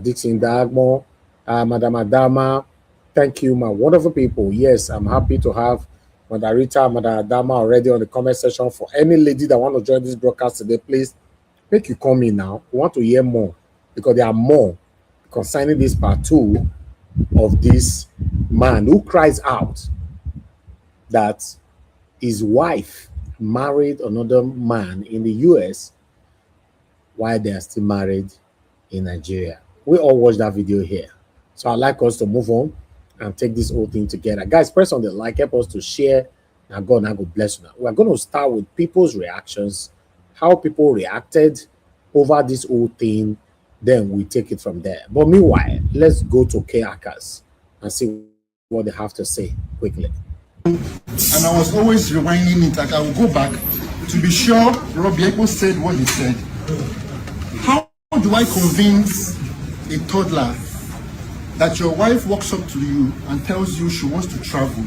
Dixon Dagmo, Madam Adama. Thank you, my wonderful people. Yes, I'm happy to have Madam Rita, Madam Adama already on the comment section. For any lady that want to join this broadcast today, please make you come in now. We want to hear more because there are more concerning this part 2 of this man who cries out that his wife married another man in the US while they are still married in Nigeria. We all watch that video here. So I'd like us to move on and take this whole thing together. Guys, press on the like, help us to share. And God bless you. Now, we're going to start with people's reactions, how people reacted over this whole thing. Then we take it from there. But meanwhile, let's go to K-Hackers and see what they have to say quickly. And I was always rewinding it. Like I will go back to be sure Robbie Ekpos said what he said. How do I convince a toddler that your wife walks up to you and tells you she wants to travel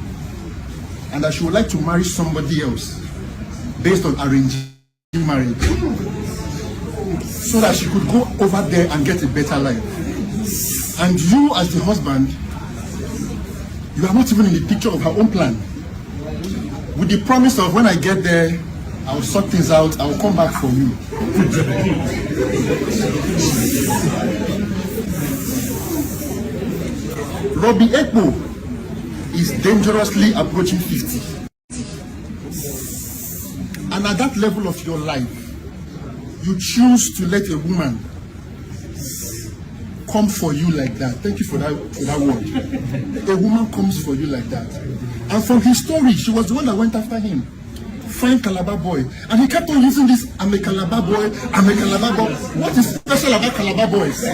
and that she would like to marry somebody else based on arranged marriage so that she could go over there and get a better life? And you as the husband, you are not even in the picture of her own plan, with the promise of when I get there, I will sort things out, I will come back for you. Robbie Ekpos is dangerously approaching 50. And at that level of your life, you choose to let a woman come for you like that. Thank you for that word. A woman comes for you like that. And from his story, she was the one that went after him. Fine Calabar boy. And he kept on using this, I'm a Calabar boy, I'm a Calabar boy. What is special about Calabar boys?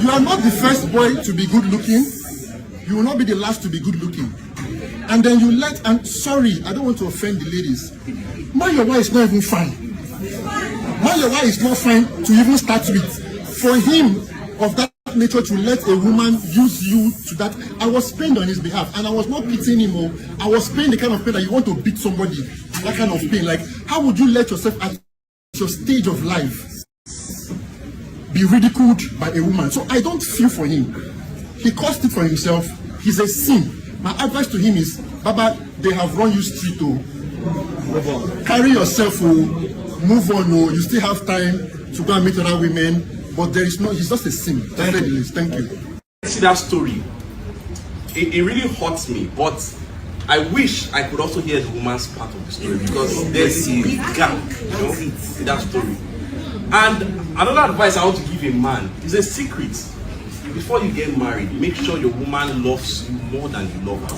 You are not the first boy to be good looking. You will not be the last to be good looking. And then you let, and sorry, I don't want to offend the ladies. Mayowa is not even fine. Mayowa is not fine to even start with. For him, of that nature, to let a woman use you to that, I was pained on his behalf, and I was not pitying him. I was pained the kind of pain that you want to beat somebody. That kind of pain. Like, how would you let yourself at your stage of life be ridiculed by a woman? So I don't feel for him. He caused it for himself. He's a sin. My advice to him is, Baba, they have run you street, oh. Carry yourself, oh. Move on, oh. You still have time to go and meet other women. But there is no, he's just a sin. Thank you. See that story? It really hurts me, but I wish I could also hear the woman's part of the story, because there's a big gap, you know, in that story. And another advice I want to give a man is a secret. Before you get married, make sure your woman loves you more than you love her.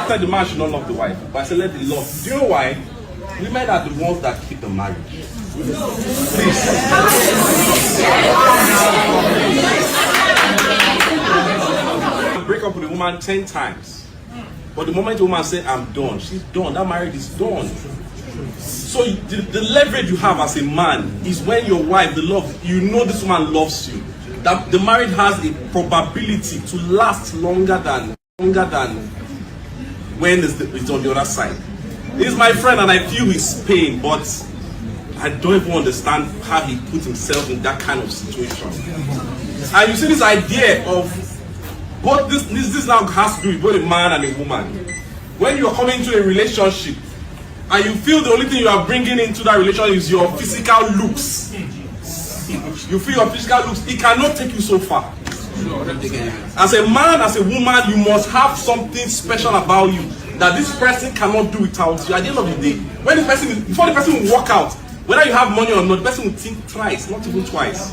I said the man should not love the wife, but I said let the love. Do you know why? Women are the ones that keep the marriage. Please. Break up with a woman 10 times, but the moment the woman says I'm done, she's done. That marriage is done. So the leverage you have as a man is when your wife, the love, you know this woman loves you, that the marriage has a probability to last longer than when it's on the other side. He's my friend and I feel his pain, but I don't even understand how he put himself in that kind of situation. And you see this idea of what this now has to do with both a man and a woman. When you are coming into a relationship and you feel the only thing you are bringing into that relationship is your physical looks. You feel your physical looks, it cannot take you so far. As a man, as a woman, you must have something special about you that this person cannot do without you. At the end of the day, when this person, before the person will walk out, whether you have money or not, the person will think twice, not even twice.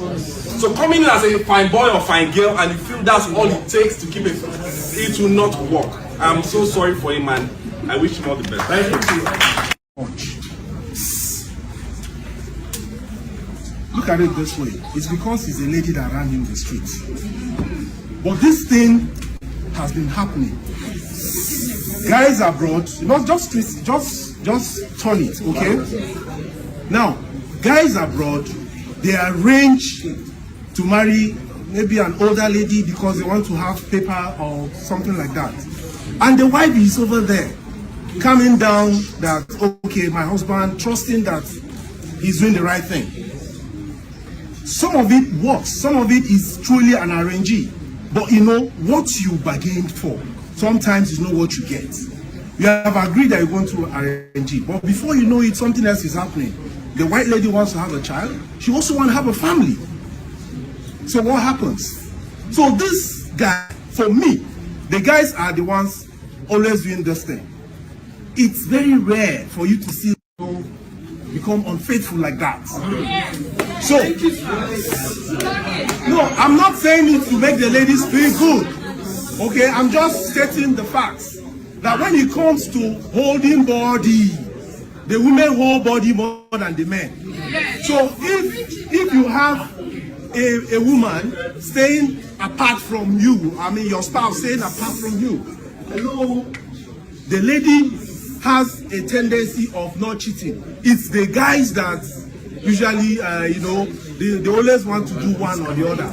So coming in as a fine boy or fine girl and you feel that's all it takes to keep it will not work. I'm so sorry for him, man. I wish him all the best. Thank you. Look at it this way. It's because he's a lady that ran him the streets. But this thing has been happening. Guys abroad, not just streets, just Just turn it, okay? Now, guys abroad, they arrange to marry maybe an older lady because they want to have paper or something like that. And the wife is over there, coming down that, okay, my husband, trusting that he's doing the right thing. Some of it works, some of it is truly an arrangee. But you know, what you bargained for, sometimes is not what you get. You have agreed that you're going to arrange it, but before you know it, something else is happening. The white lady wants to have a child, she also wants to have a family. So what happens? So this guy, for me, the guys are the ones always doing this thing. It's very rare for you to see people become unfaithful like that. So, no, I'm not saying it to make the ladies feel good. Okay, I'm just stating the facts. That when it comes to holding body, the women hold body more than the men. So if you have a woman staying apart from you, I mean your spouse staying apart from you, hello, the lady has a tendency of not cheating. It's the guys that usually, you know, they always want to do one or the other.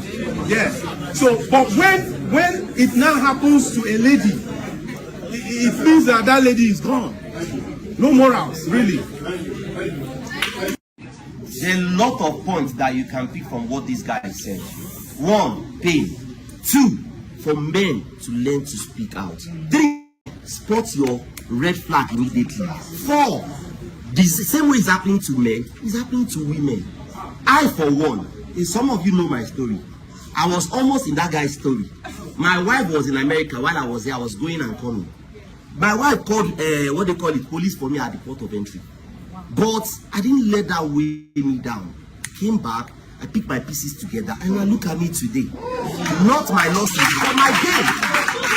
Yeah. So, but when it now happens to a lady, it means that that lady is gone. No morals, really. There are a lot of points that you can pick from what this guy said. 1, pain. 2, for men to learn to speak out. 3, spot your red flag immediately. 4, the same way it's happening to men, it's happening to women. I, for one, some of you know my story. I was almost in that guy's story. My wife was in America. While I was there, I was going and coming. My wife called, what they call it, police for me at the port of entry. But I didn't let that weigh me down. I came back, I picked my pieces together, and now look at me today. Not my losses, but my gain.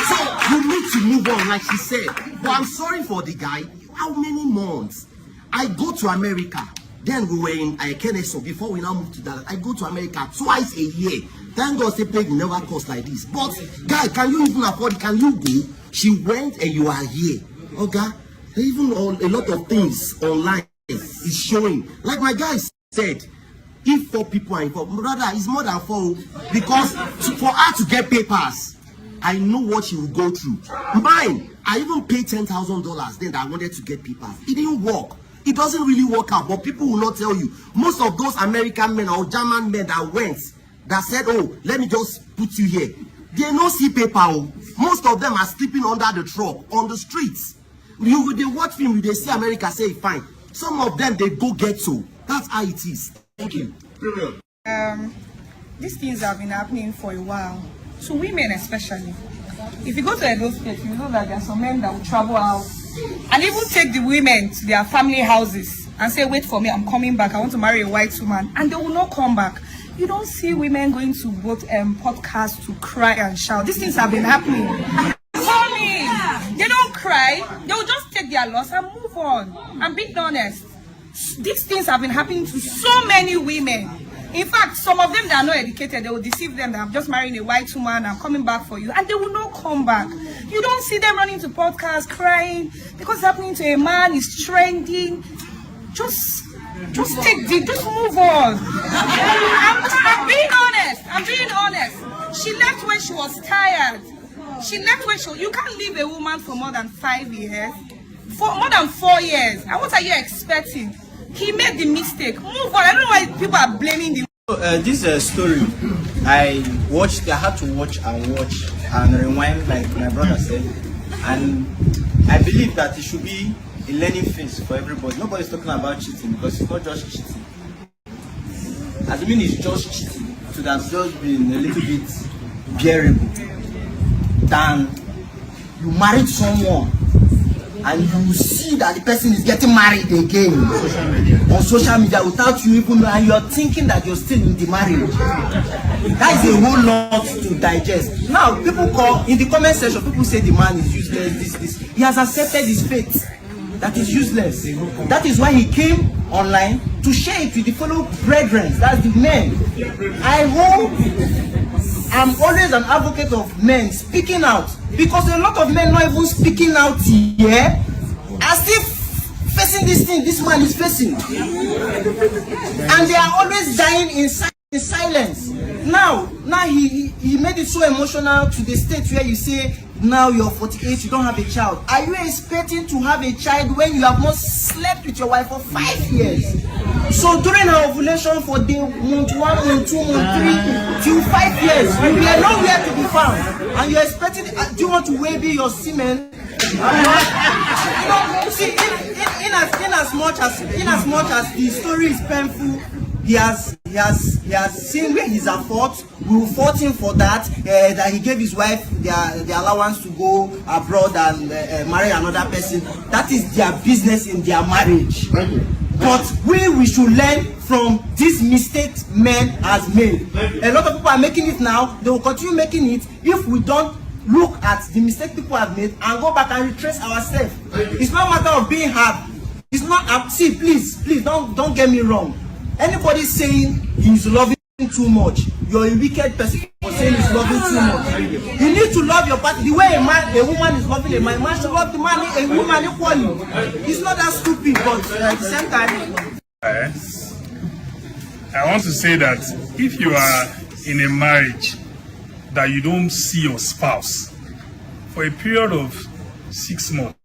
So you need to move on, like she said. But I'm sorry for the guy. How many months? I go to America. Then we were in Ekpos before we now moved to Dallas. I go to America twice a year. Thank God, say plague will never cost like this. But guy, can you even afford it? Can you go? She went and you are here. Okay? Even a lot of things online is showing. Like my guy said, if 4 people are involved, brother, it's more than 4. Because for her to get papers, I know what she will go through. Mine, I even paid $10,000 then that I wanted to get papers. It didn't work. It doesn't really work out, but people will not tell you. Most of those American men or German men that went, that said, oh, let me just put you here, they no see paper. Oh. Most of them are sleeping under the truck, on the streets. They watch film, they see America, say fine. Some of them, they go ghetto. That's how it is. Thank you. These things have been happening for a while. To women especially. If you go to Edo State, you know that there are some men that will travel out and even take the women to their family houses and say, wait for me, I'm coming back, I want to marry a white woman, and they will not come back. You don't see women going to both podcasts to cry and shout. These things have been happening. Call me. They don't cry, they will just take their loss and move on. I'm being honest. These things have been happening to so many women. In fact, some of them that are not educated, they will deceive them that I'm just marrying a white woman, I'm coming back for you, and they will not come back. You don't see them running to podcasts crying because it's happening to a man, it's trending. Just move on. I'm being honest. She left when she was tired. You can't leave a woman for more than 5 years, for more than 4 years. And what are you expecting? He made the mistake. Move on. I don't know why people are blaming the. This story, I had to watch and rewind, like my brother said, and I believe that it should be a learning phase for everybody. Nobody's talking about cheating because it's not just cheating. I mean, it's just cheating. It should have just been a little bit bearable than you married someone and you see that the person is getting married again on social media without you even know, and you're thinking that you're still in the marriage. That is a whole lot to digest. Now, people call, in the comment section, people say the man is useless, this. He has accepted his fate. That is useless. That is why he came online to share it with the fellow brethren, that's the men. I hope, I'm always an advocate of men speaking out, because a lot of men not even speaking out here, as if facing this thing this man is facing. And they are always dying in silence. Now he made it so emotional to the state where you say, now you're 48, you don't have a child. Are you expecting to have a child when you have not slept with your wife for 5 years? So during her ovulation for day month 1, month 2, month 3 till 5 years, we are nowhere to be found. And you're expecting, do you want to weigh your semen? See, in as much as the story is painful, he has seen where he's at fault. We fought him for that. That he gave his wife the allowance to go abroad and marry another person. That is their business in their marriage. But we should learn from these mistakes men has made. A lot of people are making it now. They will continue making it if we don't look at the mistake people have made and go back and retrace ourselves. It's not a matter of being hard. It's not. See, please, don't get me wrong. Anybody saying he's loving too much, you're a wicked person for saying he's loving too much. You need to love your partner the way a woman is loving a man. Man should love the man, a woman equally. It's not that stupid, but at the same time. I want to say that if you are in a marriage that you don't see your spouse for a period of 6 months,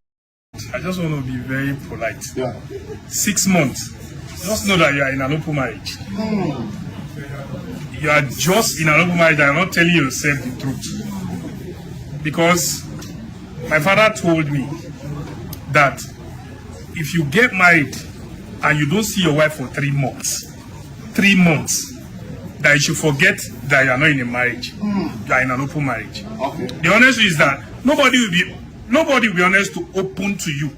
I just want to be very polite. 6 months. Just know that you are in an open marriage. You are just in an open marriage and not telling yourself the truth. Because my father told me that if you get married and you don't see your wife for 3 months, that you should forget that you are not in a marriage. You are in an open marriage. The honesty is that nobody will be honest to open to you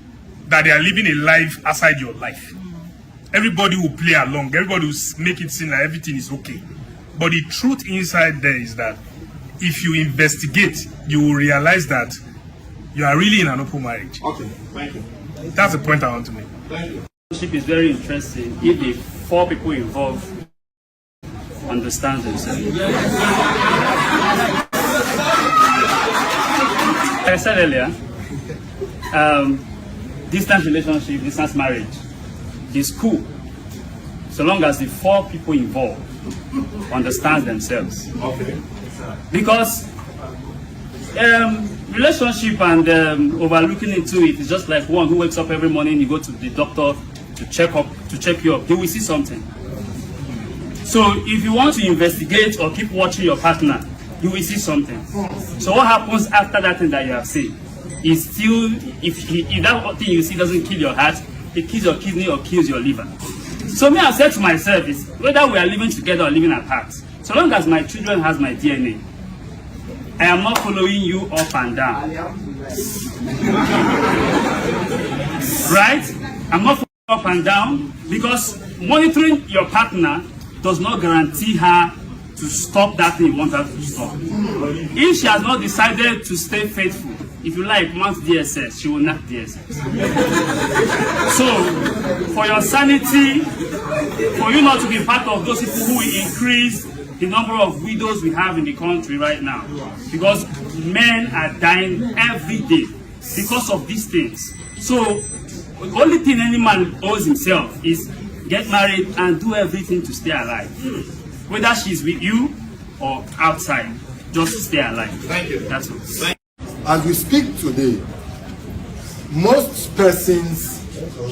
that they are living a life outside your life. Everybody will play along. Everybody will make it seem like everything is okay. But the truth inside there is that if you investigate, you will realize that you are really in an open marriage. Okay, thank you. That's the point I want to make. Thank you. Relationship is very interesting if the 4 people involved understand themselves. I said earlier, distance relationship, distance marriage is cool, so long as the 4 people involved understand themselves. Okay. Because relationship and overlooking into it is just like one who wakes up every morning, you go to the doctor to check you up, they will see something. So if you want to investigate or keep watching your partner, you will see something. So what happens after that thing that you have seen is still, if that thing you see doesn't kill your heart, it kills your kidney or kills your liver. So me, I said to myself, is whether we are living together or living apart, so long as my children has my DNA, I am not following you up and down. Right? I'm not following up and down, because monitoring your partner does not guarantee her to stop that thing you want her to stop. If she has not decided to stay faithful, if you like, mount DSS, she will not DSS. So, for your sanity, for you not to be part of those people who will increase the number of widows we have in the country right now, because men are dying every day because of these things. So, the only thing any man owes himself is get married and do everything to stay alive. Whether she's with you or outside, just stay alive. Thank you. That's all. As we speak today, most persons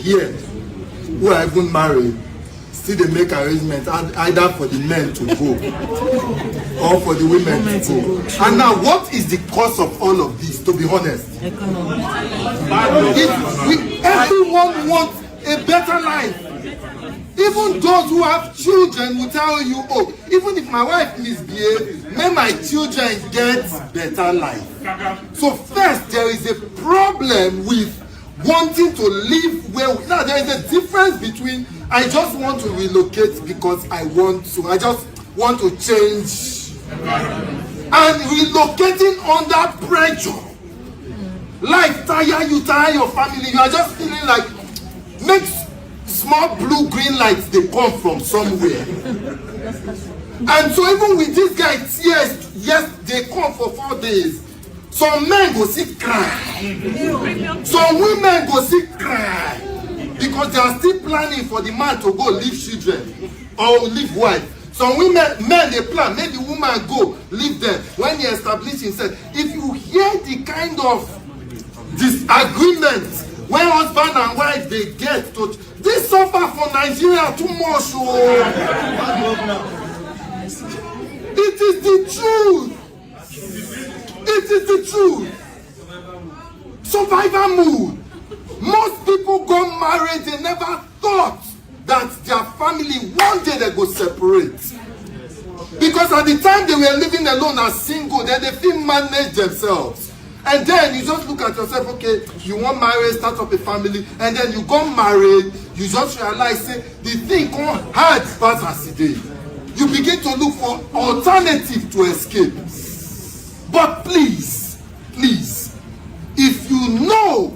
here who are even married still they make arrangements either for the men to go or for the women to go. And now, what is the cause of all of this, to be honest? Everyone wants a better life. Even those who have children will tell you, oh, even if my wife misbehaves, may my children get better life. So first, there is a problem with wanting to live well. Now, there is a difference between I just want to relocate because I just want to change, and relocating under pressure. Life tire you, tire your family. You are just feeling like makes small blue green lights, they come from somewhere. And so even with these guys, yes, they come for 4 days. Some men go see cry. Some women go see cry. because they are still planning for the man to go leave children or leave wife. Some women, men, they plan, make the woman go, leave them. When he establishes himself, if you hear the kind of disagreement when husband and wife they get to, this suffer for Nigeria too much. Oh. It is the truth. It is the truth. Survivor mood. Most people got married, they never thought that their family one day they go separate. Because at the time they were living alone as single, then they feel manage themselves. And then you just look at yourself, okay, you want marriage, start up a family, and then you got married, you just realize say, the thing come hard pass as it is. You begin to look for alternative to escape. But please, please, if you know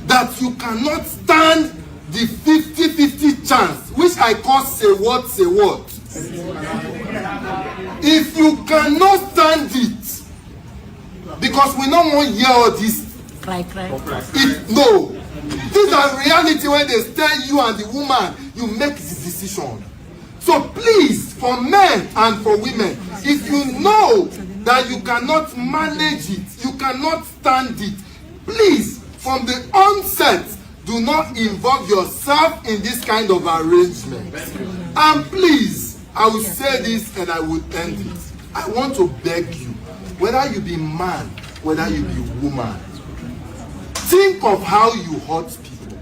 that you cannot stand the 50-50 chance, which I call say what, say what. If you cannot stand it, because we don't want to hear all this. Cry. No. These are reality when they tell you and the woman, you make the decision. So please, for men and for women, if you know that you cannot manage it, you cannot stand it, please, from the onset, do not involve yourself in this kind of arrangement. And please, I will say this and I will end it. I want to beg you, whether you be man, whether you be woman, think of how you hurt people.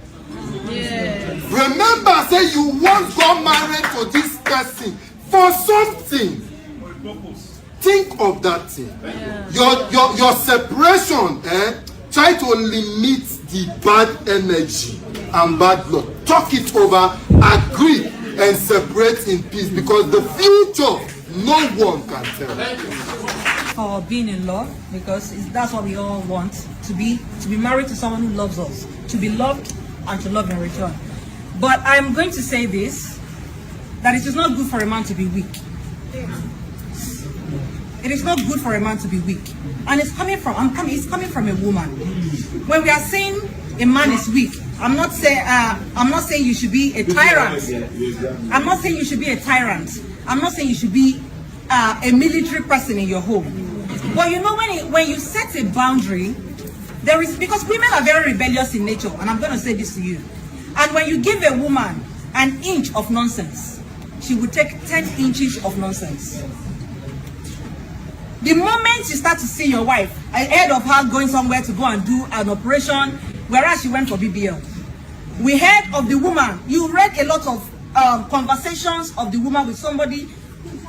Yes. Remember, say you once got married to this person for something. Think of that thing. Yeah. Your separation, try to limit the bad energy and bad blood. Talk it over, agree, and separate in peace, because the future no one can tell. For being in love, because that's what we all want, to be married to someone who loves us, to be loved and to love in return. But I'm going to say this, that it is not good for a man to be weak. It is not good for a man to be weak. And it's coming from a woman. When we are saying a man is weak, I'm not saying you should be a tyrant. I'm not saying you should be a tyrant. I'm not saying you should be a military person in your home. But you know, when you set a boundary, there is, because women are very rebellious in nature, and I'm going to say this to you. And when you give a woman an inch of nonsense, she will take 10 inches of nonsense. The moment you start to see your wife ahead of her going somewhere to go and do an operation, whereas she went for BBL, we heard of the woman. You read a lot of conversations of the woman with somebody.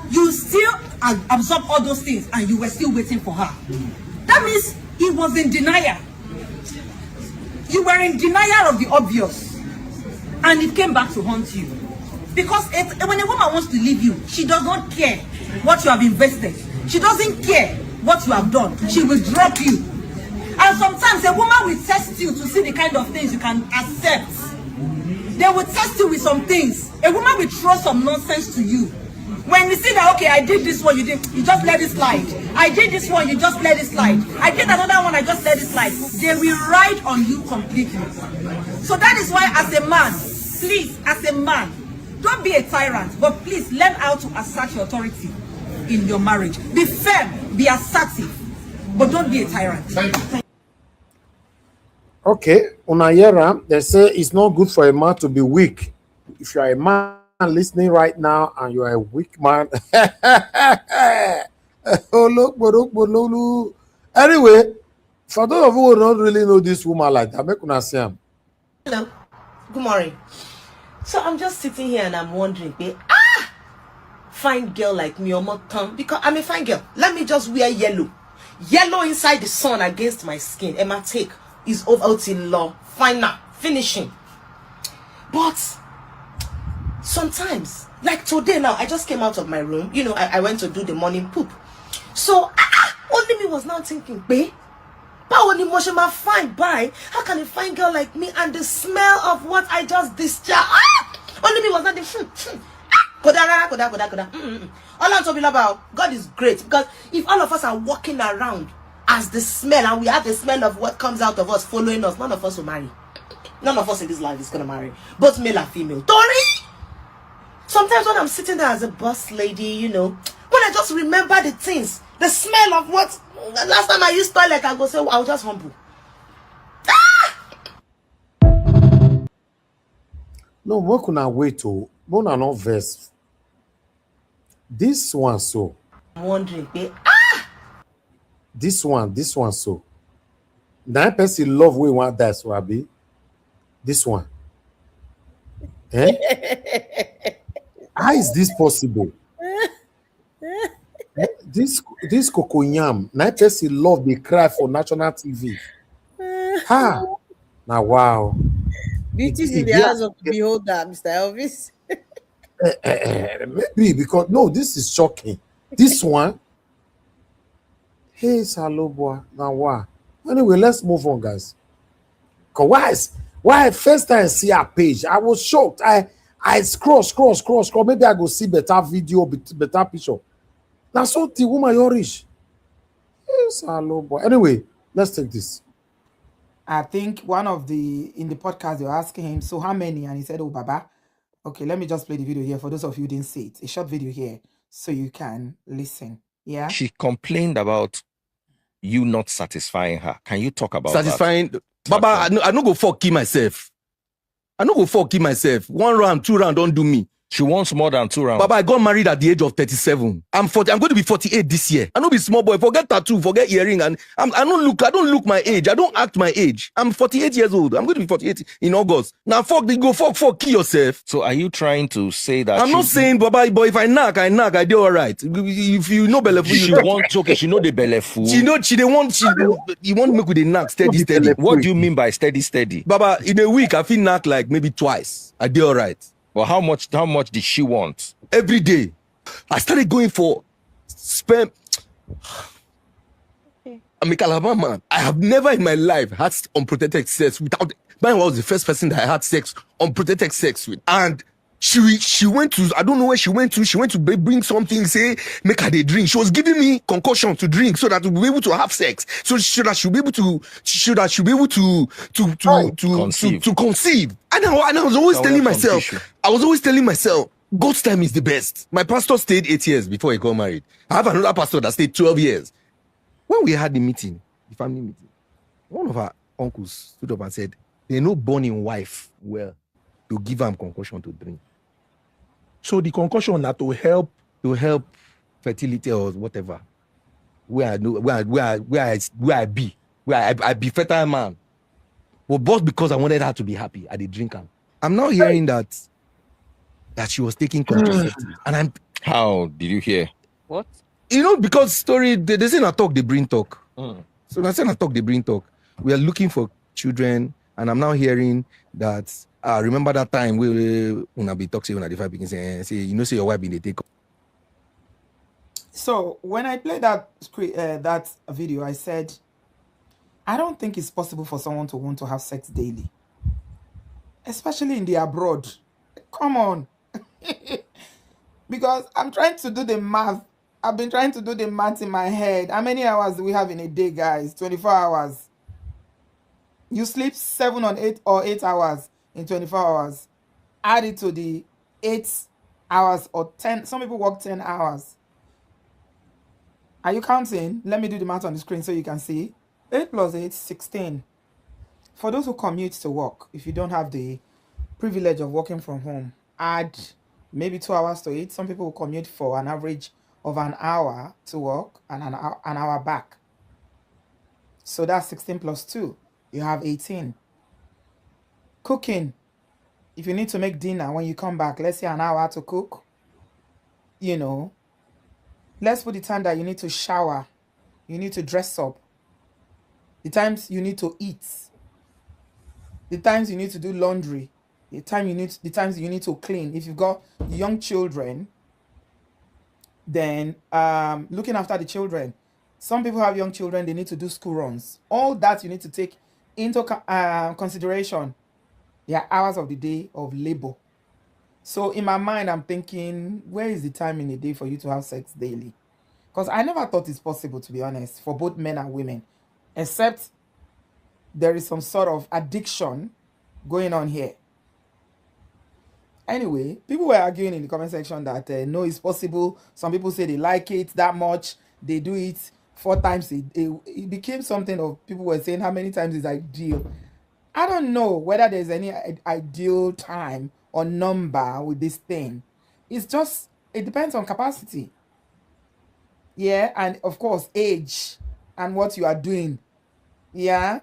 You still absorb all those things, and you were still waiting for her. That means he was in denial. You were in denial of the obvious, and it came back to haunt you. Because when a woman wants to leave you, she does not care what you have invested. She doesn't care what you have done. She will drop you. And sometimes a woman will test you to see the kind of things you can accept. They will test you with some things. A woman will throw some nonsense to you. When you see that, okay, I did this one, you just let it slide. I did this one, you just let it slide. I did another one, I just let it slide. They will ride on you completely. So that is why, as a man, please, as a man, don't be a tyrant, but please learn how to assert your authority in your marriage. Be firm, be assertive, but don't be a tyrant. Okay, Unayera, they say it's not good for a man to be weak. If you are a man listening right now and you are a weak man, anyway, for those of you who don't really know this woman like that, make una see am. Hello, good morning. So I'm just sitting here and I'm wondering, fine girl like me, because I'm a fine girl. Let me just wear yellow inside the sun against my skin, and my take is over till law, final, finishing. But sometimes, like today now, I just came out of my room. You know, I went to do the morning poop. So only me was now thinking, babe, how can a fine girl like me, and the smell of what I just discharged, only me was not the all I'm talking about, God is great, because if all of us are walking around as the smell, and we have the smell of what comes out of us following us, none of us will marry. None of us in this life is gonna marry, both male and female. Tori! Sometimes when I'm sitting there as a boss lady, you know, when I just remember the things, the smell of what last time I used toilet, I go say, I'll just humble. No, we could wait to more not verse. This one so. I'm wondering, This one so. That person love we want that Swabi. This one. Eh? How is this possible? This cocoyam, that person love they cry for national TV. Ha! Now wow. Beauty is in the eyes of the beholder, Mr. Elvis. Maybe because no, this is shocking. This one. Hey, Saloboa. Now wow. Anyway, let's move on, guys. Cause why first time I see her page, I was shocked. I scroll. Maybe I go see better video, better picture. Now so the woman you're rich. Yes, hello boy. Anyway, let's take this. I think in the podcast they were asking him, so how many? And he said, oh, Baba. Okay, let me just play the video here for those of you who didn't see it. A short video here so you can listen. Yeah. She complained about you not satisfying her. Can you talk about satisfying? That? Baba, I no go fuck kill myself. I no go fuck kill myself. 1 round, 2 round, don't do me. She wants more than 2 rounds. Baba, I got married at the age of 37. I'm going to be 48 this year. I no be small boy. Forget tattoo, forget earring, and I don't look my age. I don't act my age. I'm 48 years old. I'm going to be 48 in August. Now fuck, kill yourself. So are you trying to say that? I'm not saying, Baba, but if I knock, I do all right. If you know belle fool, she wants okay. She know the belle fool. You want make with the knock steady. What do you mean by steady? Baba, in a week I feel knock like maybe twice. I do all right. Well, how much did she want? Every day. I started going for sperm. I'm a Calabar man. I have never in my life had unprotected sex without. Mine was the first person that I had unprotected sex with. And she went to, I don't know where she went to. She went to bring something, say, make her dey drink. She was giving me concoction to drink so that we'll be able to have sex. So that she'll be able to conceive. And I was always telling myself, God's time is the best. My pastor stayed 8 years before he got married. I have another pastor that stayed 12 years. When we had the family meeting, one of our uncles stood up and said, "They no born in wife well to give them concoction to drink." So the concussion that to help fertility or whatever. Where I be fertile man. But both because I wanted her to be happy, I did drink her. I'm now hearing that she was taking contraceptives. And how did you hear? What? You know, because story they say I talk, they bring talk. So I say I talk, they bring talk. We are looking for children, and I'm now hearing that remember that time we una be talking when I defy begin say say your wife been they take. So when I played that video, I said, I don't think it's possible for someone to want to have sex daily, especially in the abroad. Come on. Because I'm trying to do the math. I've been trying to do the math in my head. How many hours do we have in a day, guys? 24 hours. You sleep 7 or 8 hours in 24 hours. Add it to the 8 hours or 10. Some people work 10 hours. Are you counting? Let me do the math on the screen so you can see. 8 plus 8, 16. For those who commute to work, if you don't have the privilege of working from home, add maybe 2 hours to it. Some people will commute for an average of an hour to work and an hour back. So that's 16 plus 2. You have 18. Cooking. If you need to make dinner when you come back, let's say an hour to cook. You know, let's put the time that you need to shower. You need to dress up. The times you need to eat. The times you need to do laundry. The times you need to clean. If you've got young children, then looking after the children. Some people have young children, they need to do school runs. All that you need to take into consideration. There are hours of the day of labor. So in my mind, I'm thinking, where is the time in the day for you to have sex daily? Because I never thought it's possible, to be honest, for both men and women, except there is some sort of addiction going on here? Anyway, people were arguing in the comment section that no, it's possible. Some people say they like it that much. They do it 4 times a day. It became something of people were saying how many times is ideal. I don't know whether there's any ideal time or number with this thing. It's just, it depends on capacity. Yeah, and of course, age and what you are doing. Yeah.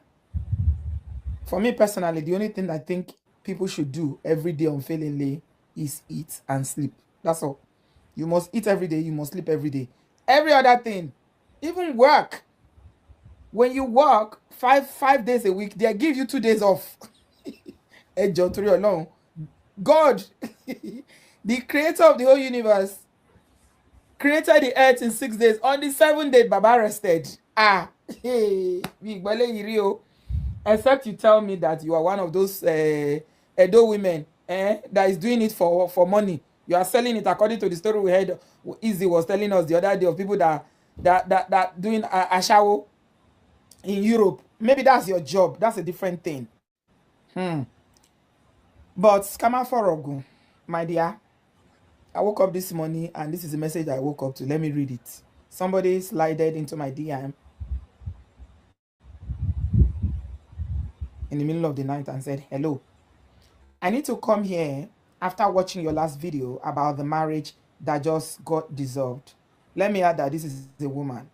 For me personally, the only thing I think people should do every day unfailingly is eat and sleep. That's all. You must eat every day, you must sleep every day. Every other thing, even work. When you work 5 days a week, they give you 2 days off. God, the creator of the whole universe, created the earth in 6 days. On the 7th day, Baba rested. Except you tell me that you are one of those Edo women that is doing it for money. You are selling it according to the story we heard. Izzy was telling us the other day of people that doing ashawo in Europe. Maybe that's your job. That's a different thing. But Scammer Forogu, my dear, I woke up this morning and this is the message I woke up to. Let me read it. Somebody slided into my DM in the middle of the night and said, hello, I need to come here after watching your last video about the marriage that just got dissolved. Let me add that this is a woman.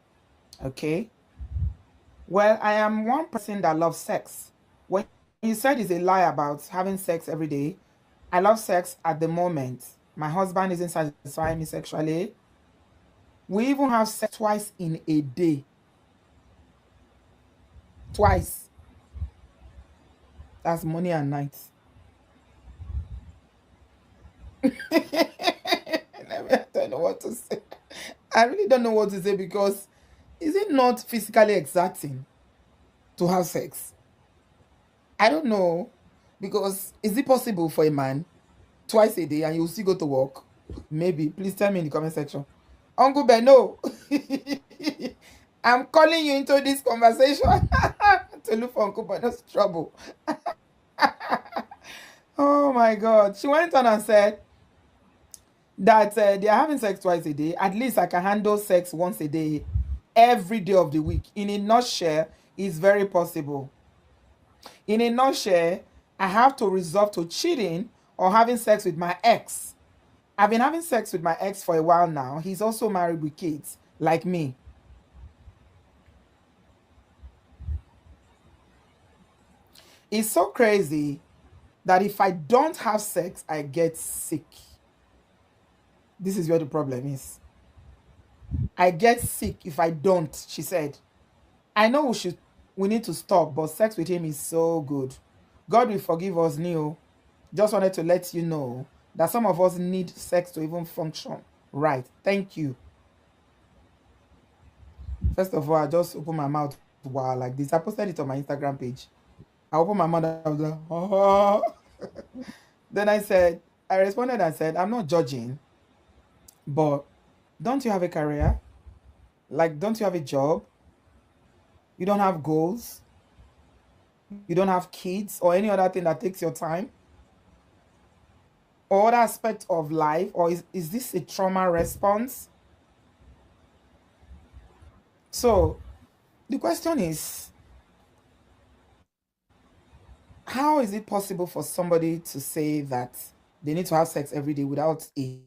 Okay? Well, I am one person that loves sex. When you said it's a lie about having sex every day, I love sex at the moment. My husband isn't satisfying me sexually. We even have sex twice in a day. Twice. That's morning and night. I don't know what to say. I really don't know what to say because is it not physically exerting to have sex? I don't know, because is it possible for a man twice a day and you still go to work? Maybe. Please tell me in the comment section. Uncle Ben, no. I'm calling you into this conversation to look for Uncle Ben's trouble. Oh my God. She went on and said that they are having sex twice a day. At least I can handle sex once a day, every day of the week. In a nutshell, it's very possible. In a nutshell, I have to resort to cheating or having sex with my ex. I've been having sex with my ex for a while now. He's also married with kids, like me. It's so crazy that if I don't have sex, I get sick. This is where the problem is. I get sick if I don't, she said. I know we need to stop, but sex with him is so good. God will forgive us, Neo. Just wanted to let you know that some of us need sex to even function. Right. Thank you. First of all, I just opened my mouth wow like this. I posted it on my Instagram page. I opened my mouth and I was like, oh. Then I responded and said, I'm not judging, but don't you have a career? Like, don't you have a job? You don't have goals? You don't have kids or any other thing that takes your time? Or other aspect of life? Or is this a trauma response? So, the question is, how is it possible for somebody to say that they need to have sex every day without a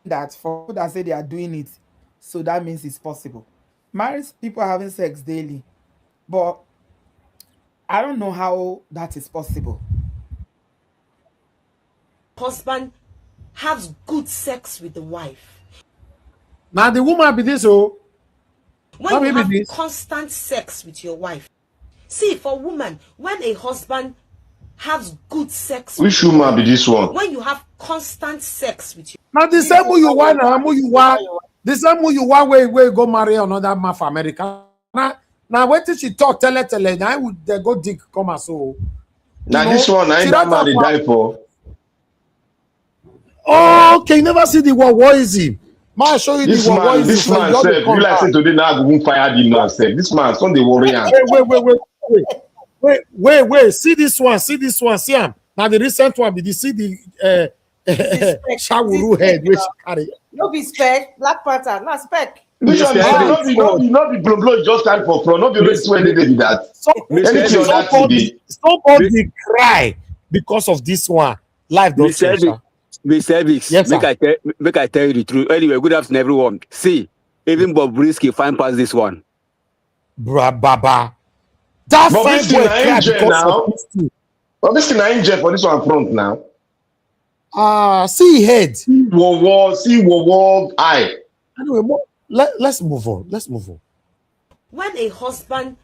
that for people that say they are doing it, so that means it's possible. Married people are having sex daily, but I don't know how that is possible. Husband has good sex with the wife. Now the woman be this When you have constant sex with your wife. See, for woman, when a husband has good sex Which woman be this one? when you have constant sex with your now the same who you want now, who you want, the same who you want where go marry another man for America. Now wait till she talk, tell now I would go dig come as so. Now this one, I ain't that man they die for. Oh, okay, you never see the word. What is it? Man, show you This the what man, is this for man you said, come you like back. say today now go fire the man said. This man, Sunday worry am. Wait. See this one. See him. Now the recent one, did you see the Shawuru head which carry? No be spec, Black Panther, not spec. Which one Mr. say Evans, not be blow blow, just stand for front, not be already swear they be that. Mr. Anything Evans, other thing dey. Somebody cry because of this one. Life don't change. Mr. Evans, Yes, sir. make I tell you the truth. Anyway, good afternoon, everyone. See, even Bobrisky fine past this one. Bruh, Baba. That But fine this boy thing cry na angel because now. of this thing. But this thing na angel for this one front now. See head. See wo eye. Anyway, let's move on. When a husband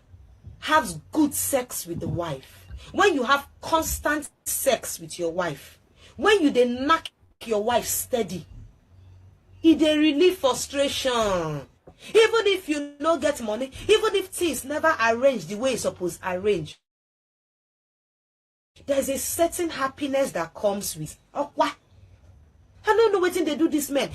has good sex with the wife, when you have constant sex with your wife, when you dey knack your wife steady, e dey relieve frustration. Even if you no get money, even if things never arrange the way e suppose arrange, there's a certain happiness that comes with okwa. I don't know wetin dey do this men.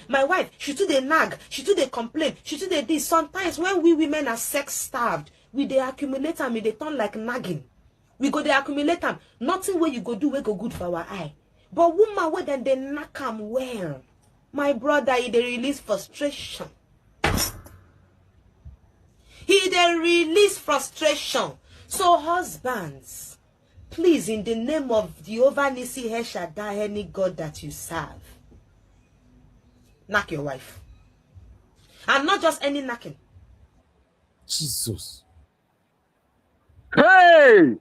My wife, she too dey nag, she too dey complain, she too dey this. Sometimes when we women are sex starved, we dey accumulate am, e dey turn like nagging. We go dey accumulate am. Nothing wey you go do wey go good for our eye. But woman wey dem dey knack am well, my brother, e dey release frustration. He dey release frustration. So husbands, please, in the name of the Ovanisi Heshadai, any God that you serve, knock your wife. And not just any knocking. Jesus. Hey!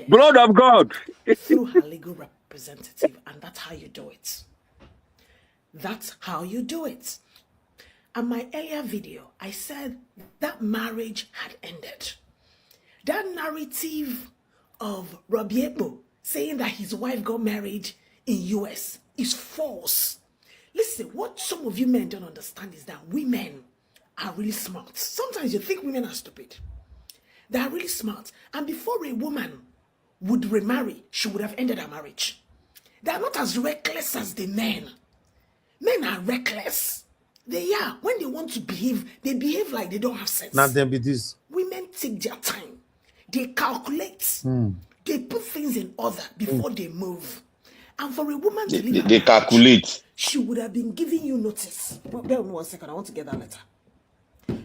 Blood of God. Through her legal representative, and that's how you do it. That's how you do it. In my earlier video, I said that marriage had ended. That narrative of Rabbi Ekpos saying that his wife got married in US is false. Listen, what some of you men don't understand is that women are really smart. Sometimes you think women are stupid. They are really smart. And before a woman would remarry, she would have ended her marriage. They are not as reckless as the men. Men are reckless. They are. When they want to behave, they behave like they don't have sense. Now then be this. Women take their time. They calculate. They put things in order before they move. And for a woman to leave They calculate. she would have been giving you notice. Well, bear with me 1 second. I want to get that letter.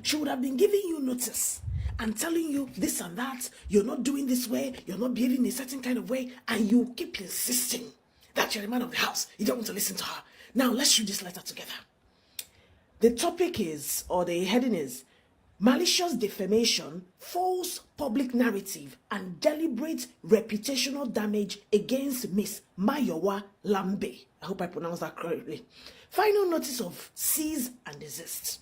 She would have been giving you notice and telling you this and that. You're not doing this way. You're not behaving in a certain kind of way. And you keep insisting that you're the man of the house. You don't want to listen to her. Now, let's shoot this letter together. The topic is, or the heading is, malicious defamation, false public narrative, and deliberate reputational damage against Miss Mayowa Lambe. I hope I pronounced that correctly. Final notice of cease and desist.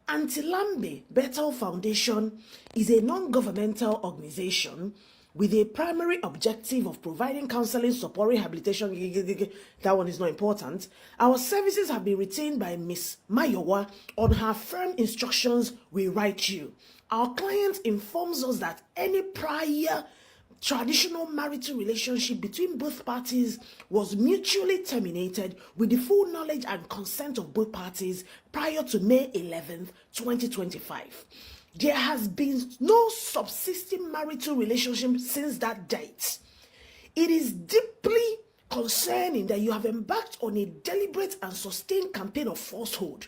Anti-Lambe Betrayal Foundation is a non-governmental organization with a primary objective of providing counseling, support, rehabilitation. That one is not important. Our services have been retained by Miss Mayowa. On her firm instructions, we write you. Our client informs us that any prior traditional marital relationship between both parties was mutually terminated with the full knowledge and consent of both parties prior to May 11th, 2025. There has been no subsisting marital relationship since that date. It is deeply concerning that you have embarked on a deliberate and sustained campaign of falsehood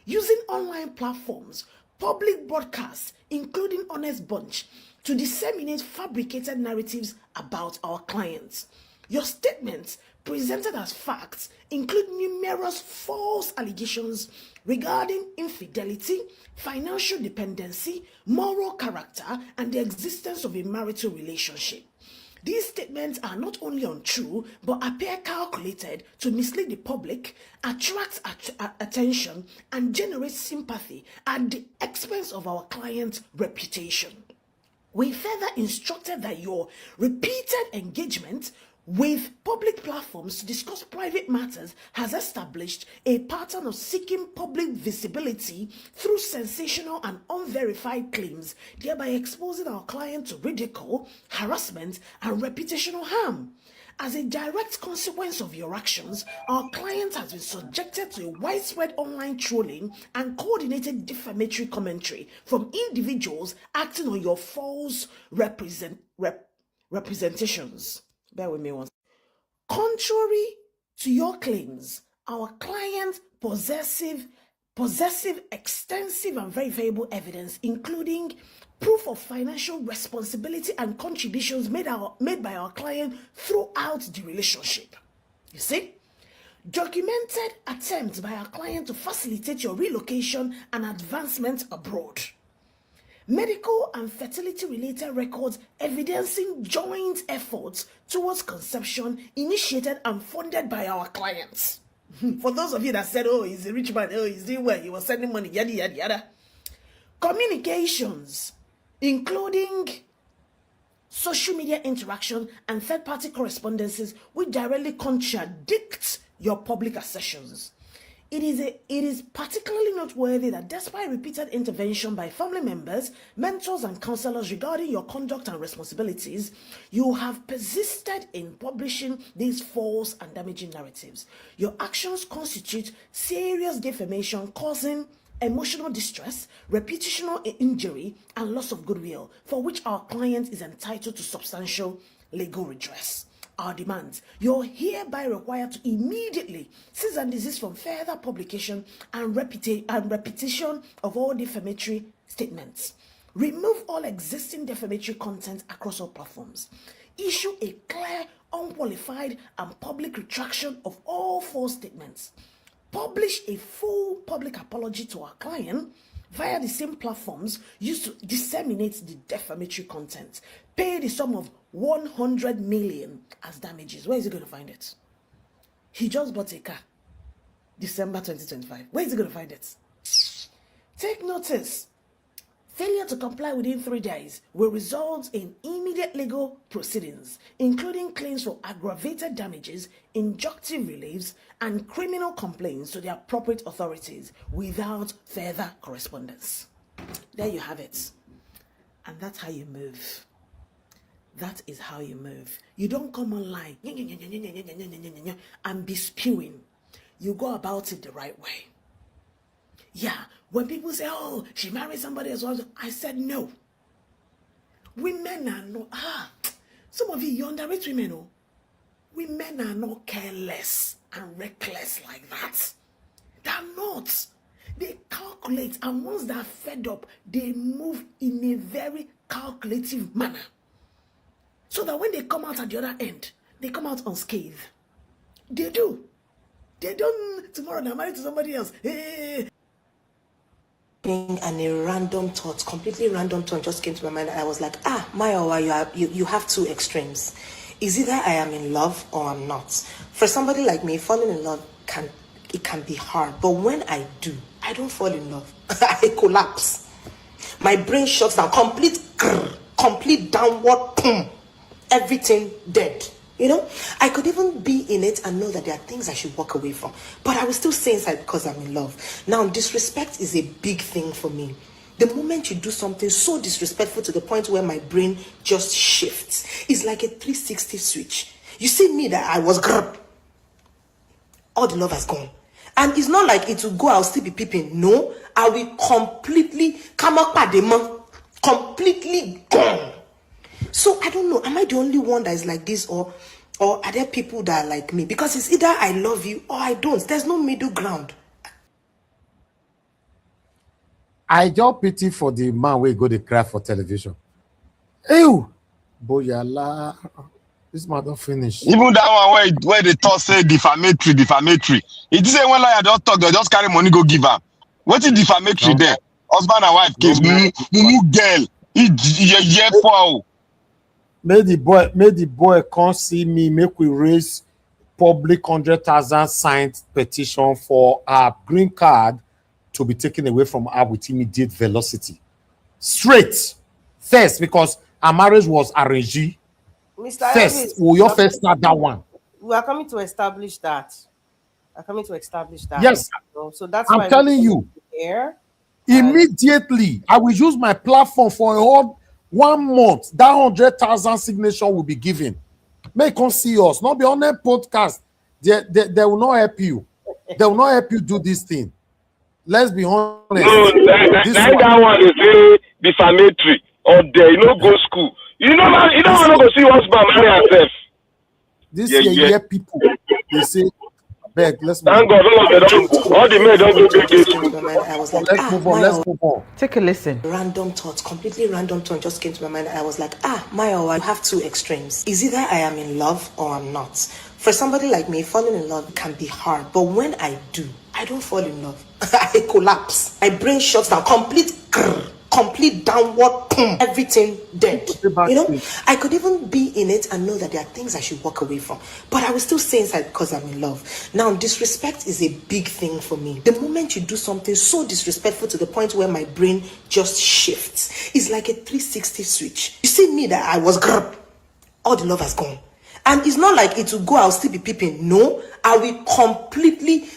using online platforms, public broadcasts, including Honest Bunch, to disseminate fabricated narratives about our clients. Your statements, presented as facts, include numerous false allegations regarding infidelity, financial dependency, moral character, and the existence of a marital relationship. These statements are not only untrue, but appear calculated to mislead the public, attract attention, and generate sympathy at the expense of our client's reputation. We further instructed that your repeated engagement with public platforms to discuss private matters has established a pattern of seeking public visibility through sensational and unverified claims, thereby exposing our client to ridicule, harassment, and reputational harm. As a direct consequence of your actions, our client has been subjected to a widespread online trolling and coordinated defamatory commentary from individuals acting on your false representations. Bear with me once. Contrary to your claims, our client possessive extensive and verifiable evidence, including proof of financial responsibility and contributions made by our client throughout the relationship. You see? Documented attempts by our client to facilitate your relocation and advancement abroad. Medical and fertility-related records evidencing joint efforts towards conception initiated and funded by our clients. For those of you that said, oh, he's a rich man, oh, he's doing well, he was sending money, yada, yada, yada. Communications, including social media interaction and third-party correspondences, which directly contradict your public assertions. It is particularly noteworthy that despite repeated intervention by family members, mentors, and counselors regarding your conduct and responsibilities, you have persisted in publishing these false and damaging narratives. Your actions constitute serious defamation, causing emotional distress, reputational injury, and loss of goodwill, for which our client is entitled to substantial legal redress. Our demands: you're hereby required to immediately cease and desist from further publication and repetition of all defamatory statements. Remove all existing defamatory content across all platforms. Issue a clear, unqualified, and public retraction of all false statements. Publish a full public apology to our client via the same platforms used to disseminate the defamatory content. Pay the sum of 100 million as damages. Where is he going to find it? He just bought a car. December 2025. Where is he going to find it? Take notice. Failure to comply within 3 days will result in immediate legal proceedings, including claims for aggravated damages, injunctive reliefs, and criminal complaints to the appropriate authorities without further correspondence. There you have it. And that's how you move. That is how you move. You don't come online and be spewing. You go about it the right way. Yeah, when people say, oh, she married somebody as well, I said no. Women are not, some of you underrate women, oh. Women are not careless and reckless like that. They're not. They calculate, and once they're fed up, they move in a very calculative manner. So that when they come out at the other end, they come out unscathed. They do. They don't, tomorrow they're married to somebody else. Hey. And a random thought, completely random thought just came to my mind. I was like, Maya, you have two extremes. Is either I am in love or I'm not. For somebody like me, falling in love can be hard. But when I do, I don't fall in love. I collapse. My brain shuts down, complete downward, boom. Everything dead. You know, I could even be in it and know that there are things I should walk away from, but I will still stay inside because I'm in love. Now, disrespect is a big thing for me. The moment you do something so disrespectful to the point where my brain just shifts, it's like a 360 switch. You see me that I was all the love has gone. And it's not like it will go, I'll still be peeping. No, I will completely completely gone. So I don't know, am I the only one that is like this, or are there people that are like me? Because it's either I love you or I don't. There's no middle ground. I just pity for the man where go to cry for television. Ew, boyala, this man don't finish. Even that one where they talk say defamatory. It is when liar just talk, they just carry money go give her. What is defamatory there? Husband and wife case, mumu girl, he for. May the boy come see me, make we raise public 100,000 signed petition for our green card to be taken away from her with immediate velocity. Straight. First, because our marriage was arranged. Mr. First, will you first start that one? We are coming to establish that. Yes. So that's I'm why telling you. Here. Immediately, I will use my platform for a whole 1 month. That 100,000 signature will be given. Make come see us. Not be on a podcast. They will not help you. They will not help you do this thing. Let's be honest. No, that one is very defamatory. Or there, you know, go school. You don't want to go see husband marry herself. This people, they say, beg, let's move Thank God, all the men don't go get this. I was like, let's move on. Take a listen. Random thoughts, completely random thought just came to my mind. I was like, Maya, I have two extremes. Is either I am in love or I'm not. For somebody like me, falling in love can be hard. But when I do, I don't fall in love. I collapse. My brain shuts down. Complete downward, boom, everything dead. You know, I could even be in it and know that there are things I should walk away from, but I will still stay inside because I'm in love. Now, disrespect is a big thing for me. The moment you do something so disrespectful to the point where my brain just shifts, it's like a 360 switch. You see me that I was all the love has gone. And it's not like it will go, I'll still be peeping. No, I will completely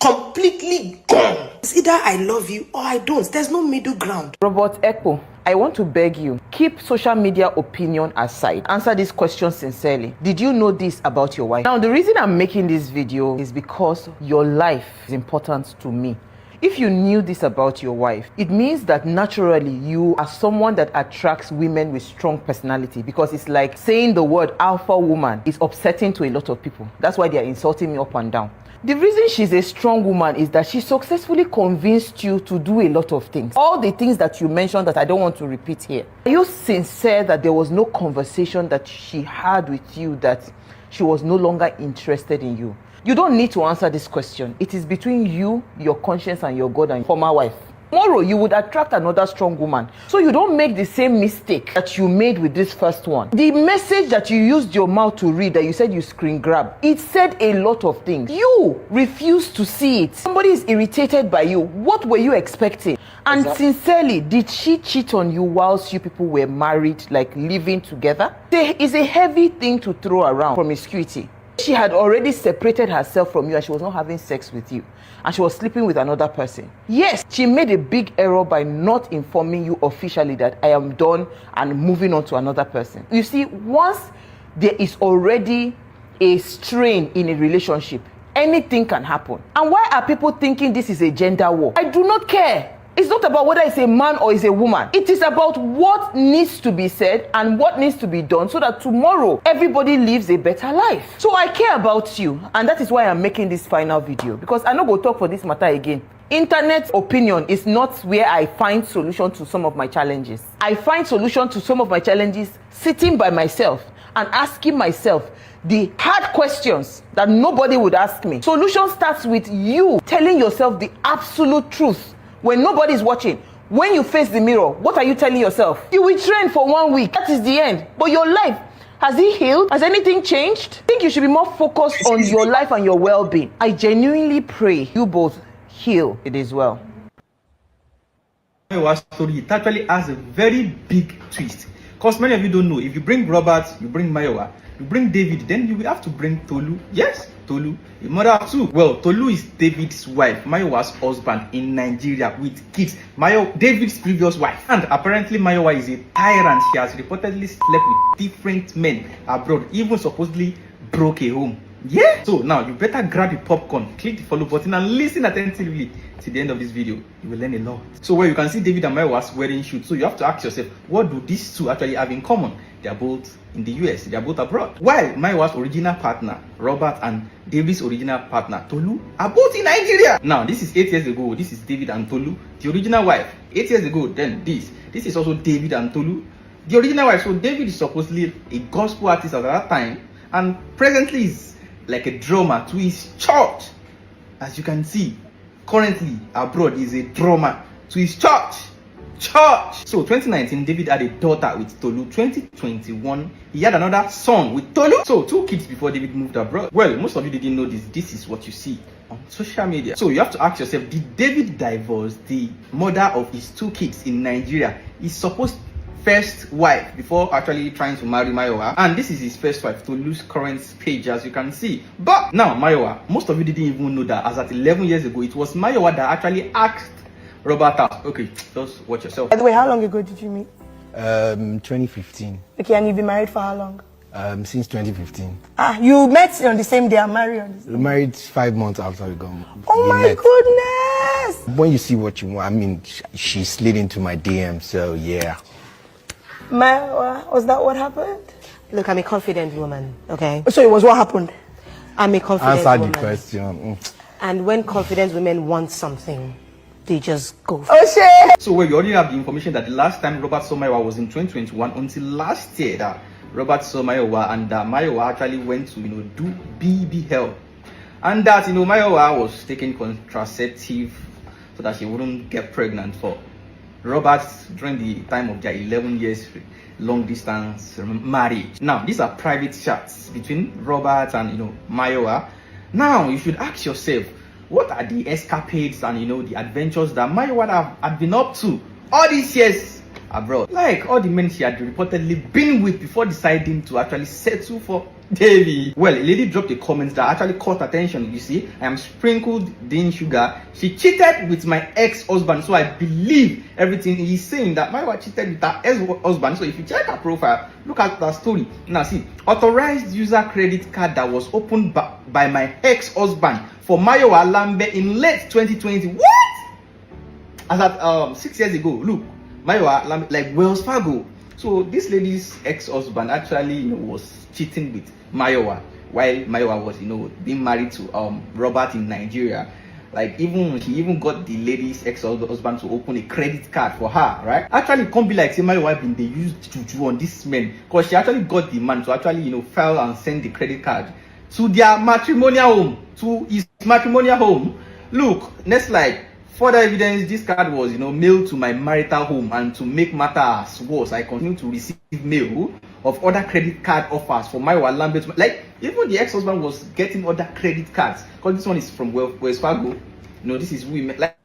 completely gone. It's either I love you or I don't. There's no middle ground. Robert Ekpo, I want to beg you, keep social media opinion aside. Answer this question sincerely. Did you know this about your wife? Now, the reason I'm making this video is because your life is important to me. If you knew this about your wife, it means that naturally you are someone that attracts women with strong personality, because it's like saying the word alpha woman is upsetting to a lot of people. That's why they are insulting me up and down. The reason she's a strong woman is that she successfully convinced you to do a lot of things. All the things that you mentioned that I don't want to repeat here. Are you sincere that there was no conversation that she had with you that she was no longer interested in you? You don't need to answer this question. It is between you, your conscience, and your God and your former wife. Tomorrow, you would attract another strong woman. So you don't make the same mistake that you made with this first one. The message that you used your mouth to read, that you said you screen grab, it said a lot of things. You refused to see it. Somebody is irritated by you. What were you expecting? And sincerely, did she cheat on you whilst you people were married, like living together? There is a heavy thing to throw around, promiscuity. She had already separated herself from you and she was not having sex with you. And she was sleeping with another person. Yes, she made a big error by not informing you officially that I am done and moving on to another person. You see, once there is already a strain in a relationship, anything can happen. And why are people thinking this is a gender war? I do not care. It's not about whether it's a man or it's a woman. It is about what needs to be said and what needs to be done so that tomorrow everybody lives a better life. So I care about you, and that is why I'm making this final video, because I no go talk for this matter again. Internet opinion is not where I find solution to some of my challenges. I find solution to some of my challenges sitting by myself and asking myself the hard questions that nobody would ask me. Solution starts with you telling yourself the absolute truth. When nobody is watching, when you face the mirror, what are you telling yourself? You will train for 1 week. That is the end. But your life, has it healed? Has anything changed? I think you should be more focused on your life and your well-being. I genuinely pray you both heal. It is well. Our story, it actually has a very big twist. Because many of you don't know, if you bring Robert, you bring Mayowa, you bring David, then you will have to bring Tolu. Yes, Tolu, a mother too. Well, Tolu is David's wife, Mayowa's husband in Nigeria with kids. David's previous wife. And apparently Mayowa is a tyrant. She has reportedly slept with different men abroad, even supposedly broke a home. Yeah. So now you better grab your popcorn, click the follow button, and listen attentively to the end of this video. You will learn a lot. So where you can see David and Mayowa's wedding shoot. So you have to ask yourself, what do these two actually have in common? They are both in the US, they are both abroad. While Mayowa's original partner, Robert, and David's original partner, Tolu, are both in Nigeria. Now, this is 8 years ago. This is David and Tolu, the original wife. 8 years ago, then this is also David and Tolu, the original wife. So David is supposedly a gospel artist at that time, and presently is like a drummer to his church. As you can see, currently abroad is a drummer to his church. So 2019, David had a daughter with Tolu. 2021, he had another son with Tolu. So 2 kids before David moved abroad. Well, most of you didn't know this. This is what you see on social media. So you have to ask yourself, did David divorce the mother of his 2 kids in Nigeria, his supposed first wife, before actually trying to marry Mayowa? And this is his first wife, Tolu's current page, as you can see. But now Mayowa, most of you didn't even know that as at 11 years ago, it was Mayowa that actually asked Robert out. Okay, just watch yourself. By the way, how long ago did you meet? 2015. Okay, and you've been married for how long? Since 2015. Ah, you met on the same day and married on the same We married 5 months after we got. Oh we my met. goodness! When you see what you want, I mean, she slid into my DM, so yeah. Was that what happened? Look, I'm a confident woman, okay? So it was what happened? I'm a confident Answer woman. the question. And when confident women want something, they just go for it. So we already have the information that the last time Robert Somayowa was in 2021 until last year that Robert Somayowa and Mayowa actually went to do BBL, and that Mayowa was taking contraceptive so that she wouldn't get pregnant for Robert during the time of their 11 years long distance marriage. Now these are private chats between Robert and Mayowa. Now you should ask yourself, what are the escapades and the adventures that Mayowa had been up to all these years abroad? Like all the men she had reportedly been with before deciding to actually settle for Davy. Well, a lady dropped a comment that actually caught attention. You see, I am sprinkled in sugar. She cheated with my ex-husband, so I believe everything he's saying, that my wife cheated with her ex-husband. So if you check her profile, look at that story. Now see, authorized user credit card that was opened by my ex-husband for Mayowa Lambe in late 2020. What? As at 6 years ago. Look, Mayowa Lambe, like Wells Fargo. So this lady's ex-husband actually was cheating with Mayowa while Mayowa was being married to Robert in Nigeria. Like he even got the lady's ex-husband to open a credit card for her, right? Actually it can't be like say Mayowa been they used juju on this man, because she actually got the man to actually file and send the credit card to their matrimonial home, to his matrimonial home. Look, next slide. Further evidence, this card was mailed to my marital home, and to make matters worse, I continue to receive mail of other credit card offers for my Lambe. Like even the ex-husband was getting other credit cards, because this one is from Wells Fargo. This is women. Like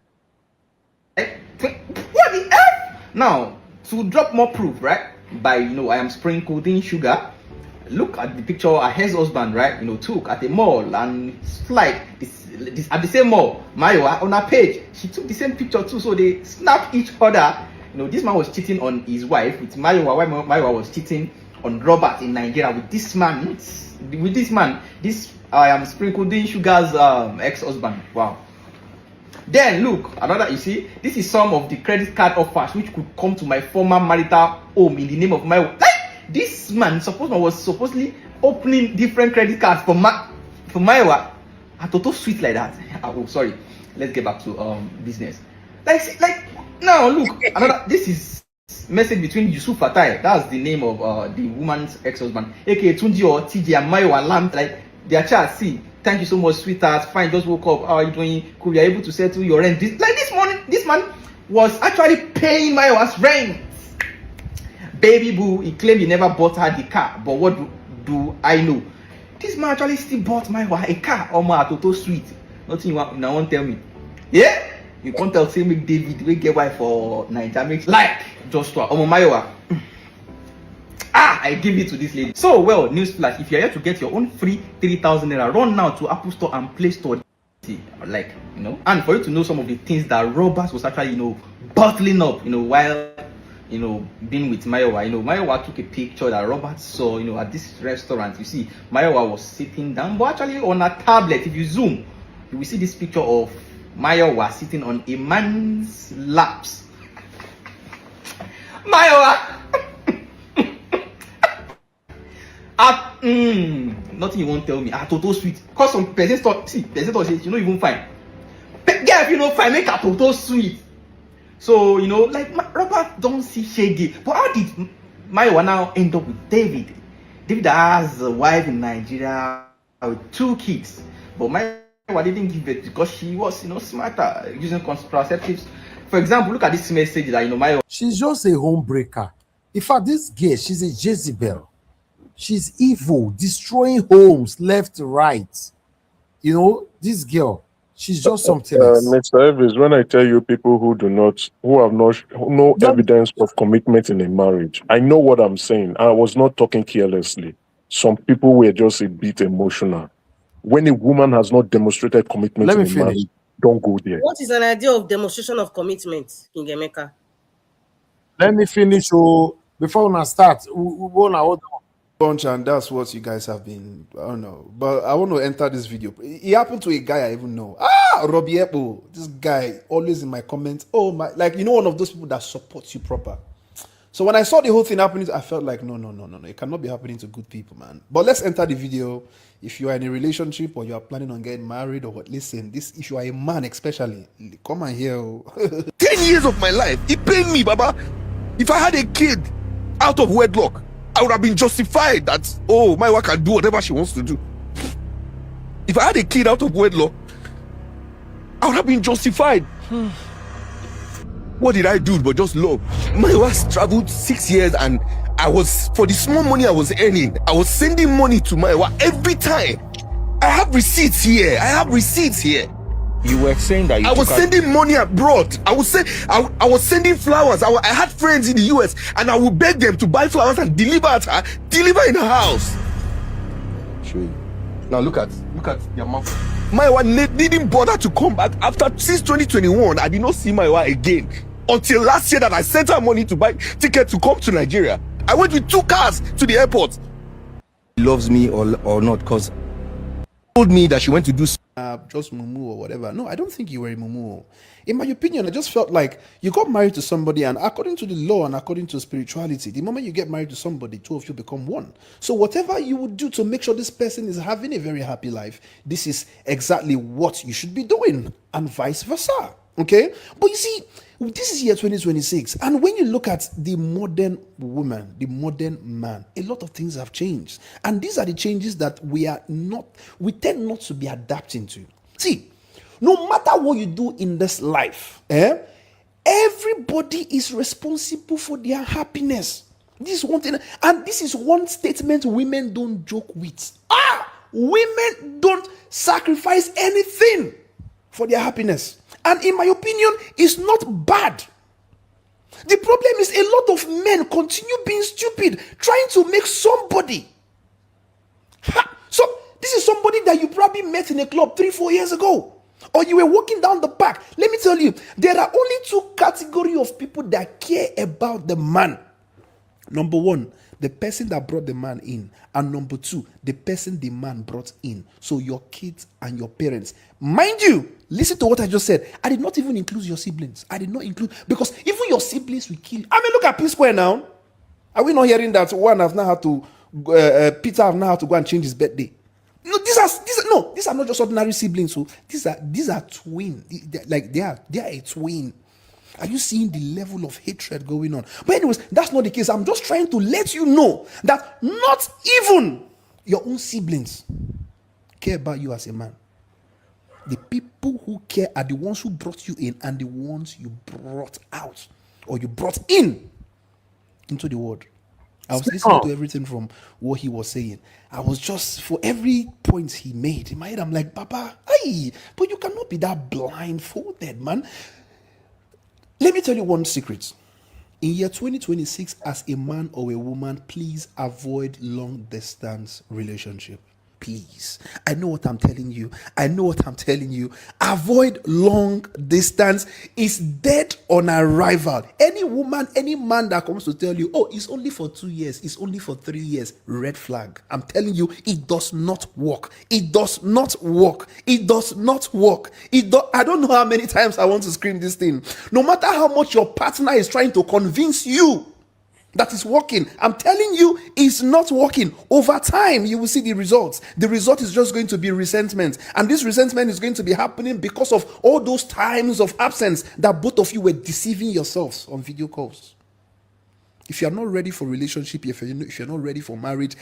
what the F? Now to drop more proof, right? By I am sprinkled in sugar. Look at the picture her ex-husband, right? Took at a mall, and it's like this at the same mall. Mayowa on her page, she took the same picture too, so they snapped each other. This man was cheating on his wife with Mayowa, while Mayowa was cheating on Robert in Nigeria with this man. This I am sprinkled in sugar's ex-husband. Wow. Then look, another, you see, this is some of the credit card offers which could come to my former marital home in the name of Mayowa. Like this man was supposedly opening different credit cards for Mayowa. A total sweet like that. Oh, sorry. Let's get back to business. Like now look, another. This is message between Yusuf Fatai. That's the name of the woman's ex-husband, aka Tunji or TJ and Mayowa Lam. Like their chat. See, thank you so much, sweetheart. Fine, just woke up. How are you doing? Cool. You're able to settle your rent. This morning, this man was actually paying Mayowa's rent. Baby boo, he claimed he never bought her the car, but what do I know? This man actually still bought Mayowa a car. Oh my, total sweet. Nothing you want tell me. Yeah? You can't tell say make David we get wife for Nigeria. Make like Joshua. Oh Mayowa. I give it to this lady. So well, newsflash, if you're here to get your own free 3,000 naira, run now to Apple Store and Play Store. Like, and for you to know some of the things that Robert was actually, bottling up, while being with Mayowa. Mayowa took a picture that Robert saw, at this restaurant. You see, Mayowa was sitting down, but actually on a tablet. If you zoom, you will see this picture of Mayowa sitting on a man's laps. Mayowa! Nothing you won't tell me. Total sweet. Cause some person thought, say, you even fine. Girl, if you know fine, make a total sweet. So, like Robert don't see shaggy. But how did Mayowa now end up with David? David has a wife in Nigeria with 2 kids. But Mayowa didn't give it because she was, smarter, using contraceptives. For example, look at this message that, Mayowa. She's just a homebreaker. In fact, this girl, she's a Jezebel. She's evil, destroying homes left, right. This girl, she's just something else. Mr. Evans, when I tell you people who have no evidence of commitment in a marriage, I know what I'm saying. I was not talking carelessly. Some people were just a bit emotional. When a woman has not demonstrated commitment in a marriage, don't go there. What is an idea of demonstration of commitment, King Emeka? Let me finish. Before we start, we want to hold on. bunch, and that's what you guys have been. I don't know, but I want to enter this video. It happened to a guy I even know. Robbie Ekpos. This guy always in my comments. Oh my, like one of those people that supports you proper. So when I saw the whole thing happening, I felt like no, it cannot be happening to good people, man. But let's enter the video. If you are in a relationship or you are planning on getting married or what, listen, this, if you are a man especially, come and hear. 10 years of my life, it pained me, Baba. If I had a kid out of wedlock, I would have been justified that, oh, my wife can do whatever she wants to do. If I had a kid out of wedlock, I would have been justified. What did I do but just love? My wife traveled 6 years and I was, for the small money I was earning, I was sending money to my wife every time. I have receipts here. You were saying that I was sending money abroad. I was sending flowers. I had friends in the US and I would beg them to buy flowers and deliver in her house. Show you. Now look at your mouth. My wife didn't bother to come back since 2021. I did not see my wife again until last year that I sent her money to buy ticket to come to Nigeria. I went with 2 cars to the airport. She loves me or not, because told me that she went to do just mumu or whatever. No, I don't think you were a mumu. In my opinion, I just felt like you got married to somebody, and according to the law and according to spirituality, the moment you get married to somebody, 2 of you become one. So whatever you would do to make sure this person is having a very happy life, this is exactly what you should be doing, and vice versa. Okay? But you see, this is year 2026, and when you look at the modern woman, the modern man, a lot of things have changed, and these are the changes that we tend not to be adapting to. See, no matter what you do in this life, everybody is responsible for their happiness. This is one thing, and this is one statement women don't joke with. Women don't sacrifice anything for their happiness. And in my opinion, it's not bad. The problem is a lot of men continue being stupid, trying to make somebody. So this is somebody that you probably met in a club 3-4 years ago, or you were walking down the park. Let me tell you, there are only 2 categories of people that care about the man. Number 1, the person that brought the man in, and number 2, the person the man brought in. So your kids and your parents. Mind you, listen to what I just said. I did not even include your siblings. I did not include, because even your siblings will kill you. I mean, look at P Square now. Are we not hearing that one have now had to, Peter have now had to go and change his birthday? No, these are not just ordinary siblings. So these are twin. They are a twin. Are you seeing the level of hatred going on? But anyways, that's not the case. I'm just trying to let you know that not even your own siblings care about you as a man. The people who care are the ones who brought you in and the ones you brought out, or you brought into the world. I was listening to everything from what he was saying. I was just, for every point he made, in my head, I'm like, Papa, but you cannot be that blindfolded, man. Let me tell you one secret. In year 2026, as a man or a woman, please avoid long distance relationship. Please. I know what I'm telling you. Avoid long distance. Is dead on arrival. Any woman, any man that comes to tell you, oh, it's only for 2 years, it's only for 3 years, red flag. I'm telling you, it does not work. I don't know how many times I want to scream this thing. No matter how much your partner is trying to convince you that is working, I'm telling you, it's not working. Over time, you will see the results. The result is just going to be resentment. And this resentment is going to be happening because of all those times of absence that both of you were deceiving yourselves on video calls. If you're not ready for relationship, if you're not ready for marriage,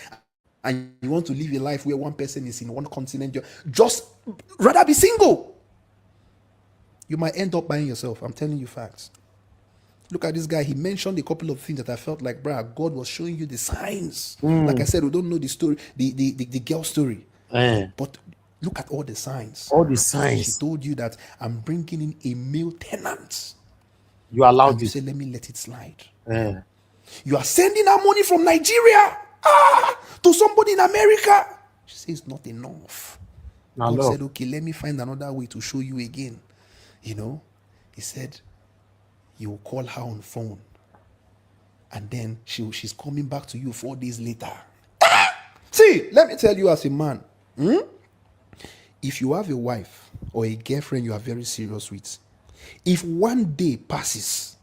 and you want to live a life where one person is in one continent, just rather be single. You might end up buying yourself. I'm telling you facts. Look at this guy. He mentioned a couple of things that I felt like, bruh, God was showing you the signs. Like I said, we don't know the story, the girl story. But look at all the signs. She told you that I'm bringing in a male tenant. You allowed it. You say, let me let it slide. You are sending her money from Nigeria to somebody in America. She says, not enough. God said, okay, let me find another way to show you again. He said, you will call her on phone, and then she's coming back to you 4 days later. See, let me tell you as a man, if you have a wife or a girlfriend you are very serious with, if one day passes,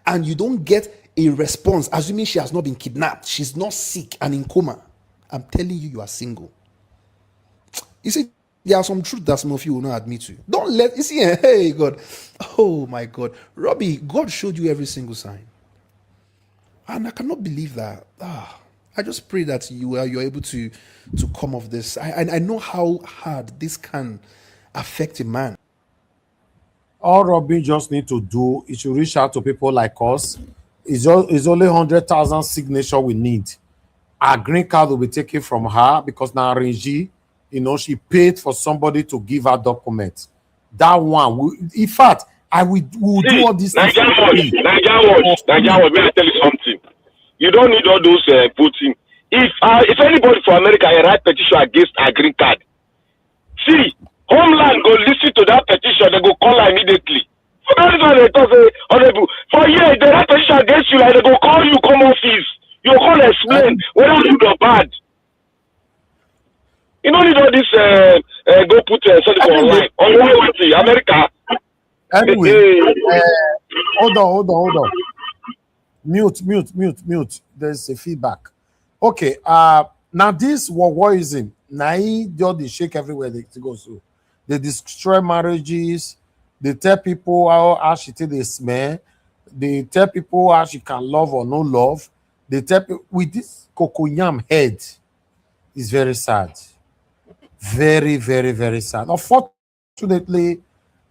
and you don't get a response, assuming she has not been kidnapped, she's not sick and in coma, I'm telling you, you are single. You see, there are some truths that some of you will not admit to. Don't let, you see, hey, God, oh my God, Robbie, God showed you every single sign. And I cannot believe that. I just pray that you're able to come off this. I know how hard this can affect a man. All Robin just need to do is to reach out to people like us. It's only 100,000 signature we need. Our green card will be taken from her because now Renji, she paid for somebody to give her documents. That one, in fact, I will do all this. Nigerian watch, may I tell you something? You don't need all those voting. If anybody from America write petition against a green card, see, Homeland go listen to that petition, they go call her immediately. So that is why they talk honorable. For years, they write petition against you, like they go call you, come office. You go explain whether good or bad. You don't need all this go put something online. Online what America. Anyway, hold on. Mute. There's a feedback. Okay, now this warwarism, they shake everywhere they go through. They destroy marriages. They tell people how she take they smell. They tell people how she can love or no love. They tell people with this cocoyam head is very sad. Very, very, very sad. Unfortunately,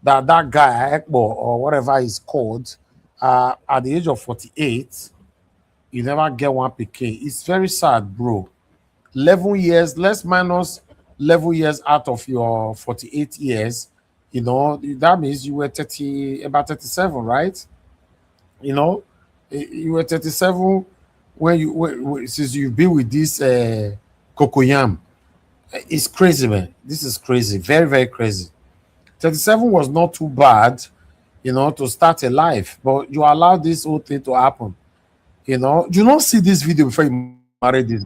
that guy, Ekpos, or whatever he's called, at the age of 48, you never get one PK. It's very sad, bro. 11 years, less minus 11 years out of your 48 years, that means you were about 37, right? You were 37 since you've been with this cocoyam. It's crazy, man. This is crazy. Very, very crazy. 37 was not too bad, to start a life, but you allowed this whole thing to happen. You don't see this video before you marry this.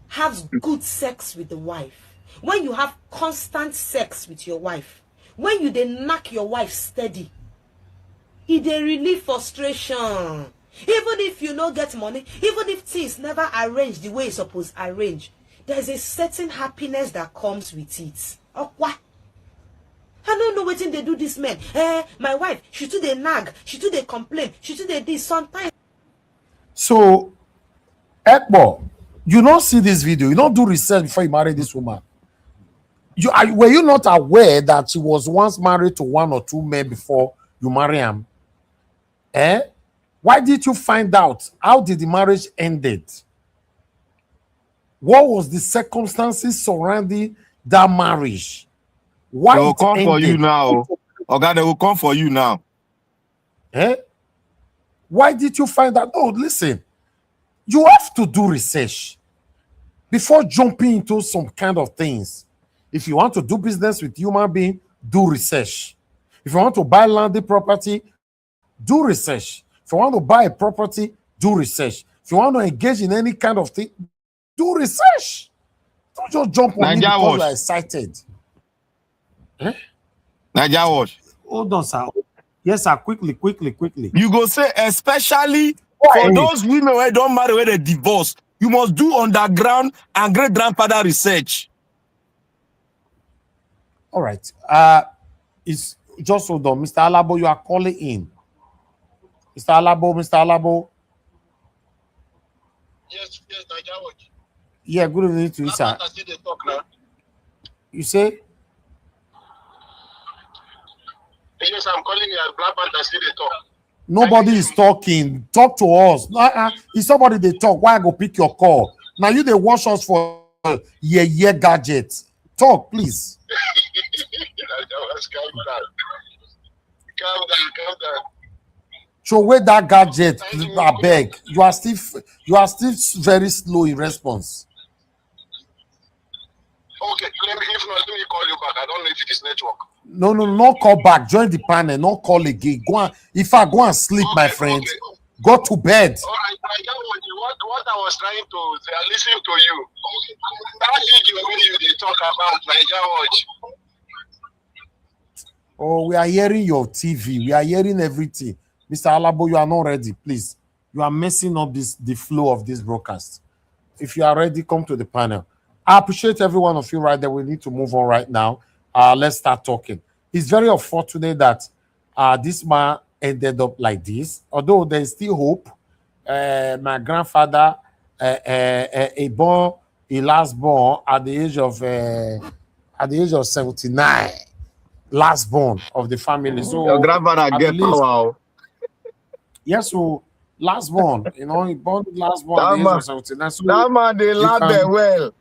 Have good sex with the wife. When you have constant sex with your wife, when you then knock your wife steady, it dey relieve frustration. Even if you no get money, even if things never arrange the way it's supposed to arrange, there's a certain happiness that comes with it. Oh, what? I don't know what they do this men. My wife, she too they nag, she too they complain, she too they this sometimes. So, Ekpos, you don't see this video, you don't do research before you marry this woman. Were you not aware that she was once married to one or two men before you marry him? Why did you find out? How did the marriage ended? What was the circumstances surrounding that marriage? Why they will it come ended? for you now. Okay, they will come for you now. Why did you find out? Oh, listen, you have to do research before jumping into some kind of things. If you want to do business with human being, do research. If you want to buy landed property, do research. If you want to buy a property, do research. If you want to engage in any kind of thing, do research. Don't just jump on it because you are excited. Nigerian watch. Hold on, sir. Yes, sir. Quickly. You go say, especially for those women who don't marry, where they divorce, you must do underground and great grandfather research. All right. It's just hold on. Mr. Alabo, you are calling in. Mr. Alabo. Yes, Nigerian watch. Yeah, good evening to you, sir. You say? Yes, I'm calling you at Black Panther see they talk. Nobody is talking. Talk to us. If somebody they talk, why I go pick your call? Now you they watch us for gadgets. Talk, please. Calm down. Show where that gadget, I beg. You are still very slow in response. Okay, if not, let me call you back. I don't know if it is network. No, call back. Join the panel. Not call again. Go on. If I go and sleep, my friend. Go to bed. All right, I get what I was trying to say. I listen to you. That video where you talk about Niger Watch. Oh, we are hearing your TV. We are hearing everything. Mr. Alabo, you are not ready, please. You are messing up the flow of this broadcast. If you are ready, come to the panel. I appreciate every one of you right there. We need to move on right now. Let's start talking. It's very unfortunate that this man ended up like this. Although there is still hope. My grandfather, he last born at the age of 79. Last born of the family. So Your grandfather get power. Yes, so last born, he born last born at the age of 79. So that man they love them well.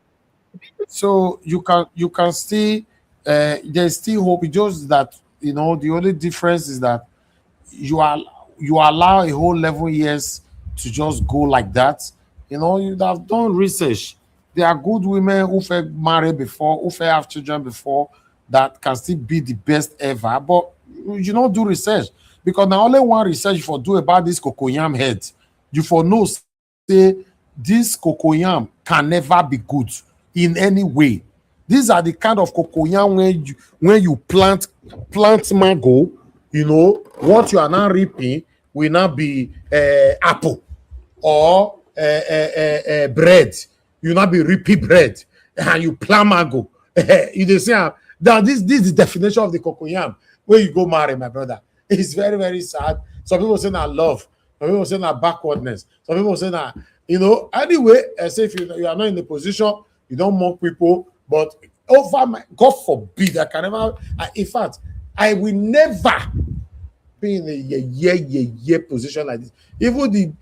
So you can still there's still hope. It's just that the only difference is that you allow a whole 11 years to just go like that. You have done research. There are good women who have married before, who have children before, that can still be the best ever, but you don't do research, because now only one research for do about this cocoyam head. You for know say this cocoyam can never be good in any way. These are the kind of cocoyam when you plant mango, what you are now reaping will not be apple or bread. You not be reaping bread, and you plant mango. You say that this is the definition of the cocoyam where you go marry, my brother. It's very, very sad. Some people say that love. Some people say that backwardness. Some people say that, anyway, as if you are not in the position, you don't mock people, but God forbid, I can never, in fact, I will never be in a year position like this. Even in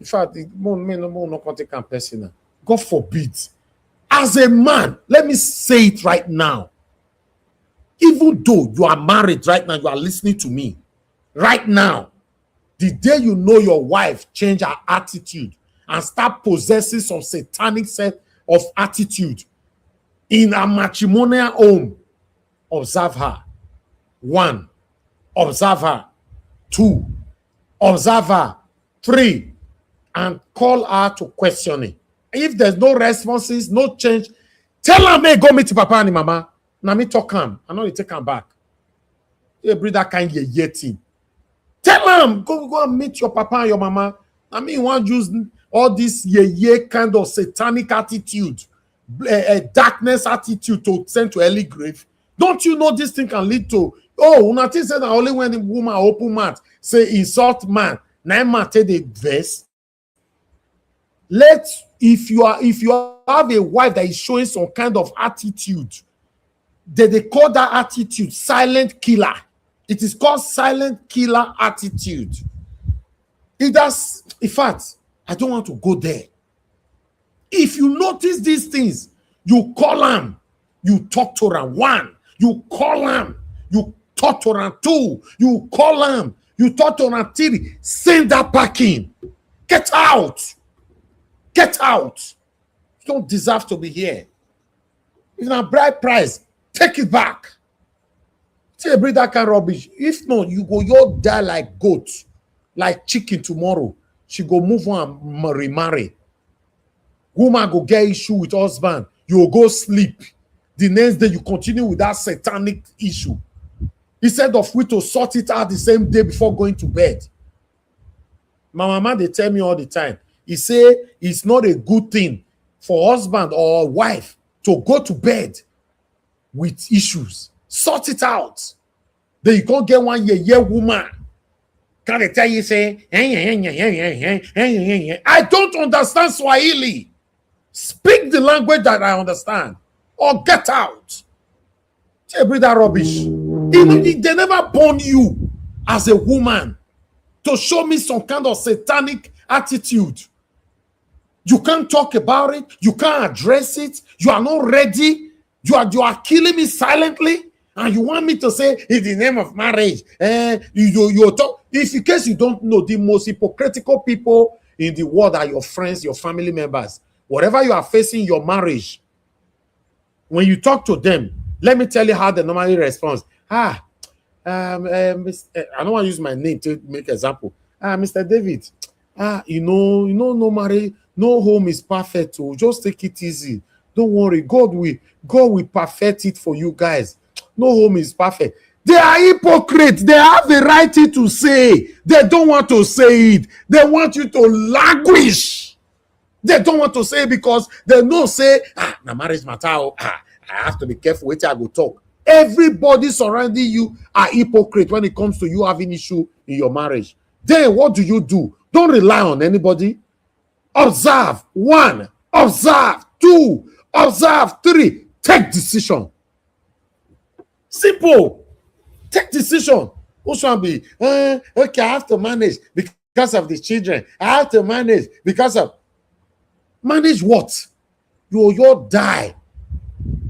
fact, no contact and personal. God forbid. As a man, let me say it right now. Even though you are married right now, you are listening to me right now, the day you know your wife change her attitude and start possessing some satanic set of attitude in a matrimonial home, observe her. 1, observe her. 2, observe her. 3, and call her to questioning. If there's no responses, no change, tell her, may go meet papa and mama. Now me talk him. I know you take him back. You breed that kind of yeti. Tell him, go and meet your papa and your mama. I mean, you want to use all this kind of satanic attitude, darkness attitude to send to early grave. Don't you know this thing can lead to, nothing said that only when the woman open mouth say insult man, now man take the verse. If you have a wife that is showing some kind of attitude, they call that attitude silent killer. It is called silent killer attitude. In fact, I don't want to go there. If you notice these things, you call them, you talk to them. 1, you call them, you talk to them. 2, you call them, you talk to them. 3, send that back in. Get out. Get out. You don't deserve to be here. It's not bride price. Take it back. Say bring that kind of rubbish. If not, you'll die like goat, like chicken tomorrow. She go move on and remarry. Woman go get issue with husband. You will go sleep. The next day you continue with that satanic issue. Instead of we to sort it out the same day before going to bed. My mama, they tell me all the time. He say it's not a good thing for husband or wife to go to bed with issues. Sort it out. Then you can't get one year woman. Can they tell you say, I don't understand Swahili. Speak the language that I understand. Or get out. Say bring that rubbish. They never born you as a woman to show me some kind of satanic attitude. You can't talk about it. You can't address it. You are not ready. You are killing me silently. And you want me to say, in the name of marriage, you talk. If in case you don't know, the most hypocritical people in the world are your friends, your family members. Whatever you are facing in your marriage, when you talk to them, let me tell you how they normally respond. I don't want to use my name to make example. Mr. David, no marriage, no home is perfect. So just take it easy. Don't worry. God will perfect it for you guys. No home is perfect. They are hypocrites. They have the right to say. They don't want to say it. They want you to languish. They don't want to say it because they know say, now marriage matter. I have to be careful which I go talk. Everybody surrounding you are hypocrite when it comes to you having issue in your marriage. Then what do? Don't rely on anybody. Observe. 1. Observe. 2. Observe. 3. Take decision. Simple. Take decision. Who's one be? Okay, I have to manage because of the children. I have to manage because of. Manage what? You'll die.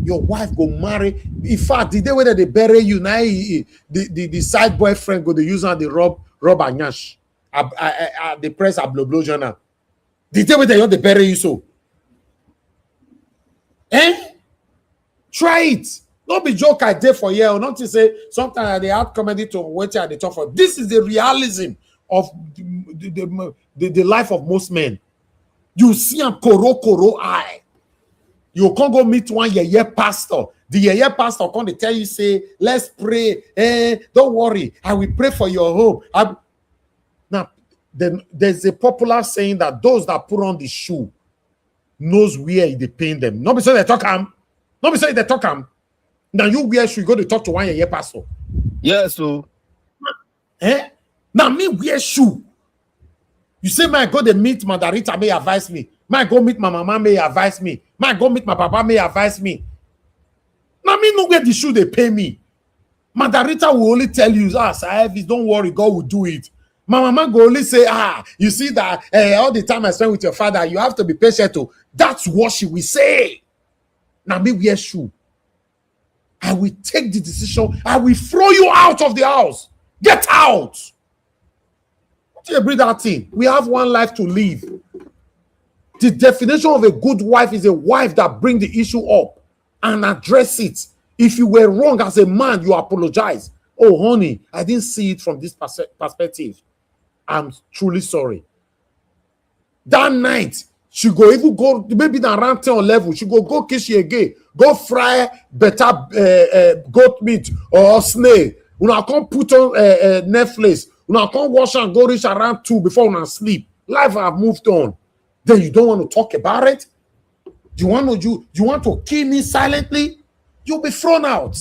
Your wife go marry. In fact, the day when they bury you, now the side boyfriend go to use on the rob and yash. The press a blow journal. The day when they bury you so. Try it. Don't be joke I did for you. Or not to say sometimes they add comedy to what they talk for. This is the realism of the life of most men. You see a koro eye. You can't go meet one pastor. The pastor can't tell you, say, let's pray. Don't worry. I will pray for your home. Now, then there's a popular saying that those that put on the shoe knows where they pain them. Not because they talk them. Not because they talk them. Now you wear shoe, you go to talk to one pastor. Yes, so. Now me wear shoe. You say, my God, they meet Madarita may advise me. My go meet my mama may advise me. My go meet my papa may advise me. Now me no get the shoe they pay me. Madarita will only tell you, don't worry, God will do it. My mama go only say, you see that all the time I spend with your father, you have to be patient too. That's what she will say. Now me wear shoe. I will take the decision. I will throw you out of the house. Get out. You breathe that thing. We have one life to live. The definition of a good wife is a wife that brings the issue up and address it. If you were wrong as a man, you apologize. Oh, honey, I didn't see it from this perspective. I'm truly sorry. That night, she go even go, maybe around 10 or 11, she go kiss you again. Go fry better goat meat or snail. Una come put on Netflix. Una come wash and go reach around 2 before una sleep. Life have moved on. Then you don't want to talk about it? You want to kill me silently? You'll be thrown out.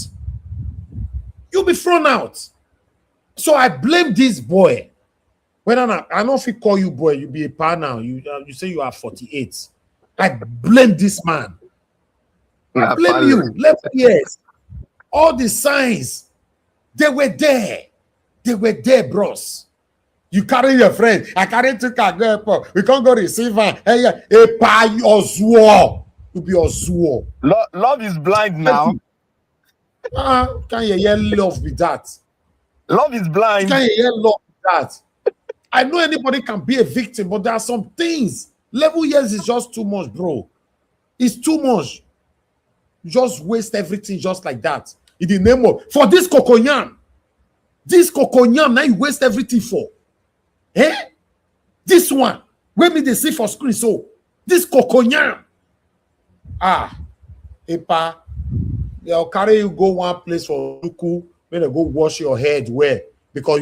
You'll be thrown out. So I blame this boy. When I don't know if he call you boy, you be a pa now. You say you are 48. I blame this man. I blame you. 11 years. All the signs, they were there. They were there, bros. You carry your friend. I carry two car go airport. We can't go receive her. Hey, pa ozuo. You be ozuo. Love is blind now. Can you hear love with that? Love is blind. Can you hear love with that? I know anybody can be a victim, but there are some things. 11 years is just too much, bro. It's too much. You just waste everything just like that. In the name of for this cocoyam. This cocoyam, now you waste everything for. This one. Where me they see for screen. So this cocoyam. Epa. They'll carry you go one place for Luku. When they go wash your head where. Because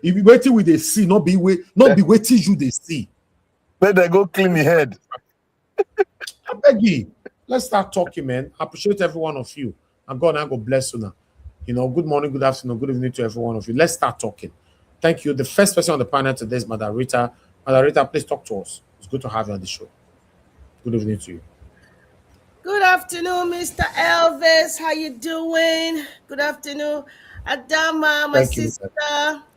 you be waiting with the see, not be waiting you they see. When they go clean the head. I beg you. Let's start talking, man. I appreciate every one of you. And God, I go bless you now. Good morning, good afternoon, good evening to every one of you. Let's start talking. Thank you. The first person on the panel today is Mother Rita. Mother Rita, please talk to us. It's good to have you on the show. Good evening to you. Good afternoon, Mr. Elvis. How you doing? Good afternoon, Adama, my sister.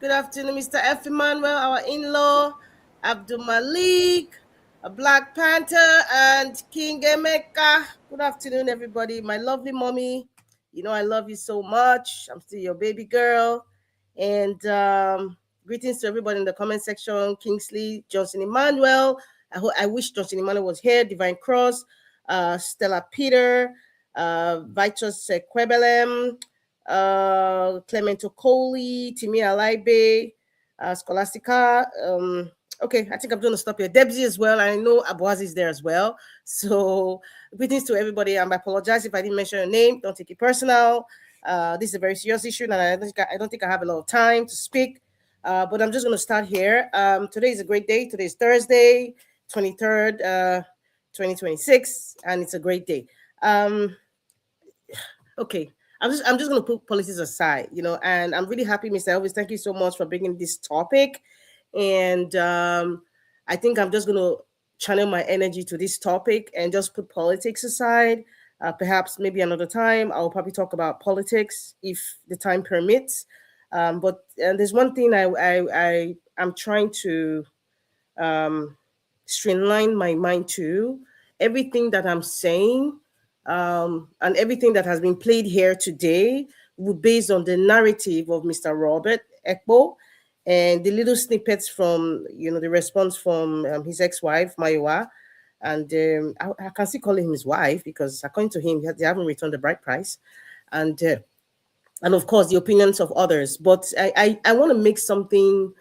Good afternoon, Mr. F. Emmanuel, our in-law, Abdul Malik, a Black Panther, and King Emeka. Good afternoon, everybody. My lovely mommy. You know I love you so much. I'm still your baby girl. And greetings to everybody in the comment section. Kingsley, Johnson Emmanuel. I wish Johnson Emmanuel was here. Divine Cross, Stella Peter, Vitus Quebelem, Clemento Coley, Timmy Alaibe, Scholastica, Okay, I think I'm going to stop here. Debsy as well. I know Abuazi is there as well. So greetings to everybody. I apologize if I didn't mention your name. Don't take it personal. This is a very serious issue, and I don't think I have a lot of time to speak. But I'm just going to start here. Today is a great day. Today is Thursday, 23rd, 2026, and it's a great day. Okay. I'm just going to put politics aside, and I'm really happy, Mr. Elvis. Thank you so much for bringing this topic. And I think I'm just going to channel my energy to this topic and just put politics aside. Perhaps maybe another time I'll probably talk about politics if the time permits. But there's one thing I'm trying to streamline my mind to. Everything that I'm saying and everything that has been played here today will be based on the narrative of Mr. Robert Ekpos and the little snippets from, the response from his ex-wife, Mayowa. And I can still call him his wife because according to him, they haven't returned the bride price. And of course, the opinions of others. But I want to make something...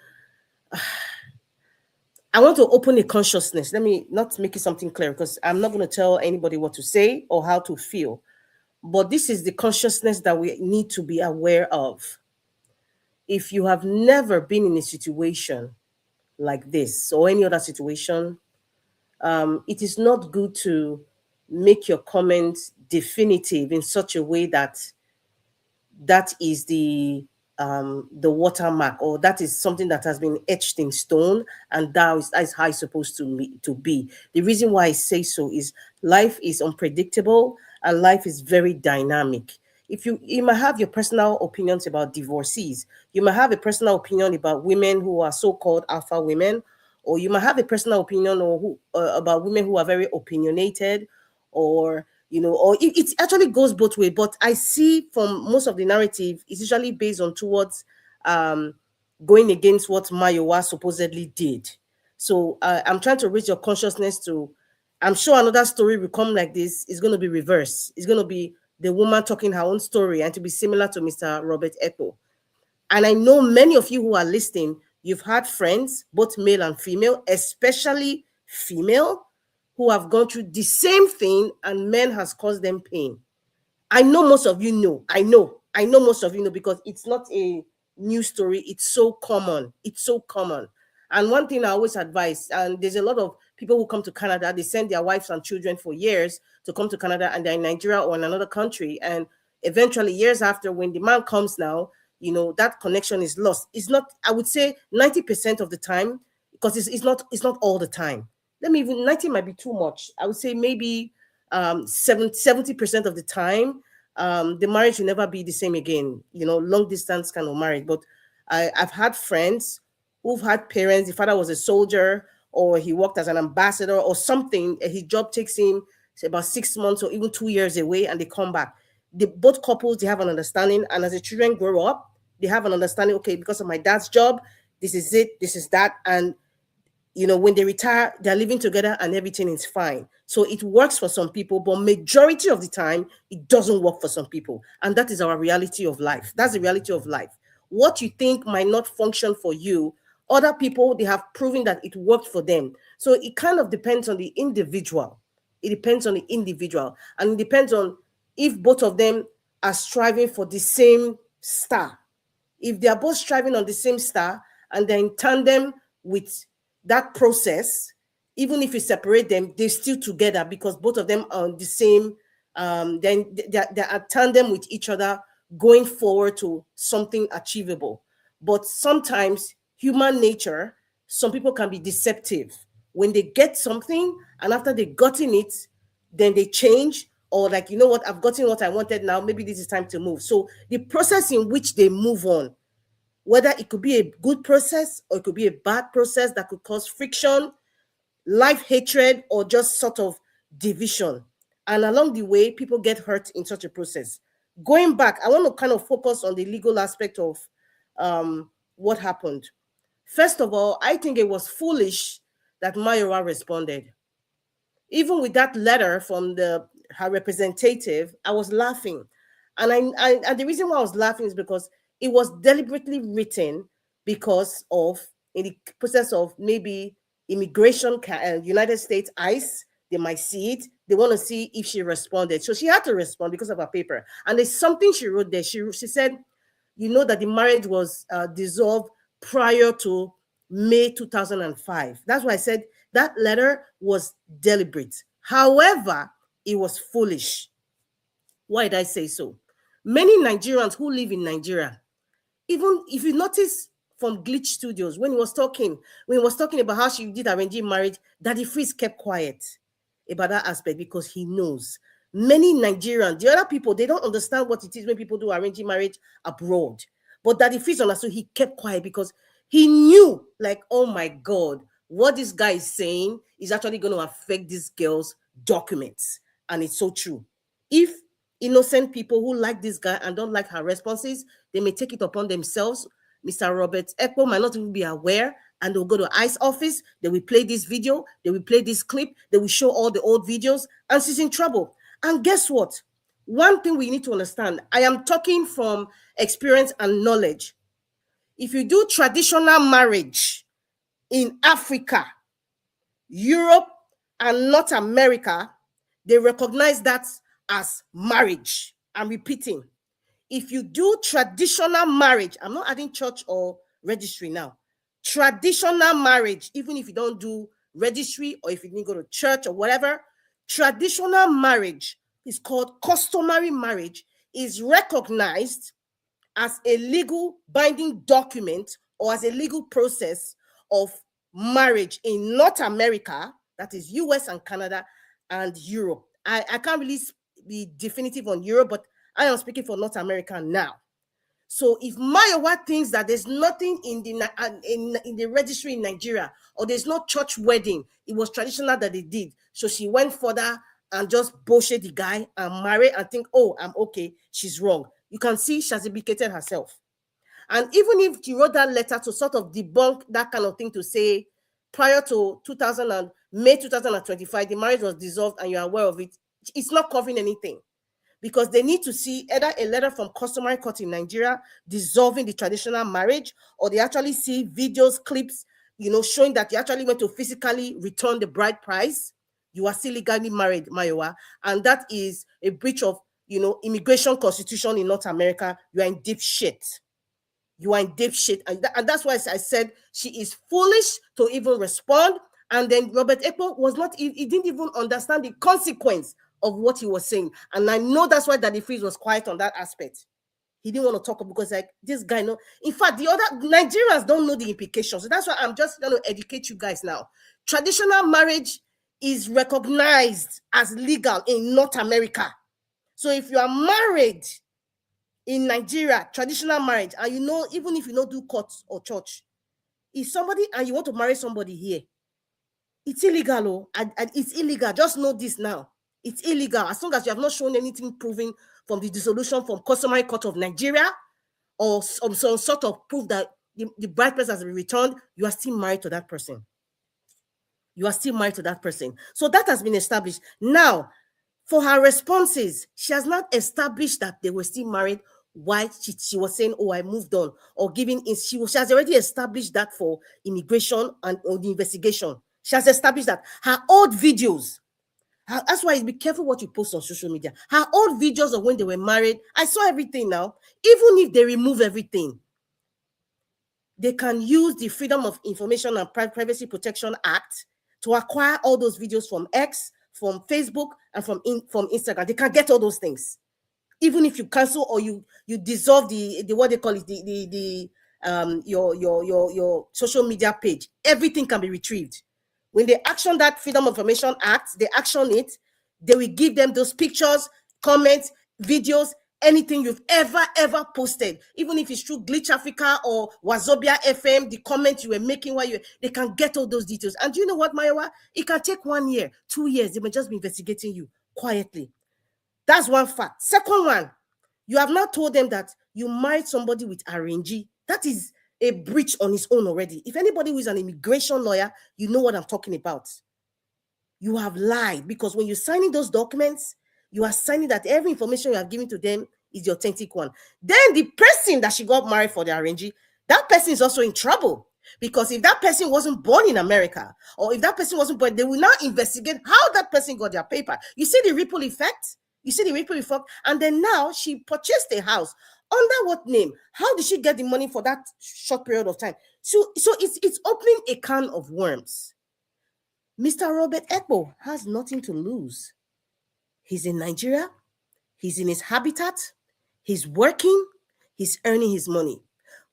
I want to open a consciousness. Let me not make it something clear because I'm not going to tell anybody what to say or how to feel. But this is the consciousness that we need to be aware of. If you have never been in a situation like this or any other situation, it is not good to make your comments definitive in such a way that is the watermark, or that is something that has been etched in stone, and that is how it's supposed to be. The reason why I say so is life is unpredictable and life is very dynamic. If you might have your personal opinions about divorcees, you might have a personal opinion about women who are so-called alpha women, or you might have a personal opinion about women who are very opinionated, or it actually goes both ways. But I see from most of the narrative, it's usually based on towards going against what Mayowa supposedly did. So I'm trying to raise your consciousness to, I'm sure another story will come like this. It's going to be reverse. It's going to be the woman talking her own story and to be similar to Mr. Robert Ekpos. And I know many of you who are listening, you've had friends, both male and female, especially female, who have gone through the same thing and men has caused them pain. I know most of you know. I know most of you know because it's not a new story. It's so common. It's so common. And one thing I always advise, and there's a lot of people who come to Canada, they send their wives and children for years to come to Canada, and they're in Nigeria or in another country. And eventually, years after, when the man comes now, that connection is lost. It's not, I would say 90% of the time, because it's not all the time. Let me even, 90 might be too much. I would say maybe 70% of the time, the marriage will never be the same again. Long distance kind of marriage. But I've had friends who've had parents, the father was a soldier or he worked as an ambassador or something. His job takes him about 6 months or even 2 years away, and they come back. Both couples, they have an understanding, and as the children grow up, they have an understanding, okay, because of my dad's job, this is it, this is that. And when they retire, they're living together and everything is fine. So it works for some people, but majority of the time, it doesn't work for some people. And that is our reality of life. That's the reality of life. What you think might not function for you, other people, they have proven that it worked for them. So it kind of depends on the individual. It depends on the individual. And it depends on if both of them are striving for the same star. If they are both striving on the same star and they're in tandem with that process, even if you separate them, they're still together because both of them are on the same, then they are tandem with each other going forward to something achievable. But sometimes human nature, some people can be deceptive. When they get something and after they've gotten it, then they change, or like, what, I've gotten what I wanted now, maybe this is time to move. So the process in which they move on, whether it could be a good process or it could be a bad process that could cause friction, life hatred, or just sort of division. And along the way, people get hurt in such a process. Going back, I want to kind of focus on the legal aspect of what happened. First of all, I think it was foolish that Mayowa responded. Even with that letter from her representative, I was laughing. And the reason why I was laughing is because it was deliberately written because of in the process of maybe immigration, United States ICE, they might see it. They want to see if she responded. So she had to respond because of her paper. And there's something she wrote there. She said, you know that the marriage was dissolved prior to May 2005. That's why I said that letter was deliberate. However, it was foolish. Why did I say so? Many Nigerians who live in Nigeria, even if you notice from Glitch Studios, when he was talking about how she did arranging marriage, Daddy Freeze kept quiet about that aspect because he knows many Nigerians, the other people, they don't understand what it is when people do arranging marriage abroad. But Daddy Freeze understood, he kept quiet because he knew, like, oh my God, what this guy is saying is actually going to affect this girl's documents. And it's so true. If innocent people who like this guy and don't like her responses, they may take it upon themselves. Mr. Robert Ekpos might not even be aware, and they'll go to ICE office, they will play this video, they will play this clip, they will show all the old videos, and she's in trouble. And guess what? One thing we need to understand, I am talking from experience and knowledge. If you do traditional marriage in Africa, Europe, and North America, they recognize that as marriage. I'm repeating. If you do traditional marriage, I'm not adding church or registry now. Traditional marriage, even if you don't do registry or if you didn't go to church or whatever, traditional marriage is called customary marriage, is recognized as a legal binding document or as a legal process of marriage in North America, that is US and Canada and Europe. I can't really be definitive on Europe, but I am speaking for North America now. So if Mayowa thinks that there's nothing in the registry in Nigeria, or there's no church wedding, it was traditional that they did. So she went further and just bullshit the guy and marry and think, oh, I'm okay. She's wrong. You can see she has implicated herself. And even if she wrote that letter to sort of debunk that kind of thing, to say prior to May 2025, the marriage was dissolved and you're aware of it, it's not covering anything. Because they need to see either a letter from customary court in Nigeria dissolving the traditional marriage, or they actually see videos, clips, showing that you actually went to physically return the bride price. You are still legally married, Mayowa, and that is a breach of, immigration constitution in North America. You are in deep shit. You are in deep shit, and that's why I said she is foolish to even respond. And then Robert Ekpos was not; he didn't even understand the consequence of what he was saying. And I know that's why Daddy Freeze was quiet on that aspect. He didn't want to talk because, like, this guy know. In fact, the other Nigerians don't know the implications. So that's why I'm just going to educate you guys now. Traditional marriage is recognized as legal in North America. So if you are married in Nigeria, traditional marriage, and even if you don't do court or church, if somebody and you want to marry somebody here, it's illegal. It's illegal. Just know this now. It's illegal as long as you have not shown anything proving from the dissolution from customary court of Nigeria or some sort of proof that the bride price has been returned. You are still married to that person. You are still married to that person. So that has been established. Now, for her responses, she has not established that they were still married while she was saying, oh, I moved on, or giving in. She has already established that for immigration and the investigation. She has established that. Her old videos, that's why be careful what you post on social media. Her old videos of when they were married, I saw everything now. Even if they remove everything, they can use the Freedom of Information and Privacy Protection Act to acquire all those videos from X, from Facebook, and from Instagram. They can get all those things. Even if you cancel or you dissolve the what they call it, your social media page, everything can be retrieved. When they action that Freedom of Information Act, they action it, they will give them those pictures, comments, videos, anything you've ever posted. Even if it's through Glitch Africa or Wazobia FM, the comments you were making they can get all those details. And do you know what, Mayowa? It can take 1 year, 2 years. They may just be investigating you quietly. That's one fact. Second one, you have not told them that you married somebody with arrangee. That is a breach on its own already. If anybody who is an immigration lawyer, you know what I'm talking about. You have lied, because when you're signing those documents, you are signing that every information you have given to them is the authentic one. Then the person that she got married for the arrangee, that person is also in trouble, Because if that person wasn't born in America, or if that person wasn't born, they will now investigate how that person got their paper. You see the ripple effect? You see the ripple effect? And then now she purchased a house. Under what name? How did she get the money for that short period of time? So it's opening a can of worms. Mr. Robert Ekpos has nothing to lose. He's in Nigeria. He's in his habitat. He's working. He's earning his money.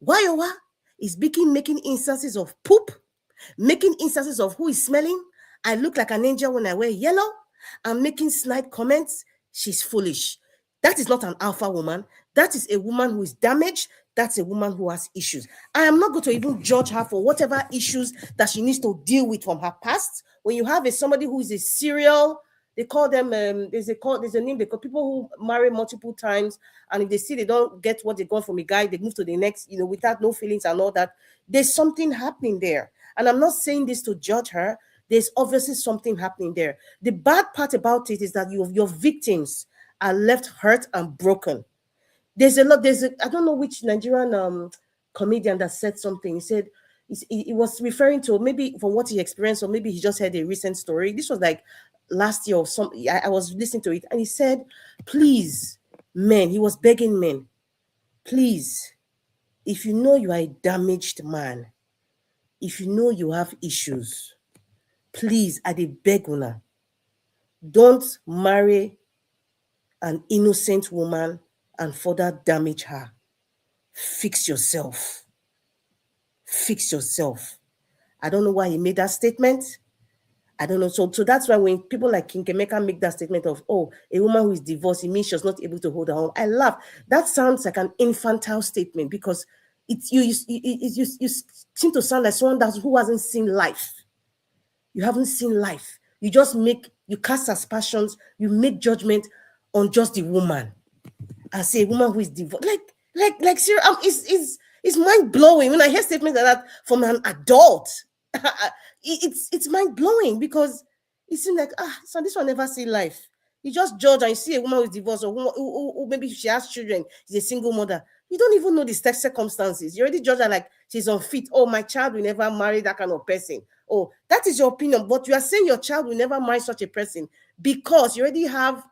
Wayowa is making instances of poop, making instances of who is smelling. I look like an angel when I wear yellow. I'm making snide comments. She's foolish. That is not an alpha woman. That is a woman who is damaged. That's a woman who has issues. I am not going to even judge her for whatever issues that she needs to deal with from her past. When you have somebody who is a serial, they call them, there's a name, they call people who marry multiple times, and if they see they don't get what they got from a guy, they move to the next, without no feelings and all that. There's something happening there. And I'm not saying this to judge her. There's obviously something happening there. The bad part about it is that your victims are left hurt and broken. I don't know which Nigerian comedian that said something. He said, he was referring to maybe from what he experienced, or maybe he just heard a recent story. This was like last year or something. I was listening to it, and he said, please, men, he was begging men, please, if you know you are a damaged man, if you know you have issues, please, I dey beg una, don't marry an innocent woman and further damage her. Fix yourself. Fix yourself. I don't know why he made that statement. I don't know. So that's why when people like King Emeka make that statement of, oh, a woman who is divorced, it means she's not able to hold her own. I laugh. That sounds like an infantile statement, because you seem to sound like someone who hasn't seen life. You haven't seen life. You just cast aspersions, you make judgment on just the woman. I say a woman who is divorced, like serious, it's mind blowing when I hear statements like that from an adult. It's mind blowing, because it seems like so this one never see life. You just judge and you see a woman who is divorced, or who maybe she has children, she's a single mother. You don't even know the circumstances. You already judge her like she's unfit. Oh, my child will never marry that kind of person. Oh, that is your opinion, but you are saying your child will never marry such a person because you already have,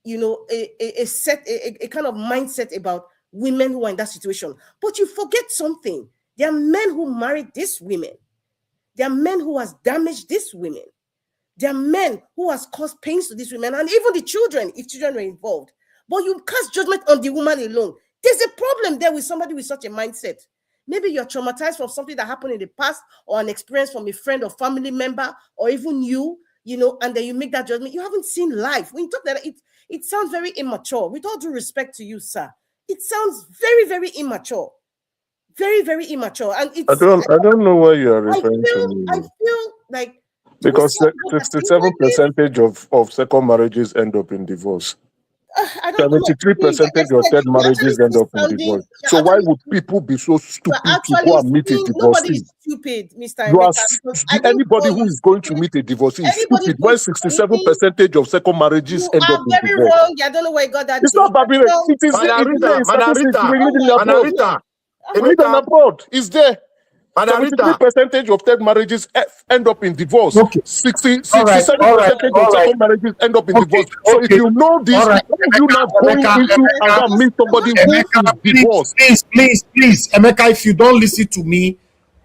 a kind of mindset about women who are in that situation. But you forget something. There are men who married these women. There are men who has damaged these women. There are men who has caused pains to these women, and even the children, if children were involved. But you cast judgment on the woman alone. There's a problem there with somebody with such a mindset. Maybe you're traumatized from something that happened in the past, or an experience from a friend or family member, or even you, and then you make that judgment. You haven't seen life. When you talk that, it sounds very immature. With all due respect to you, sir, it sounds very, very immature. Very, very immature. And I don't know why you are referring to me. I feel like, because 67% of second marriages end up in divorce. 73% of third marriages end up in divorce. So why would people be so stupid to go and meet a divorcee? Nobody is stupid, Mr. Anybody who is going to meet a divorcee is stupid. When 67% of second marriages end up in divorce. Very wrong. I don't know where you got that. It's not Babylon. It is abroad. It's there. 73% of third marriages end up in divorce. 67% of second marriages end up in divorce. So if you know this, why you not going into and meet somebody who is divorced? Please, Emeka, if you don't listen to me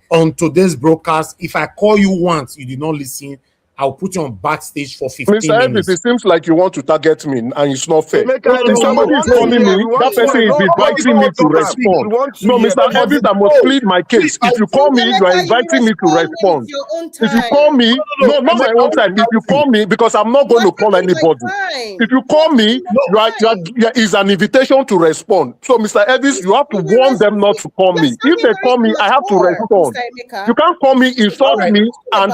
on today's broadcast, if I call you once, you did not listen, I'll put you on backstage for 15 Mr. minutes. It seems like you want to target me, and it's not fair. If somebody is calling me, that person is inviting me to respond. No, Mr. Elvis, I must plead my case. If you call me, you are inviting me to respond. If you call me, no, not my own time. If you call me, because I'm not going to call anybody. If you call me, it's an invitation to respond. So, Mr. Elvis, you have to warn them not to call me. If they call me, I have to respond. You can't call me, insult me, and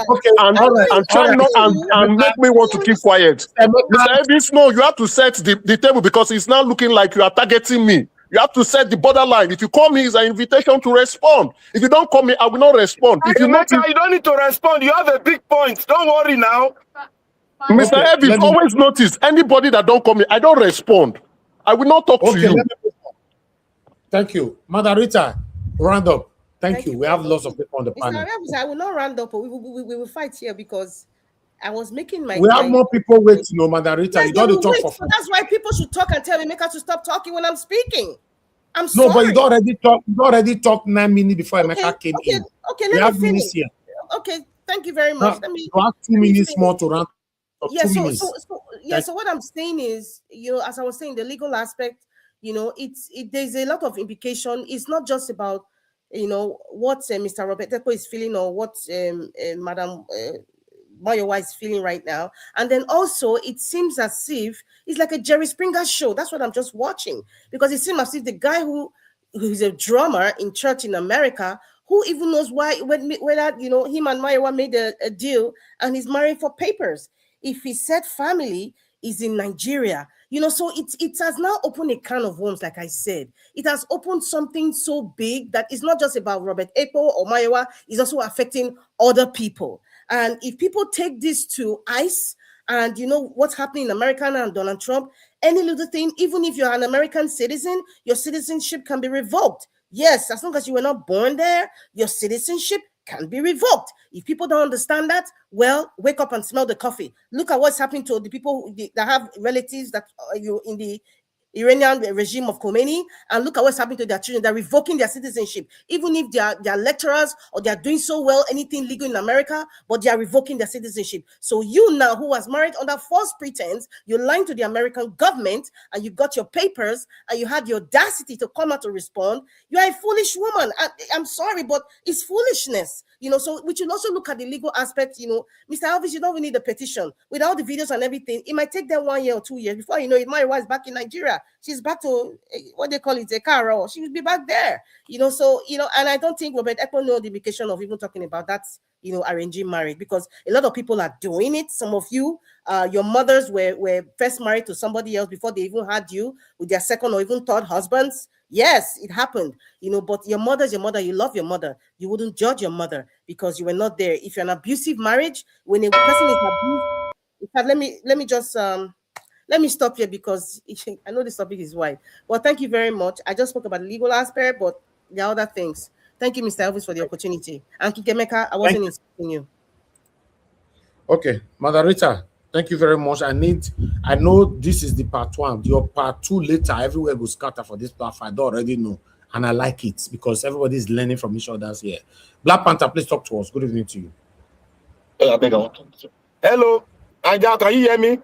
try and make me want to keep quiet. Mr. Elvis, no, you have to set the table, because it's now looking like you are targeting me. You have to set the borderline. If you call me, it's an invitation to respond. If you don't call me, I will not respond. If you don't need to respond. You have a big point. Don't worry now. Mr. Elvis, always notice, anybody that don't call me, I don't respond. I will not talk to you. Thank you. Madam Rita, round up. Thank you. We have lots of people on the Mr. panel. Elvis, I will not round up. We will fight here because I was making We have more people waiting, no, Madam Rita. Yes, You they don't will talk wait. for So that's why people should talk and tell me, make her to stop talking when I'm speaking. I'm No, sorry. but you already talked 9 minutes before Emeka came Okay, in. okay, We let have me finish. minutes here. Okay, thank you very much. Now, you have 2 minutes more to round up. Yeah, 2 minutes. So what I'm saying is, as I was saying, the legal aspect, there's a lot of implication. It's not just about, what Mr. Robert Ekpos is feeling or what Madam Mayowa is feeling right now. And then also, it seems as if it's like a Jerry Springer show. That's what I'm just watching. Because it seems as if the guy who is a drummer in church in America, who even knows whether him and Mayowa made a deal and he's married for papers. If he said family is in Nigeria, so it has now opened a can of worms, like I said. It has opened something so big that it's not just about Robert Ekpos or Mayowa, it's also affecting other people. And if people take this to ICE and what's happening in America and Donald Trump, any little thing, even if you're an American citizen, your citizenship can be revoked. Yes, as long as you were not born there, your citizenship can be revoked. If people don't understand that, well, wake up and smell the coffee. Look at what's happening to the people that have relatives that in the Iranian regime of Khomeini, and look at what's happening to their children. They're revoking their citizenship, even if they're lecturers or they're doing so well, anything legal in America, but they are revoking their citizenship. So you now, who was married under false pretense, you're lying to the American government, and you got your papers, and you had the audacity to come out to respond. You are a foolish woman. I'm sorry, but it's foolishness. So we should also look at the legal aspect. Mr. Elvis, you don't even need a petition. With all the videos and everything, it might take them 1 year or 2 years before my wife is back in Nigeria. She's back to what they call it, a car, or she will be back there. And I don't think Robert Ekpos knows the implication of even talking about that, arranging marriage, because a lot of people are doing it. Some of you, your mothers were first married to somebody else before they even had you, with their second or even third husbands. Yes, it happened, but your mother's your mother. You love your mother. You wouldn't judge your mother because you were not there. If you're an abusive marriage, when a person is abused, in fact, let me stop here because I know this topic is wide. Well, thank you very much. I just spoke about the legal aspect, but there are other things. Thank you, Mr. Elvis, for the opportunity. And Kikemeka, I wasn't insulting you. Okay, Mother Rita, thank you very much. I know this is the part one. Your part two later, everywhere goes scatter for this platform. I don't already know. And I like it because everybody is learning from each other here. Black Panther, please talk to us. Good evening to you. Hello, Aja, can you hear me?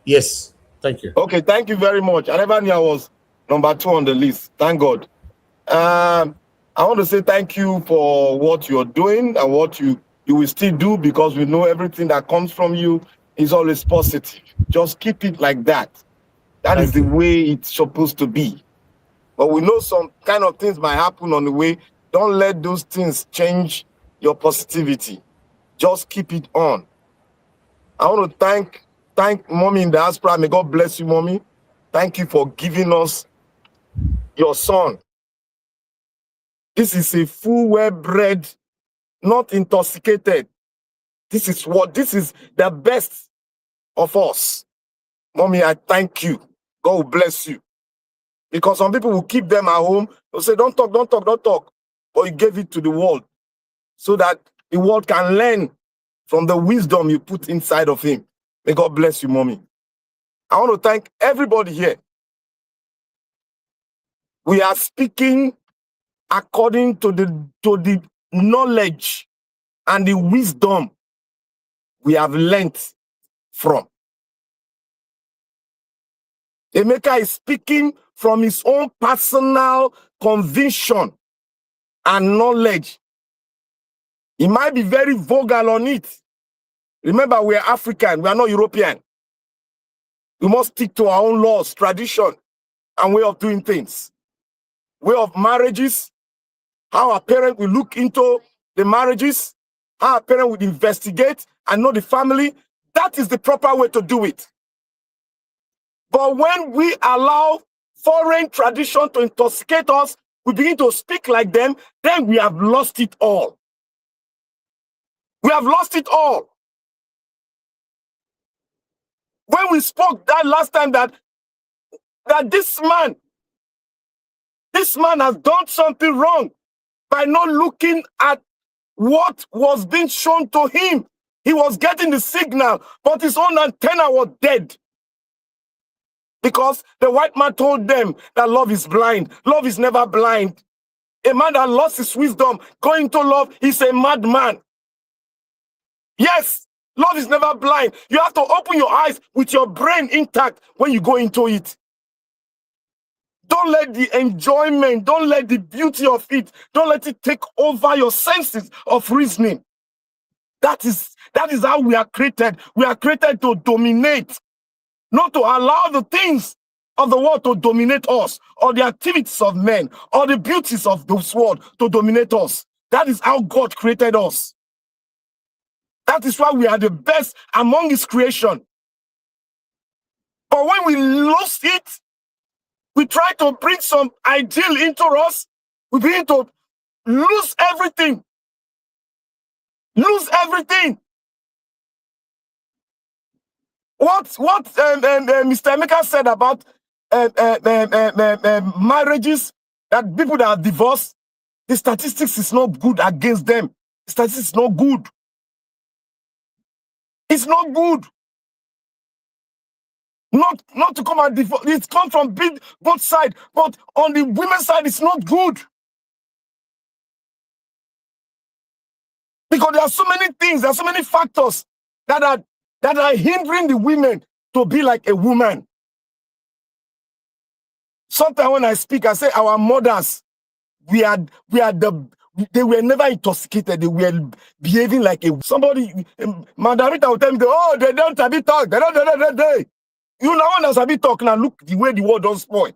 Yes, thank you. Okay, thank you very much. I never knew I was number 2 on the list. Thank God. I want to say thank you for what you're doing and what you will still do, because we know everything that comes from you is always positive. Just keep it like that. That is the way it's supposed to be. But we know some kind of things might happen on the way. Don't let those things change your positivity. Just keep it on. I want to thank Mommy in the diaspora. May God bless you, Mommy. Thank you for giving us your son. This is a full, well-bred, not intoxicated. This is the best of us. Mommy, I thank you. God will bless you. Because some people will keep them at home. They'll say, don't talk, don't talk, don't talk. But you gave it to the world so that the world can learn from the wisdom you put inside of him. May God bless you, Mommy. I want to thank everybody here. We are speaking according to the knowledge and the wisdom we have learned from. Emeka is speaking from his own personal conviction and knowledge. He might be very vulgar on it. Remember, we are African, we are not European. We must stick to our own laws, tradition, and way of doing things. Way of marriages, how our parents will look into the marriages, how our parents would investigate and know the family. That is the proper way to do it. But when we allow foreign tradition to intoxicate us, we begin to speak like them, then we have lost it all. We have lost it all. When we spoke that last time that this man has done something wrong, by not looking at what was being shown to him. He was getting the signal, but his own antenna was dead. Because the white man told them that love is blind. Love is never blind. A man that lost his wisdom going to love is a madman. Yes, love is never blind. You have to open your eyes with your brain intact when you go into it. Don't let the enjoyment, don't let the beauty of it, don't let it take over your senses of reasoning. That is how we are created. We are created to dominate, not to allow the things of the world to dominate us, or the activities of men, or the beauties of this world to dominate us. That is how God created us. That is why we are the best among His creation. But when we lose it, we try to bring some ideal into us, we begin to lose everything. Lose everything. What Mr. Emeka said about marriages, that people that are divorced, the statistics is not good against them. The statistics is not good. It's not good. Not to come and divorce. It comes from both sides, but on the women's side, it's not good. Because there are so many things, there are so many factors that are hindering the women to be like a woman. Sometimes when I speak, I say our mothers, they were never intoxicated. They were behaving like a somebody. Madam Rita will tell me, oh, they don't sabi talk. They don't. You know when sabi talk now. Look the way the world don't spoil.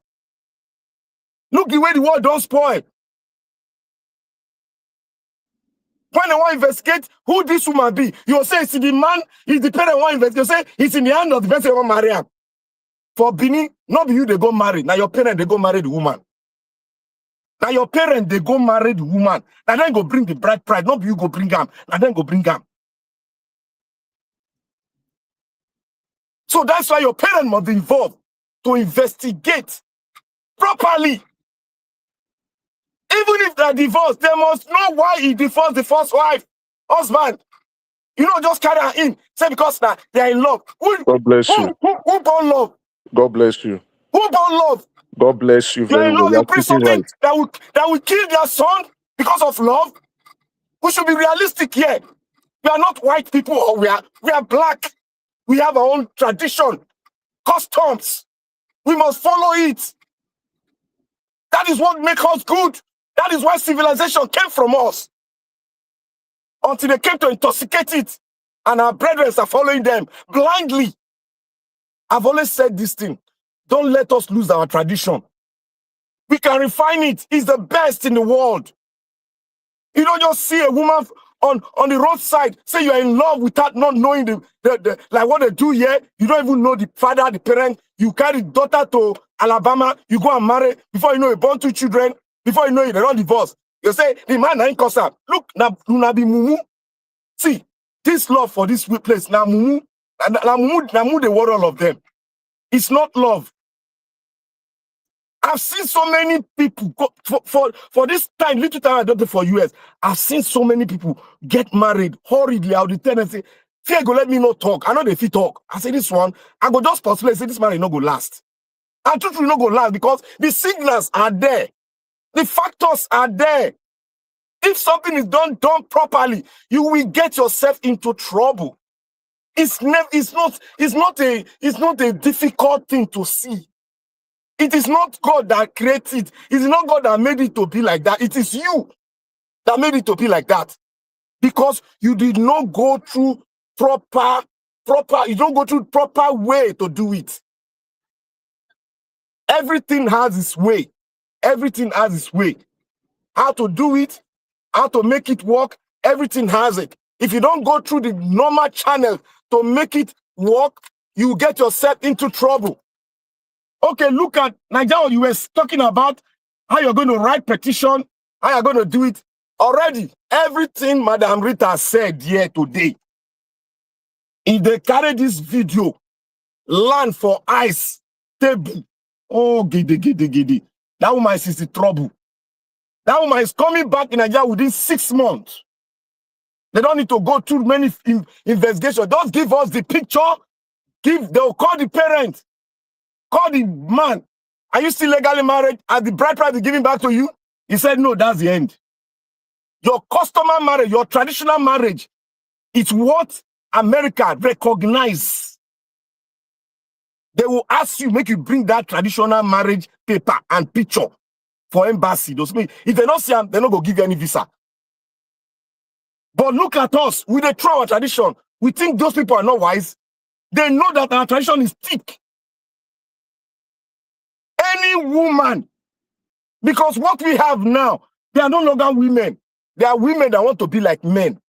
Look the way the world don't spoil. When they want to investigate who this woman be, you'll say it's the man, it's the parent want to investigate. You say it's in the hand of the person who want to marry him. For Bini, not be you they go marry. Now your parent they go marry the woman. Now your parent they go marry the woman. Now then go bring the bride price. Not be you go bring him. Now then go bring him. So that's why your parent must be involved to investigate properly. Even if they're divorced, they must know why he divorced the first wife, husband. You know, just carry her in. Say because now they're in love. God bless you. Who born love? God bless you. Who born love? God bless you You're very in well. love, You you are bring speaking something right. that will kill their son because of love. We should be realistic here. We are not white people, or we are black. We have our own tradition, customs. We must follow it. That is what makes us good. That is why civilization came from us. Until they came to intoxicate it. And our brethren are following them blindly. I've always said this thing. Don't let us lose our tradition. We can refine it. It's the best in the world. You don't just see a woman on the roadside, say you're in love without not knowing the like what they do here. You don't even know the father, the parent. You carry daughter to Alabama, you go and marry. Before you know, you born 2 children. Before you know it, they're not divorced. You say, the man ain't cause up. Look, now be mumu. See, this love for this place, now mumu, now they want all of them. It's not love. I've seen so many people go for this time, little time I don't for US. I've seen so many people get married hurriedly out the tendency. Fear go let me not talk. I know they fit talk. I say this one, I go just postulate, say this marriage not go last. And truth will not go last because the signals are there. The factors are there. If something is done properly, you will get yourself into trouble. It's not a difficult thing to see. It is not God that created it. It is not God that made it to be like that. It is you that made it to be like that. Because you did not go through you don't go through proper way to do it. Everything has its way. Everything has its way. How to do it, how to make it work, everything has it. If you don't go through the normal channel to make it work, you get yourself into trouble. Okay, look at Nigeria. You were talking about how you're going to write petition, how you're going to do it. Already, everything Madam Rita said here today, if they carry this video, land for ice, table, oh, giddy. That woman is in trouble. That woman is coming back in Nigeria within 6 months. They don't need to go through many investigations. Just give us the picture. They'll call the parent, call the man. Are you still legally married? Are the bride price giving back to you? He said, no, that's the end. Your customer marriage, your traditional marriage, it's what America recognize. They will ask you, make you bring that traditional marriage paper and picture for embassy. Those mean, if they don't see them, they're not going to give you any visa. But look at us, we throw our tradition. We think those people are not wise. They know that our tradition is thick. Any woman, because what we have now, they are no longer women. They are women that want to be like men.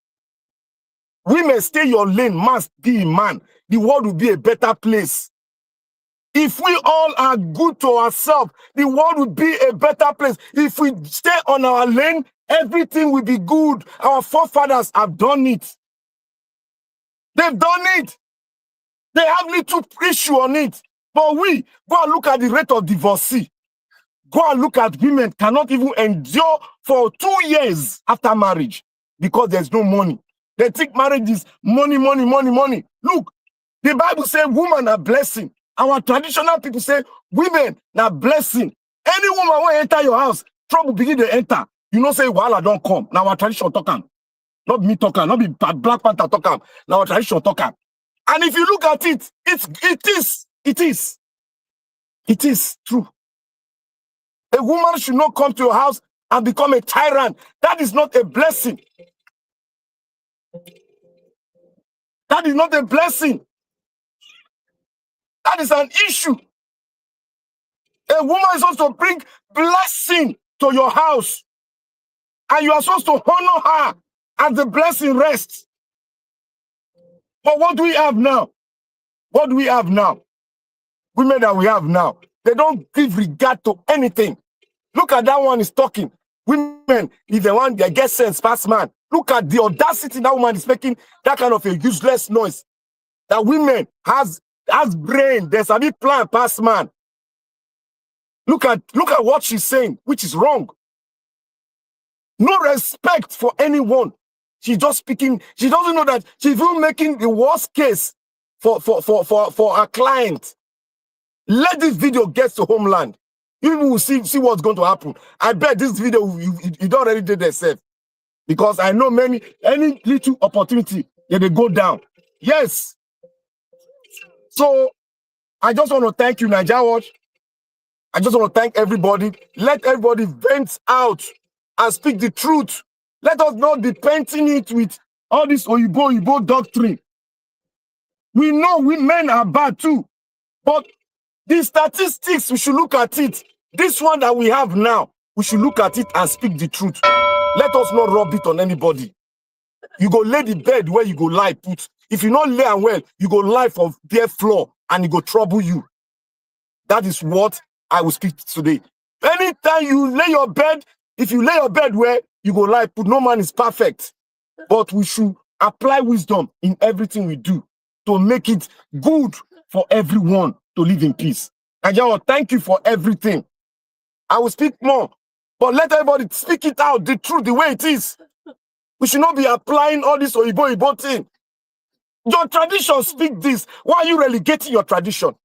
Women, stay your lane, must be a man. The world will be a better place. If we all are good to ourselves, the world will be a better place. If we stay on our lane, everything will be good. Our forefathers have done it. They've done it. They have little issue on it. But we, go and look at the rate of divorcee. Go and look at women cannot even endure for 2 years after marriage because there's no money. They think marriage is money, money, money, money. Look, the Bible says women are blessing. Our traditional people say women are blessing. Any woman will enter your house, trouble begin to enter. You know, say, well, I don't come. Now our tradition talking. Not me talking, not be Black Panther talking. Now our tradition talking. And if you look at it, it is true. A woman should not come to your house and become a tyrant. That is not a blessing. That is not a blessing. That is an issue. A woman is supposed to bring blessing to your house. And you are supposed to honor her as the blessing rests. But what do we have now? What do we have now? Women that we have now, they don't give regard to anything. Look at that one is talking. Women, if they want, they get sense past man. Look at the audacity that woman is making that kind of a useless noise. That women has brain. There's a big plan past man. Look at what she's saying, which is wrong. No respect for anyone. She's just speaking. She doesn't know that she's even making the worst case for her client. Let this video get to homeland. You will see what's going to happen. I bet this video you already did yourself. Because I know any little opportunity, they go down. Yes. So I just want to thank you, Nigeria Watch. I just want to thank everybody. Let everybody vent out and speak the truth. Let us not be painting it with all this Oyibo doctrine. We know we men are bad too. But the statistics, we should look at it. This one that we have now, we should look at it and speak the truth. Let us not rub it on anybody. You go lay the bed where you go lie put. If you not lay and well, you go lie for bare floor and it go trouble you. That is what I will speak today. Anytime you lay your bed, if you lay your bed where you go lie put, no man is perfect. But we should apply wisdom in everything we do to make it good for everyone to live in peace. Nigeria, thank you for everything. I will speak more, but let everybody speak it out, the truth, the way it is. We should not be applying all this Oyibo thing. Your tradition speak this. Why are you relegating your tradition?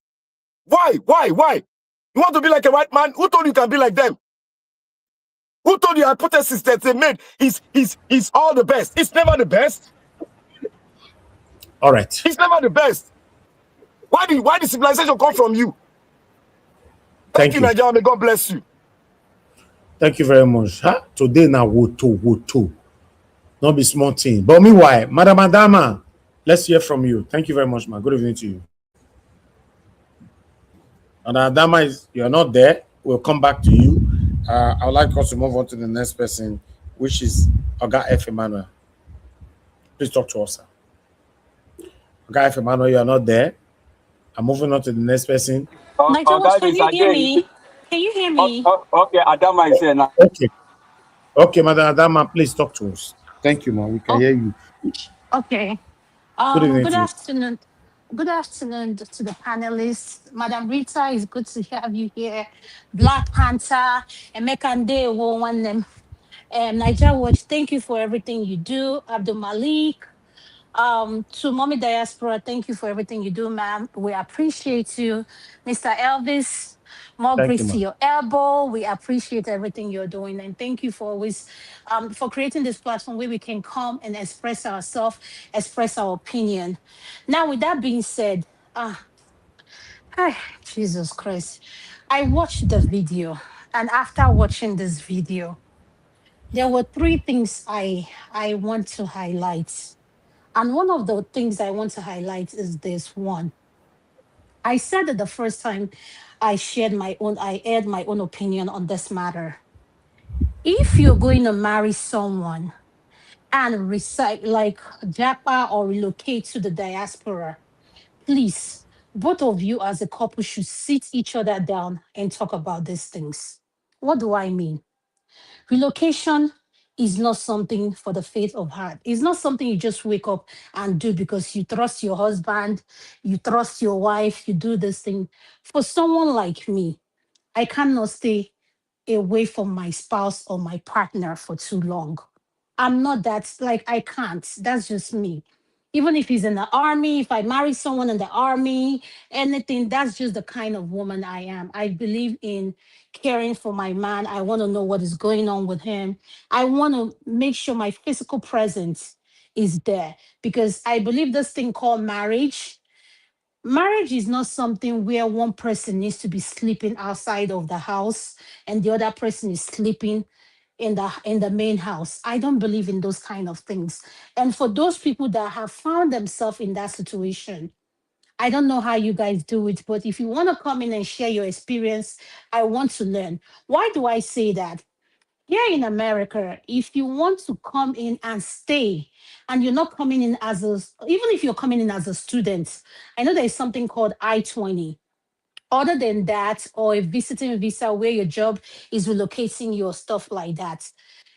Why? You want to be like a white man? Who told you can be like them? Who told you hypothesis that they made is all the best? It's never the best. All right. It's never the best. Why the civilization come from you? Thank you, Nigeria. May God bless you. Thank you very much. Huh? Today now, woto. Not be small thing. But meanwhile, Madam Adama, let's hear from you. Thank you very much, man. Good evening to you. Madam Adama, you're not there. We'll come back to you. I would like us to move on to the next person, which is Oga F. Emmanuel. Please talk to us, sir. Oga F. Emmanuel, you are not there. I'm moving on to the next person. Can you hear me? Can you hear me? Okay, Adama is here now. Okay, Madam Adama, please talk to us. Thank you, man. We can hear you. Okay. Good afternoon. Good afternoon to the panelists. Madam Rita, it's good to have you here. Black Panther, Emeka Ndewo, one them. Niger Watch, thank you for everything you do. Abdul Malik, to Mommy Diaspora, thank you for everything you do, ma'am. We appreciate you. Mr. Elvis, more Thank you, grace to ma'am. your elbow. We appreciate everything you're doing. And thank you for always for creating this platform where we can come and express ourselves, express our opinion. Now, with that being said, hi, Jesus Christ. I watched the video, and after watching this video, there were three things I want to highlight. And one of the things I want to highlight is this one. I said it the first time I aired my own opinion on this matter. If you're going to marry someone and recite like Japa or relocate to the diaspora, please, both of you as a couple should sit each other down and talk about these things. What do I mean? Relocation is not something for the faith of heart. It's not something you just wake up and do because you trust your husband, you trust your wife, you do this thing. For someone like me, I cannot stay away from my spouse or my partner for too long. I'm not that, like, I can't. That's just me. Even if he's in the army, if I marry someone in the army, anything, that's just the kind of woman I am. I believe in caring for my man. I want to know what is going on with him. I want to make sure my physical presence is there because I believe this thing called marriage is not something where one person needs to be sleeping outside of the house and the other person is sleeping in the main house. I don't believe in those kind of things. And for those people that have found themselves in that situation, I don't know how you guys do it, but if you want to come in and share your experience, I want to learn. Why do I say that? Here in America, if you want to come in and stay, and you're not coming in as a, even if you're coming in as a student, I know there is something called I-20. Other than that, or a visiting visa where your job is relocating your stuff like that,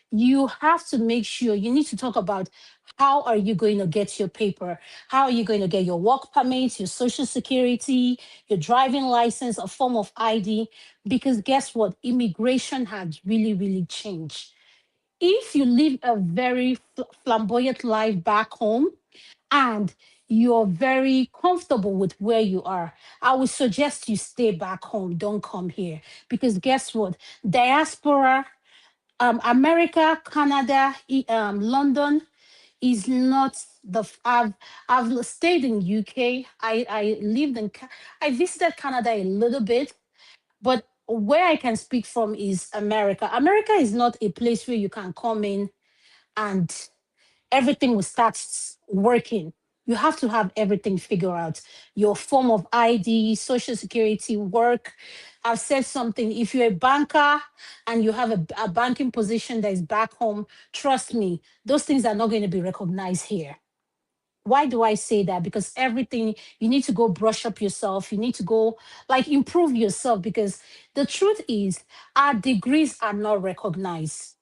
you have to make sure you need to talk about how are you going to get your paper? How are you going to get your work permit, your social security, your driving license, a form of ID? Because guess what? Immigration has really, really changed. If you live a very flamboyant life back home and you're very comfortable with where you are, I would suggest you stay back home. Don't come here. Because guess what? Diaspora, America, Canada, London is not I've stayed in UK. I lived in I visited Canada a little bit, but where I can speak from is America. America is not a place where you can come in and everything will start working. You have to have everything figured out. Your form of ID, social security, work. I've said something. If you're a banker and you have a banking position that is back home, trust me, those things are not going to be recognized here. Why do I say that? Because everything, you need to go brush up yourself. You need to go like improve yourself because the truth is our degrees are not recognized.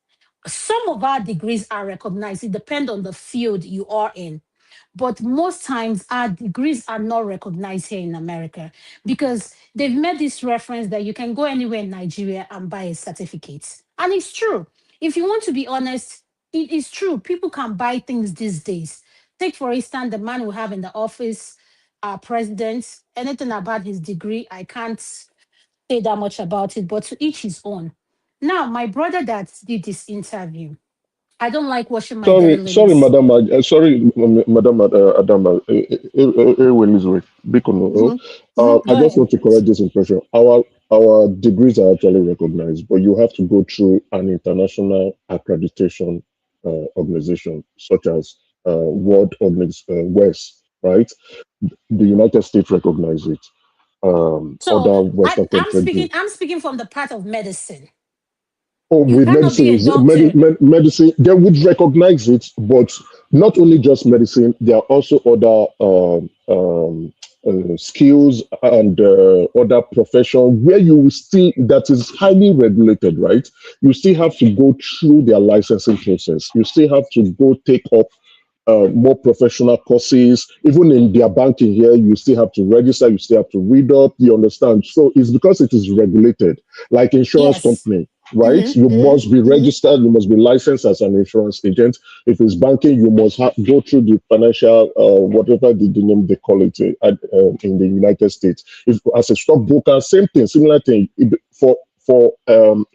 Some of our degrees are recognized. It depends on the field you are in. But most times our degrees are not recognized here in America because they've made this reference that you can go anywhere in Nigeria and buy a certificate. And it's true. If you want to be honest, it is true. People can buy things these days. Take, for instance, the man we have in the office, our president, anything about his degree, I can't say that much about it, but to each his own. Now, my brother that did this interview, I don't like watching my Sorry, dirty ladies. Madam Adama, Elizabeth, Bikono. I Go just ahead. want to correct this impression. Our degrees are actually recognized, but you have to go through an international accreditation organization, such as West, right? The United States recognize it. So Other Western I'm countries do. I'm speaking from the part of medicine. Oh, You with cannot medicine, be a is doctor. medicine, they would recognize it, but not only just medicine, there are also other skills and other profession where you will still, that is highly regulated, right? You still have to go through their licensing process. You still have to go take up more professional courses. Even in their banking here, you still have to register, you still have to read up, you understand? So it's because it is regulated, like insurance Yes. company. right? You must be registered, you must be licensed as an insurance agent. If it's banking, you must go through the financial, whatever the name they call it in the United States. If as a stockbroker, same thing, similar thing. For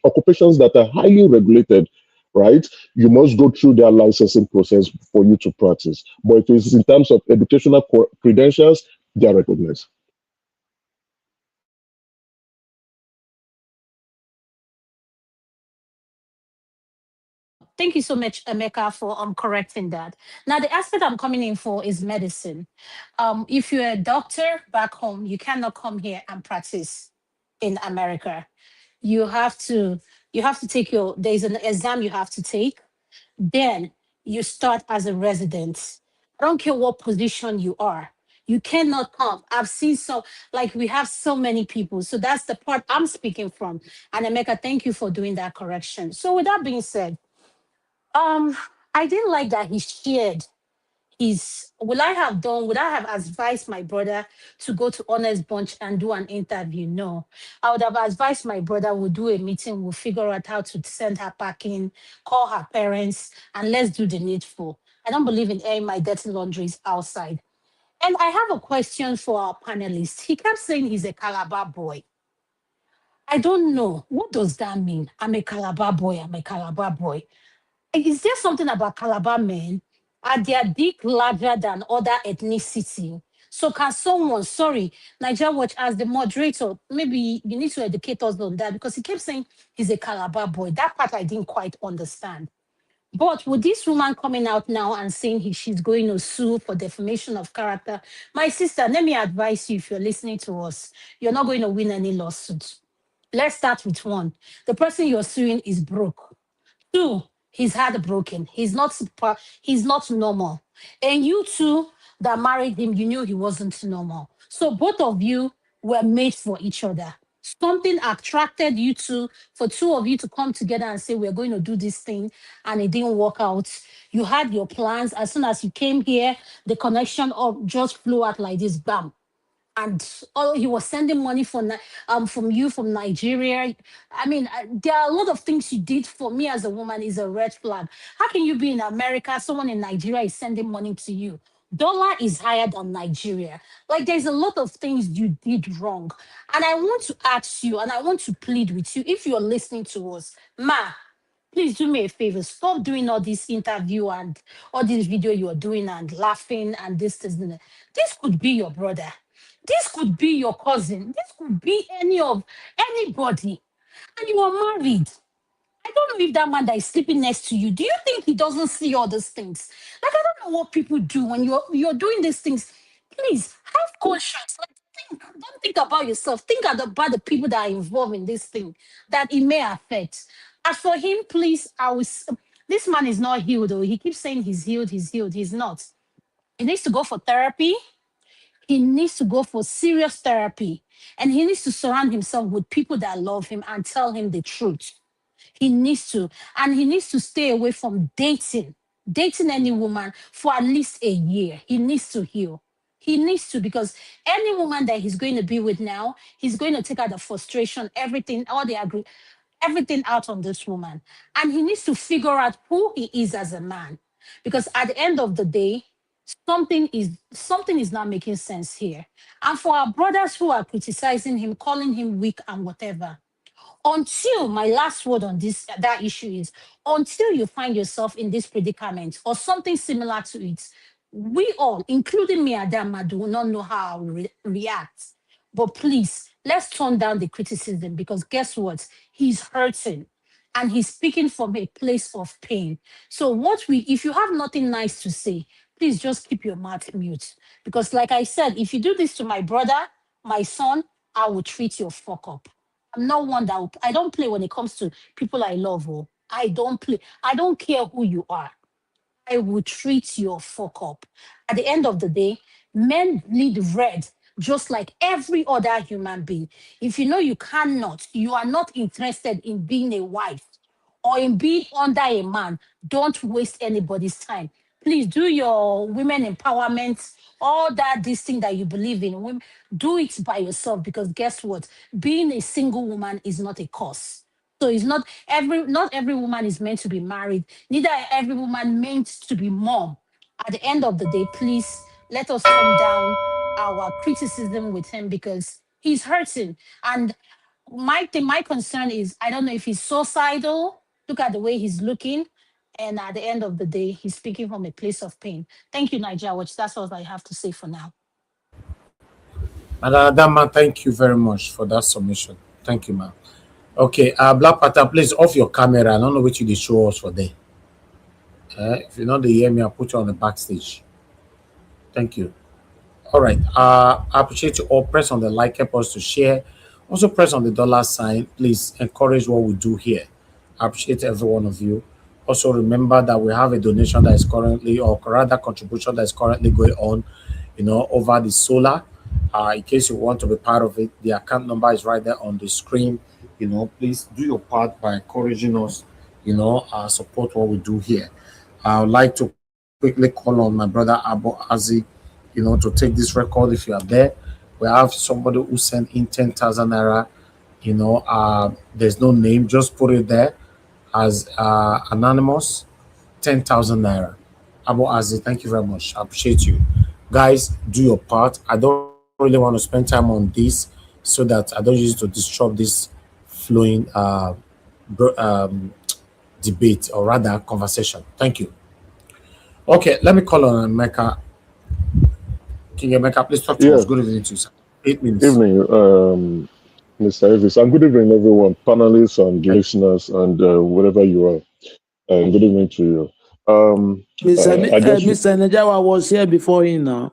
occupations that are highly regulated, right? You must go through their licensing process for you to practice. But if it's in terms of educational credentials, they are recognized. Thank you so much, Emeka, for correcting that. Now, the aspect I'm coming in for is medicine. If you're a doctor back home, you cannot come here and practice in America. You have to take there's an exam you have to take. Then you start as a resident. I don't care what position you are. You cannot come. I've seen like we have so many people. So that's the part I'm speaking from. And Emeka, thank you for doing that correction. So with that being said, um, I didn't like that he shared would I have advised my brother to go to Honest Bunch and do an interview? No. I would have advised my brother we'll do a meeting, we'll figure out how to send her packing, call her parents, and let's do the needful. I don't believe in airing my dirty laundries outside. And I have a question for our panelists. He kept saying he's a Calabar boy. I don't know. What does that mean? I'm a Calabar boy. I'm a Calabar boy. Is there something about Calabar men? Are their dick larger than other ethnicity? So can someone, sorry, Nigeria Watch, as the moderator, maybe you need to educate us on that because he kept saying he's a Calabar boy. That part I didn't quite understand. But with this woman coming out now and saying she's going to sue for defamation of character, my sister, let me advise you if you're listening to us, you're not going to win any lawsuits. Let's start with one. The person you're suing is broke. Two, he's heartbroken. He's not normal. And you two that married him, you knew he wasn't normal. So both of you were made for each other. Something attracted you two for two of you to come together and say, we're going to do this thing, and it didn't work out. You had your plans. As soon as you came here, the connection of just flew out like this, bam, and he was sending money from you from Nigeria. I mean, there are a lot of things you did for me as a woman is a red flag. How can you be in America, someone in Nigeria is sending money to you? Dollar is higher than Nigeria. Like there's a lot of things you did wrong. And I want to ask you and I want to plead with you, if you're listening to us, ma, please do me a favor. Stop doing all this interview and all this video you are doing and laughing and and that. This could be your brother. This could be your cousin. This could be anybody. And you are married. I don't know if that man that is sleeping next to you, do you think he doesn't see all these things? Like, I don't know what people do when you're doing these things. Please have conscience. Like, don't think about yourself. Think about the people that are involved in this thing that it may affect. As for him, please, this man is not healed, though. He keeps saying he's healed, he's healed. He's not. He needs to go for therapy. He needs to go for serious therapy. And he needs to surround himself with people that love him and tell him the truth. He needs to. And he needs to stay away from dating any woman for at least a year. He needs to heal. He needs to, because any woman that he's going to be with now, he's going to take out the frustration, everything, everything out on this woman. And he needs to figure out who he is as a man. Because at the end of the day, something is not making sense here. And for our brothers who are criticizing him, calling him weak and whatever, until my last word on that issue is until you find yourself in this predicament or something similar to it, we all, including me, Adama, do not know how I react. But please, let's tone down the criticism because guess what? He's hurting and he's speaking from a place of pain. So if you have nothing nice to say, please just keep your mouth mute. Because like I said, if you do this to my brother, my son, I will treat your fuck up. I'm not one I don't play when it comes to people I love. Oh, I don't play. I don't care who you are. I will treat your fuck up. At the end of the day, men bleed red just like every other human being. If you know you are not interested in being a wife or in being under a man, don't waste anybody's time. Please do your women empowerment, all this thing that you believe in. Do it by yourself because guess what? Being a single woman is not a curse. So it's not every woman is meant to be married. Neither every woman meant to be mom. At the end of the day, please let us tone down our criticism with him because he's hurting. And my concern is I don't know if he's suicidal. Look at the way he's looking. And at the end of the day, he's speaking from a place of pain. Thank you, Nigeria Watch. That's all I have to say for now. Madam Adama, thank you very much for that submission. Thank you, ma'am. Okay, Black Panther, please off your camera. I don't know what you did show us for there. If you're not the hear me, I'll put you on the backstage. Thank you. All right. I appreciate you all. Press on the like, help us to share. Also press on the $sign. Please encourage what we do here. I appreciate every one of you. Also remember that we have a donation that is currently, or rather contribution that is currently going on, over the solar. In case you want to be part of it, the account number is right there on the screen. Please do your part by encouraging us, support what we do here. I would like to quickly call on my brother Abu Azi, to take this record if you are there. We have somebody who sent in 10,000 naira. There's no name, just put it there as anonymous, 10,000 naira. Abu Azi, thank you very much. I appreciate you. Guys, do your part. I don't really want to spend time on this so that I don't use it to disrupt this flowing debate, or rather conversation. Thank you. Okay, let me call on Emeka. King Emeka, please talk to us. Good evening to you, sir. 8 minutes. Evening, Mr. Elvis, and good evening, everyone, panelists and listeners, and wherever you are. Good evening to you. Mr. Najawa was here before him now.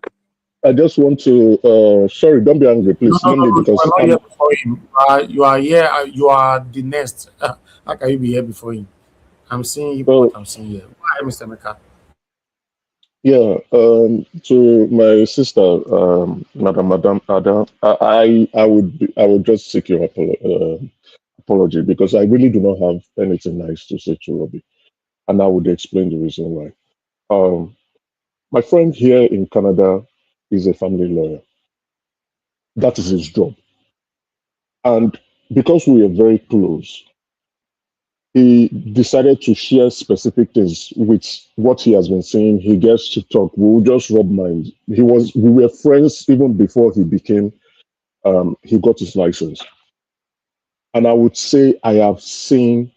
I just want to, sorry, don't be angry, please. No, because you are not here before him. You are here, you are the next. How can you be here before him? I'm seeing you, but I'm seeing you. Why, Mr. Emeka? Yeah, to my sister, Madam Ada, I would just seek your apology because I really do not have anything nice to say to Robbie, and I would explain the reason why. My friend here in Canada is a family lawyer. That is his job, and because we are very close, he decided to share specific things with what he has been saying. He gets to talk. We'll just rub minds. We were friends even before he got his license. And I would say I have seen,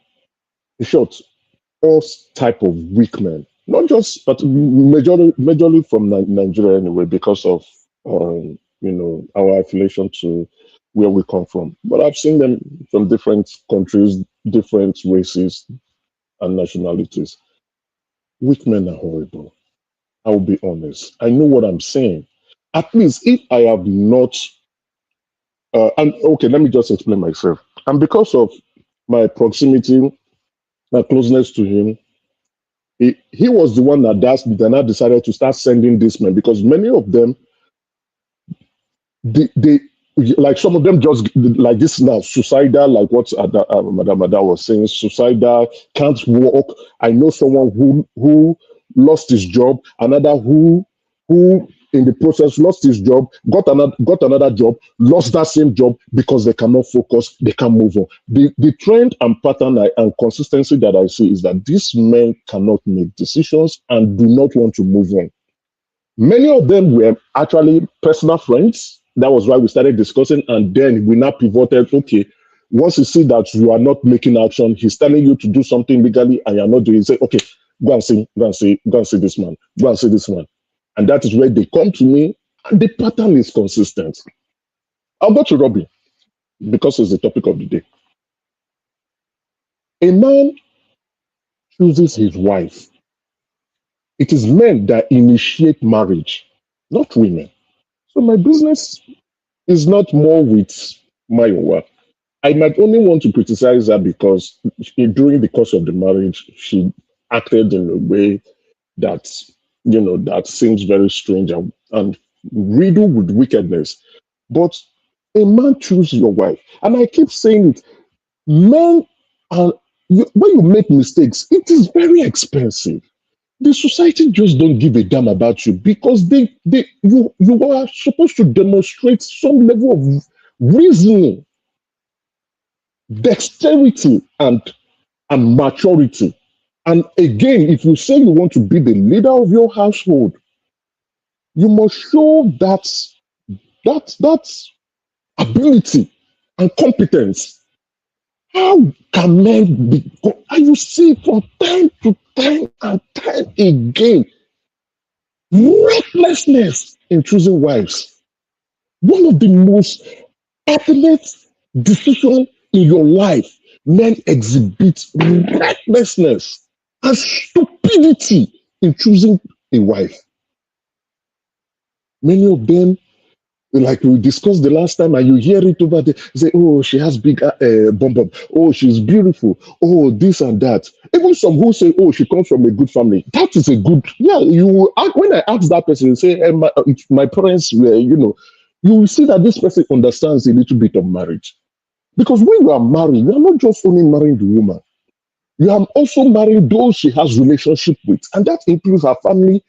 in short, all type of weak men. Not just, but majorly from Nigeria anyway, because of our affiliation to where we come from. But I've seen them from different countries, different races and nationalities. Weak men are horrible. I will be honest. I know what I'm saying. At least if I have not, and okay, let me just explain myself. And because of my proximity, my closeness to him, he was the one that now decided to start sending these men, because many of them, they like some of them just like this now, suicidal, like what Madam Ada was saying, suicidal, can't walk. I know someone who lost his job, another who in the process lost his job, got another job, lost that same job because they cannot focus, they can't move on. The trend and pattern and consistency that I see is that these men cannot make decisions and do not want to move on. Many of them were actually personal friends. That was why we started discussing, and then we now pivoted. Okay, once you see that you are not making action, he's telling you to do something legally and you're not doing it. Say, okay, go and see this man, go and see this man. And that is where they come to me, and the pattern is consistent. I'll go to Robbie because it's the topic of the day. A man chooses his wife. It is men that initiate marriage, not women. So my business is not more with Mayowa. I might only want to criticize her because during the course of the marriage, she acted in a way that, that seems very strange and riddled with wickedness. But a man chooses your wife. And I keep saying it, men are, when you make mistakes, it is very expensive. The society just don't give a damn about you because you are supposed to demonstrate some level of reasoning. dexterity and maturity. And again, if you say you want to be the leader of your household, you must show that ability and competence. How can men be? And you see from time to time and time again, recklessness in choosing wives. One of the most pertinent decisions in your life, men exhibit recklessness and stupidity in choosing a wife. Many of them, like we discussed the last time, and you hear it over there, say, oh, she has big bum bum. Oh, she's beautiful. Oh, this and that. Even some who say, oh, she comes from a good family. That is a good, yeah. When I ask that person, say, hey, my parents were, you will see that this person understands a little bit of marriage. Because when you are married, you are not just only marrying the woman. You are also marrying those she has relationship with. And that includes her family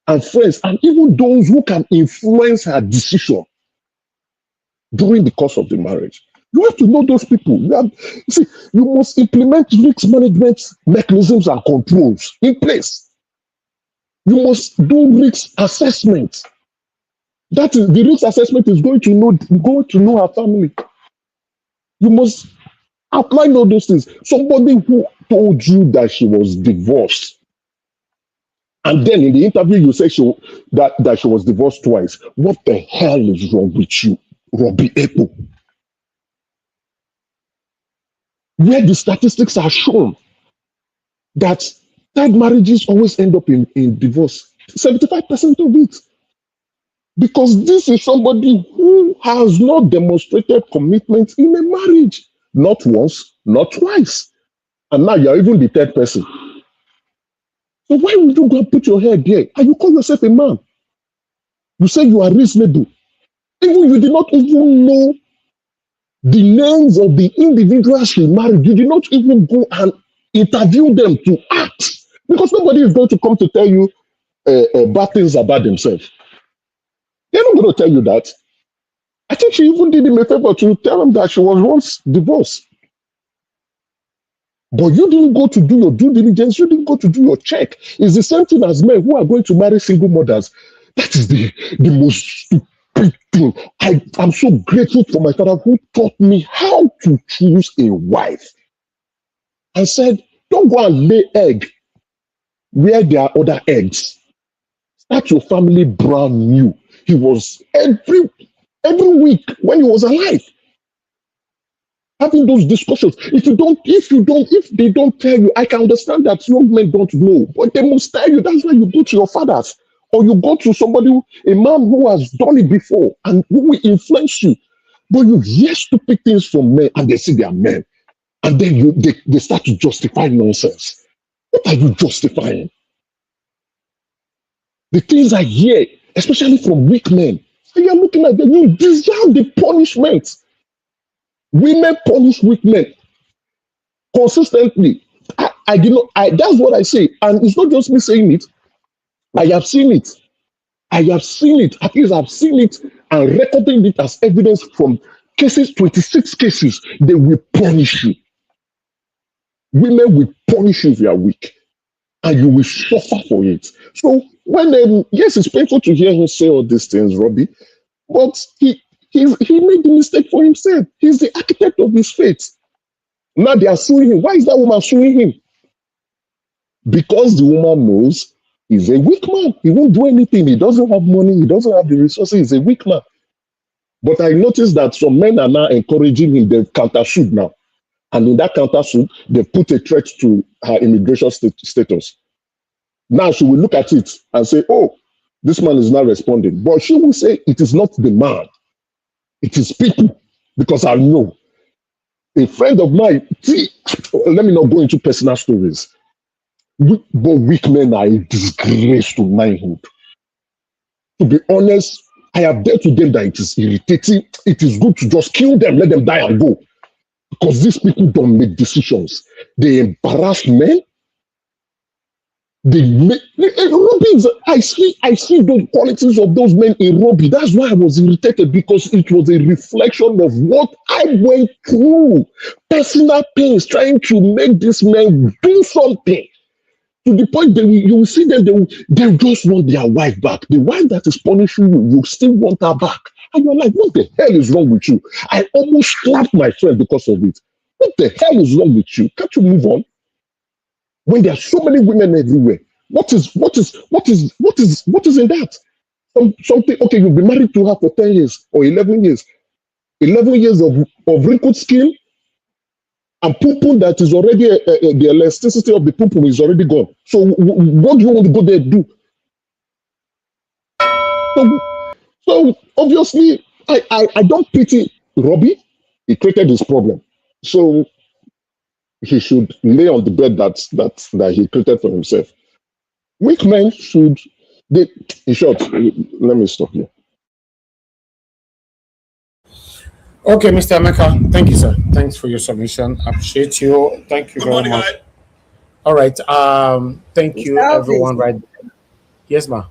and friends, and even those who can influence her decision during the course of the marriage. You have to know those people. You must implement risk management mechanisms and controls in place. You must do risk assessment. That is, the risk assessment is going to know her family. You must outline all those things. Somebody who told you that she was divorced, and then in the interview you say that she was divorced twice. What the hell is wrong with you, Robbie Ekpo? Where the statistics are shown that third marriages always end up in divorce. 75% of it. Because this is somebody who has not demonstrated commitment in a marriage. Not once, not twice. And now you're even the third person. So why would you go and put your head there? And you call yourself a man. You say you are reasonable. Even you did not even know the names of the individuals she married. You did not even go and interview them to act. Because nobody is going to come to tell you bad things about themselves. They're not going to tell you that. I think she even did him a favor to tell him that she was once divorced. But you didn't go to do your due diligence. You didn't go to do your check. It's the same thing as men who are going to marry single mothers. That is the most stupid thing. I'm so grateful for my father who taught me how to choose a wife. And said, don't go and lay egg where there are other eggs. Start your family brand new. He was every week when he was alive, having those discussions. If they don't tell you, I can understand that young men don't know, but they must tell you. That's why you go to your fathers, or you go to somebody, a man who has done it before and who will influence you. But you hear stupid things from men, and they say they are men, and then they start to justify nonsense. What are you justifying? The things I hear, especially from weak men, and you're looking at them, you deserve the punishment. Women punish weak men consistently. That's what I say. And it's not just me saying it. I have seen it. At least I've seen it and recording it as evidence from cases, 26 cases. They will punish you. Women will punish you if you are weak. And you will suffer for it. So yes, it's painful to hear him say all these things, Robbie, but he made the mistake for himself. He's the architect of his fate. Now they are suing him. Why is that woman suing him? Because the woman knows he's a weak man. He won't do anything. He doesn't have money. He doesn't have the resources. He's a weak man. But I noticed that some men are now encouraging him. They've countersued now. And in that countersuit, they put a threat to her immigration status. Now she will look at it and say, oh, this man is not responding. But she will say, it is not the man. It is people, because I know. A friend of mine, let me not go into personal stories, but weak men are a disgrace to manhood. To be honest, I have dealt with them that it is irritating. It is good to just kill them, let them die and go. Because these people don't make decisions. They embarrass men. I see those qualities of those men in Robbie. That's why I was irritated, because it was a reflection of what I went through. Personal pains trying to make this man do something. To the point that you will see them, they just want their wife back. The wife that is punishing you, you still want her back. And you're like, what the hell is wrong with you? I almost slapped my friend because of it. What the hell is wrong with you? Can't you move on? When there are so many women everywhere, what is in that? Something, okay, you've been married to her for 10 years or 11 years. 11 years of wrinkled skin and poo that is already, the elasticity of the poo is already gone. So what do you want to go there and do? So obviously, I don't pity Robbie. He created this problem. So he should lay on the bed that he created for himself. Weak men should, in short, let me stop here. Okay, Mr. Emeka, thank you, sir. Thanks for your submission. Appreciate you. Thank you very much. All right. Thank you, everyone. Right. Yes, ma'am.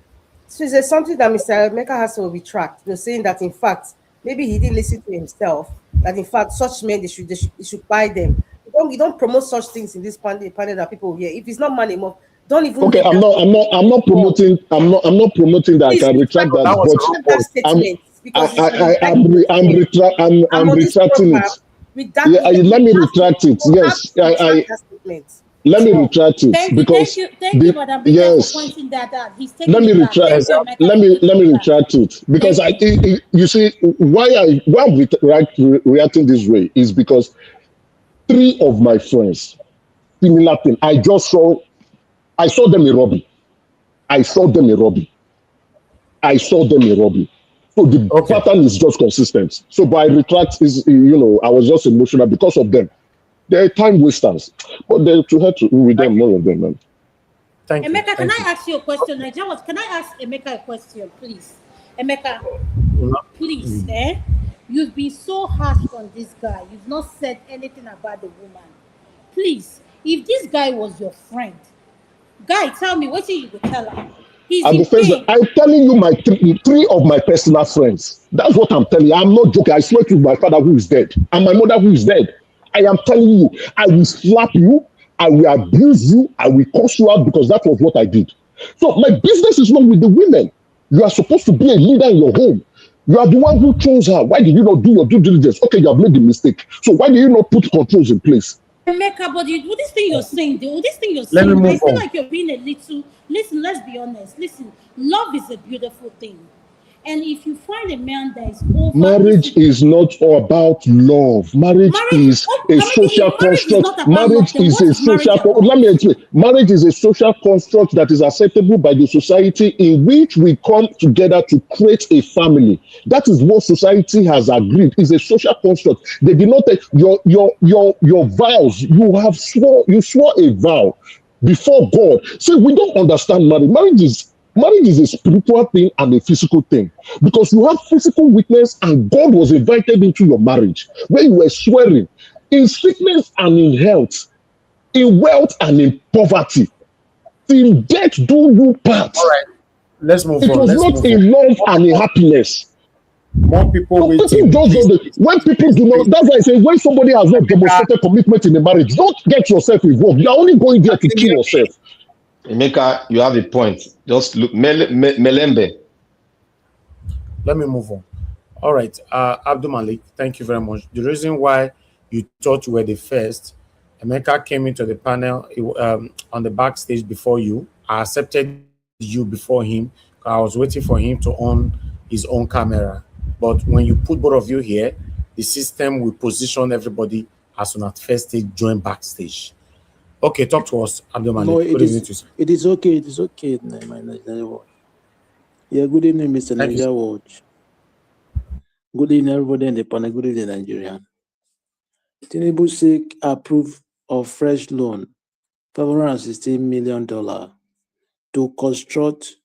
So there's something that Mr. Emeka has to retract. They're saying that, in fact, maybe he didn't listen to himself. That, in fact, such men, they should buy them. You don't promote such things in this panel that people hear. If it's not money enough, don't even. Okay, I'm not promoting that. Please, I can retract that. But statement. I'm retracting it. Let me retract it. Yes, let me retract it because thank you, Madam, yes. for pointing that out. He's let me retract. Let me retract it because you see why I'm reacting this way is because 3 of my friends, similar thing. I saw them in Robbie. So the pattern is just consistent. So by retract is, I was just emotional because of them. They're time wasters, but they to have to with them, more of them, man. Thank you. Emeka, can I ask you a question? Can I ask Emeka a question, please? Emeka, please, you've been so harsh on this guy. You've not said anything about the woman. Please, if this guy was your friend, guy, tell me what you would tell her. I'm telling you my 3 of my personal friends. That's what I'm telling you. I'm not joking. I swear to my father who is dead and my mother who is dead. I am telling you, I will slap you, I will abuse you, I will curse you out because that was what I did. So my business is not with the women. You are supposed to be a leader in your home. You are the one who chose her. Why did you not do your due diligence? Okay, you have made the mistake. So why did you not put controls in place? Emeka, but this thing you're saying, I feel like you're being a little. Listen, let's be honest. Listen, love is a beautiful thing. And if you find a man that is over... Marriage is not all about love. Marriage is a social construct. Marriage is a social... Let me explain. Marriage is a social construct that is acceptable by the society in which we come together to create a family. That is what society has agreed. It's a social construct. They did not take your vows. You swore a vow before God. See, we don't understand marriage. Marriage is a spiritual thing and a physical thing because you have physical witness and God was invited into your marriage where you were swearing in sickness and in health, in wealth and in poverty. Till death do you part. All right, let's move on. It was not in love and in happiness. More people when people do not, that's why I say when somebody has not demonstrated commitment in a marriage, don't get yourself involved. You are only going there to kill yourself. Emeka, you have a point. Just look, Melembe. Let me move on. All right, Abdul Malik, thank you very much. The reason why you thought you were the first, Emeka came into the panel on the backstage before you. I accepted you before him. I was waiting for him to on his own camera. But when you put both of you here, the system will position everybody as on at first stage, join backstage. Okay, talk to us, Abdul Malik. No, it is okay. It is okay, my Nigeria Watch. Yeah, good evening, Mr. Nigeria Watch. Good evening, everybody in the panel. Good evening, Nigerian. TINUBU seek approve of fresh loan, $516 million to construct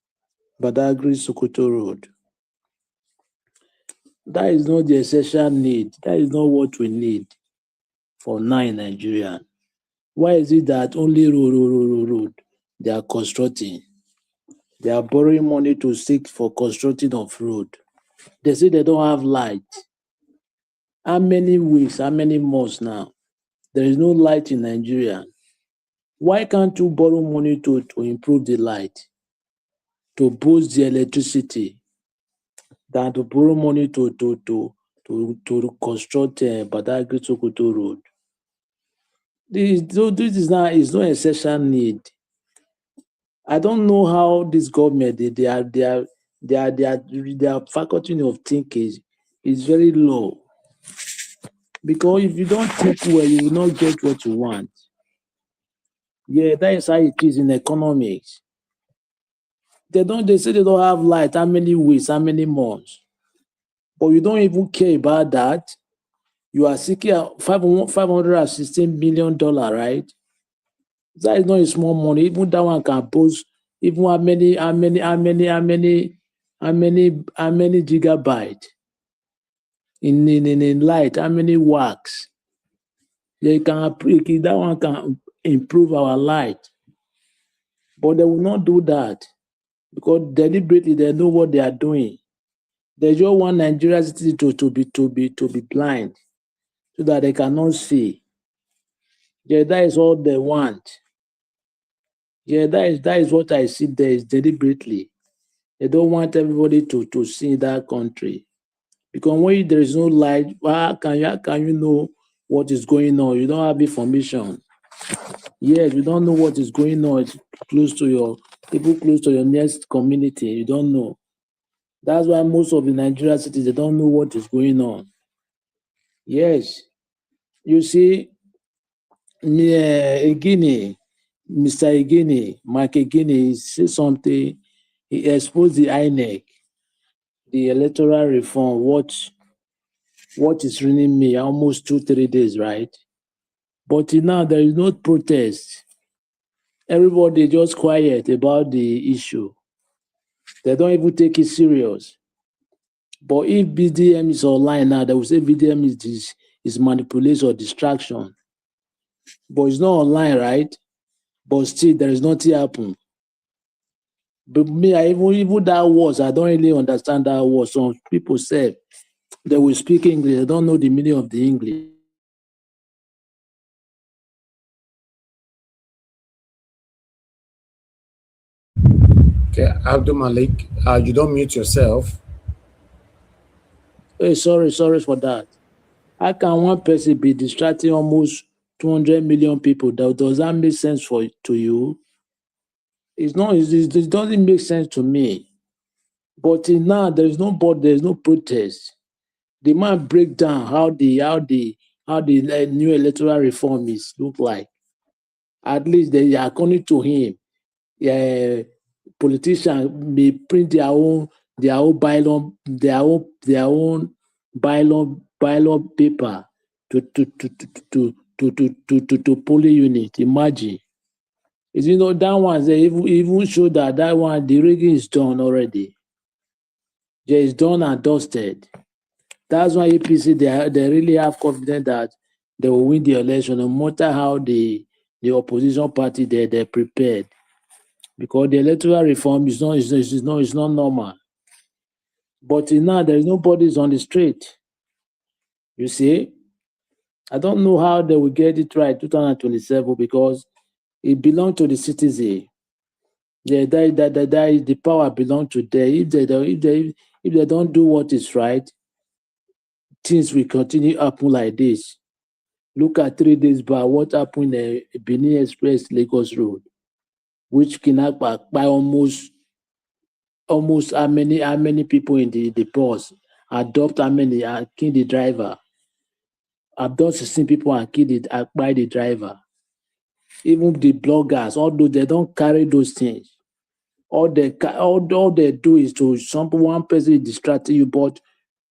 Badagry Sokoto Road. That is not the essential need. That is not what we need for now in Nigeria. Why is it that only road? they are constructing. They are borrowing money to seek for constructing of road. They say they don't have light. How many weeks, how many months now? There is no light in Nigeria. Why can't you borrow money to improve the light, to boost the electricity, than to borrow money to construct Badagry Sokoto road? This is not essential need. I don't know how this government their faculty of thinking is very low. Because if you don't think well, you will not get what you want. Yeah, that is how it is in economics. They say they don't have light, how many weeks, how many months. But you don't even care about that. You are seeking $516 million, right? That is not a small money. Even that one can boost even how many gigabytes in light, how many watts. That one can improve our light. But they will not do that because deliberately they know what they are doing. They just want Nigerian citizens to be blind so that they cannot see. Yeah, that is all they want. Yeah, that is what I see there is deliberately. They don't want everybody to see that country. Because when there is no light, how can you know what is going on? You don't have information. Yes, you don't know what is going on. It's close to your people close to your next community. You don't know. That's why most of the Nigerian cities they don't know what is going on. Yes. You see, Egini, Mr. Egini, Mark Egini, he said something, he exposed the INEC, the electoral reform, what is ruining me almost 2-3 days, right? But till now there is no protest. Everybody just quiet about the issue. They don't even take it serious. But if BDM is online now, they will say BDM is manipulation or distraction. But it's not online, right? But still, there is nothing happen. But me, even that words, I don't really understand that word. Some people say they will speak English, they don't know the meaning of the English. Okay, Abdul Malik, you don't mute yourself. Hey, sorry for that. How can one person be distracting almost 200 million people? Does that make sense to you? It doesn't make sense to me. But till now, there's no protest. The man break down how the new electoral reform is look like. At least according to him, politicians may print their own bylaw paper to polling unit. Imagine. That one they even show that one the rigging is done already. Yeah, it's done and dusted. That's why APC they really have confidence that they will win the election, no matter how the opposition party they're prepared. Because the electoral reform is not normal. But till now there is nobody on the street. You see, I don't know how they will get it right 2027 because it belongs to the citizen. The power belongs to them. If they don't do what is right, things will continue happen like this. Look at 3 days back, what happened in Benin Express Lagos Road, which kidnapped by almost how many people in the bus, adopt how many and kill the driver. Abduct 16 people and by the driver. Even the bloggers, although they don't carry those things, all they do is to one person distract you, but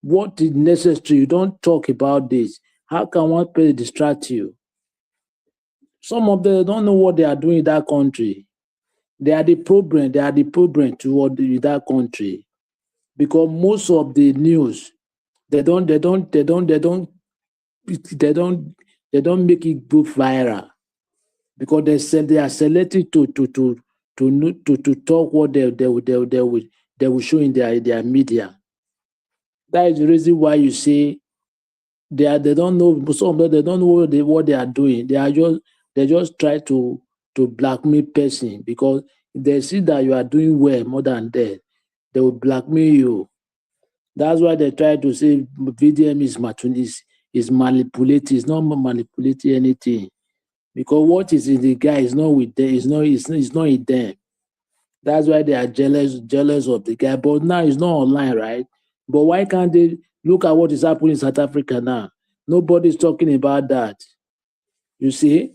what is necessary, you don't talk about this. How can one person distract you? Some of them don't know what they are doing in that country. They are the problem toward that country. Because most of the news, they don't make it go viral. Because they are selected to talk what they will show in their media. That is the reason why you say they don't know, some of them they don't know what they are doing. They just try to blackmail person, because if they see that you are doing well more than that, they will blackmail you. That's why they try to say VDM is manipulating. It's not manipulating anything, because what is in the guy is not with them. It's not in them. That's why they are jealous of the guy. But now it's not online, right? But why can't they look at what is happening in South Africa now? Nobody's talking about that. You see,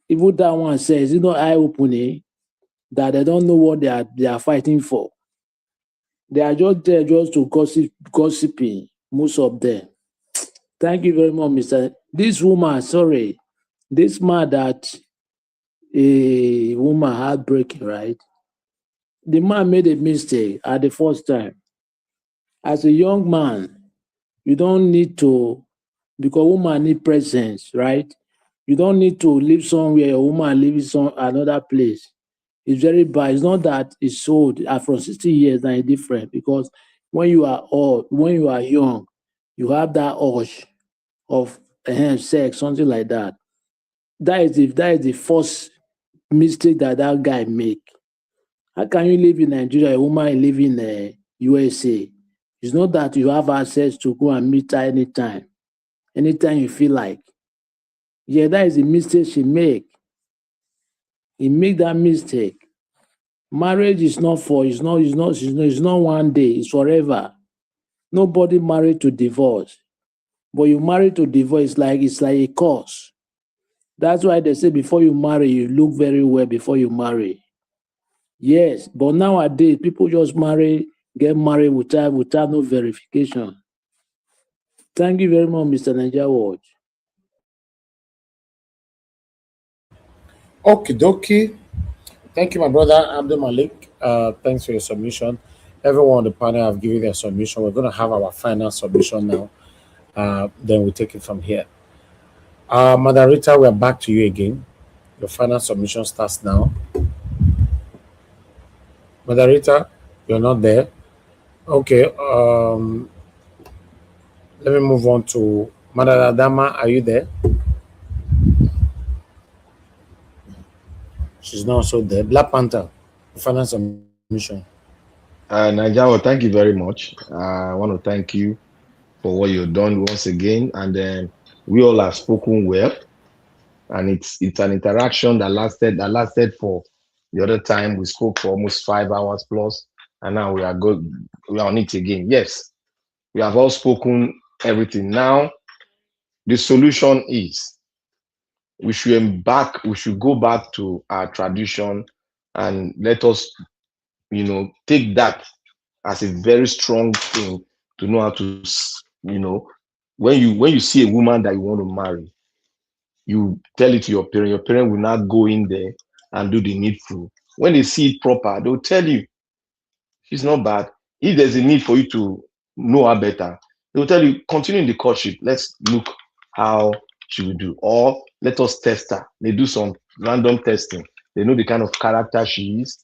even that one says, eye-opening, that they don't know what they are fighting for. They are just there just to gossiping, most of them. Thank you very much, Mr. This woman, sorry, this man that a woman heartbreaking, right? The man made a mistake at the first time. As a young man, you don't need to, because woman need presence, right? You don't need to live somewhere a woman lives another place. It's very bad. It's not that it's old. From 60 years, that is different, because when you are old, when you are young, you have that urge of sex, something like that. That is the first mistake that guy make. How can you live in Nigeria, a woman live in USA? It's not that you have access to go and meet her anytime you feel like. Yeah, that is the mistake she make. He make that mistake. Marriage is not one day, it's forever. Nobody married to divorce. But you marry to divorce, it's like a curse. That's why they say before you marry, you look very well before you marry. Yes, but nowadays people just get married without no verification. Thank you very much, Mr. Niger Watch. Okie dokie. Thank you, my brother Abdul Malik. Thanks for your submission. Everyone on the panel have given their submission. We're going to have our final submission now. Then we take it from here. Mother Rita, we're back to you again. Your final submission starts now. Mother Rita, you're not there. Okay. Let me move on to Mother Adama. Are you there? She's not also there. Black Panther, final submission. Nigeria, thank you very much. I want to thank you for what you've done once again. And then we all have spoken well. And it's an interaction that lasted for the other time. We spoke for almost 5 hours plus. And now we are on it again. Yes, we have all spoken everything. Now, the solution is we should go back to our tradition, and let us, take that as a very strong thing to know how to, when you see a woman that you want to marry, you tell it to your parent. Your parent will not go in there and do the needful. When they see it proper, they'll tell you she's not bad. If there's a need for you to know her better, they'll tell you, continue in the courtship. Let's look how she will do. Or let us test her. They do some random testing. They know the kind of character she is.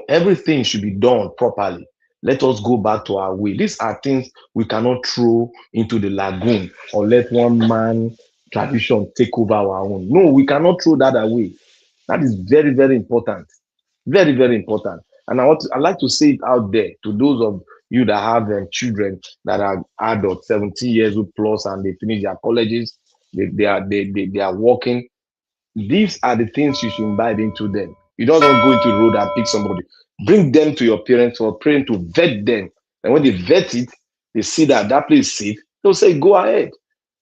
Everything should be done properly. Let us go back to our way. These are things we cannot throw into the lagoon or let one man tradition take over our own. No, we cannot throw that away. That is very, very important. Very, very important. And I'd like to say it out there to those of you that have children that are adults, 17 years old plus, and they finish their colleges, they are working. These are the things you should imbibe into them. You don't go into the road and pick somebody. Bring them to your parents or parents to vet them. And when they vet it, they see that place is safe, they'll say, go ahead.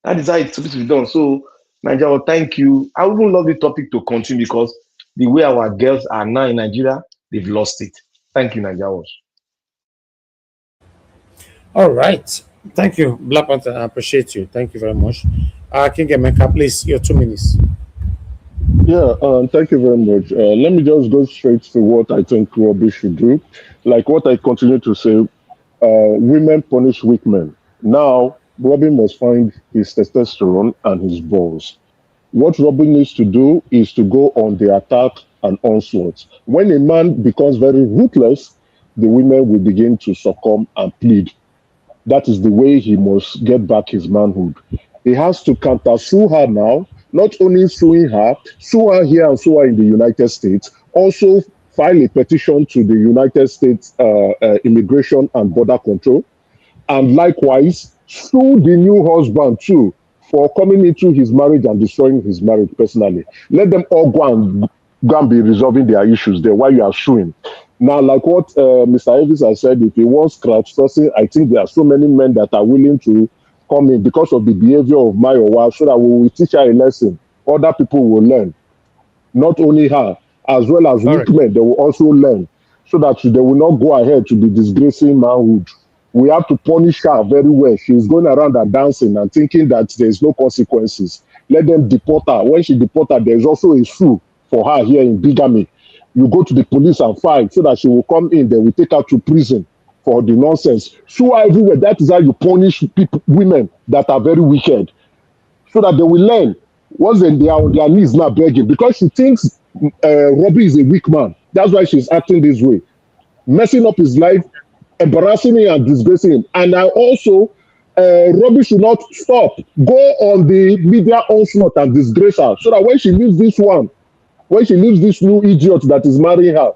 That is how it's supposed to be done. So, Nigeria, thank you. I would love the topic to continue, because the way our girls are now in Nigeria, they've lost it. Thank you, Nigeria. All right. Thank you, Black Panther. I appreciate you. Thank you very much. King Emeka, please, your 2 minutes. Yeah, thank you very much. Let me just go straight to what I think Robbie should do. Like what I continue to say, women punish weak men. Now, Robin must find his testosterone and his balls. What Robin needs to do is to go on the attack and onslaught. When a man becomes very ruthless, the women will begin to succumb and plead. That is the way he must get back his manhood. He has to counter sue her now, not only sue her here and sue her in the United States, also file a petition to the United States Immigration and Border Control, and likewise sue the new husband too for coming into his marriage and destroying his marriage personally. Let them all go and be resolving their issues there while you are suing. Now, like what Mr. Elvis has said, if he wants scratch sourcing, I think there are so many men that are willing to come in because of the behavior of my wife, so that we will teach her a lesson. Other people will learn, not only her, as well as weak men, they will also learn, so that they will not go ahead to be disgracing manhood. We have to punish her very well. She's going around and dancing and thinking that there's no consequences. Let them deport her. When she deport her, there's also a sue for her here in bigamy. You go to the police and fight so that she will come in. They will take her to prison for the nonsense. Sue her everywhere. That is how you punish people, women that are very wicked, so that they will learn. Once they are on their knees now begging, because she thinks Robbie is a weak man. That's why she's acting this way, messing up his life, embarrassing him and disgracing him. And I also, Robbie should not stop. Go on the media onslaught and disgrace her, so that when she leaves this one, when she leaves this new idiot that is marrying her,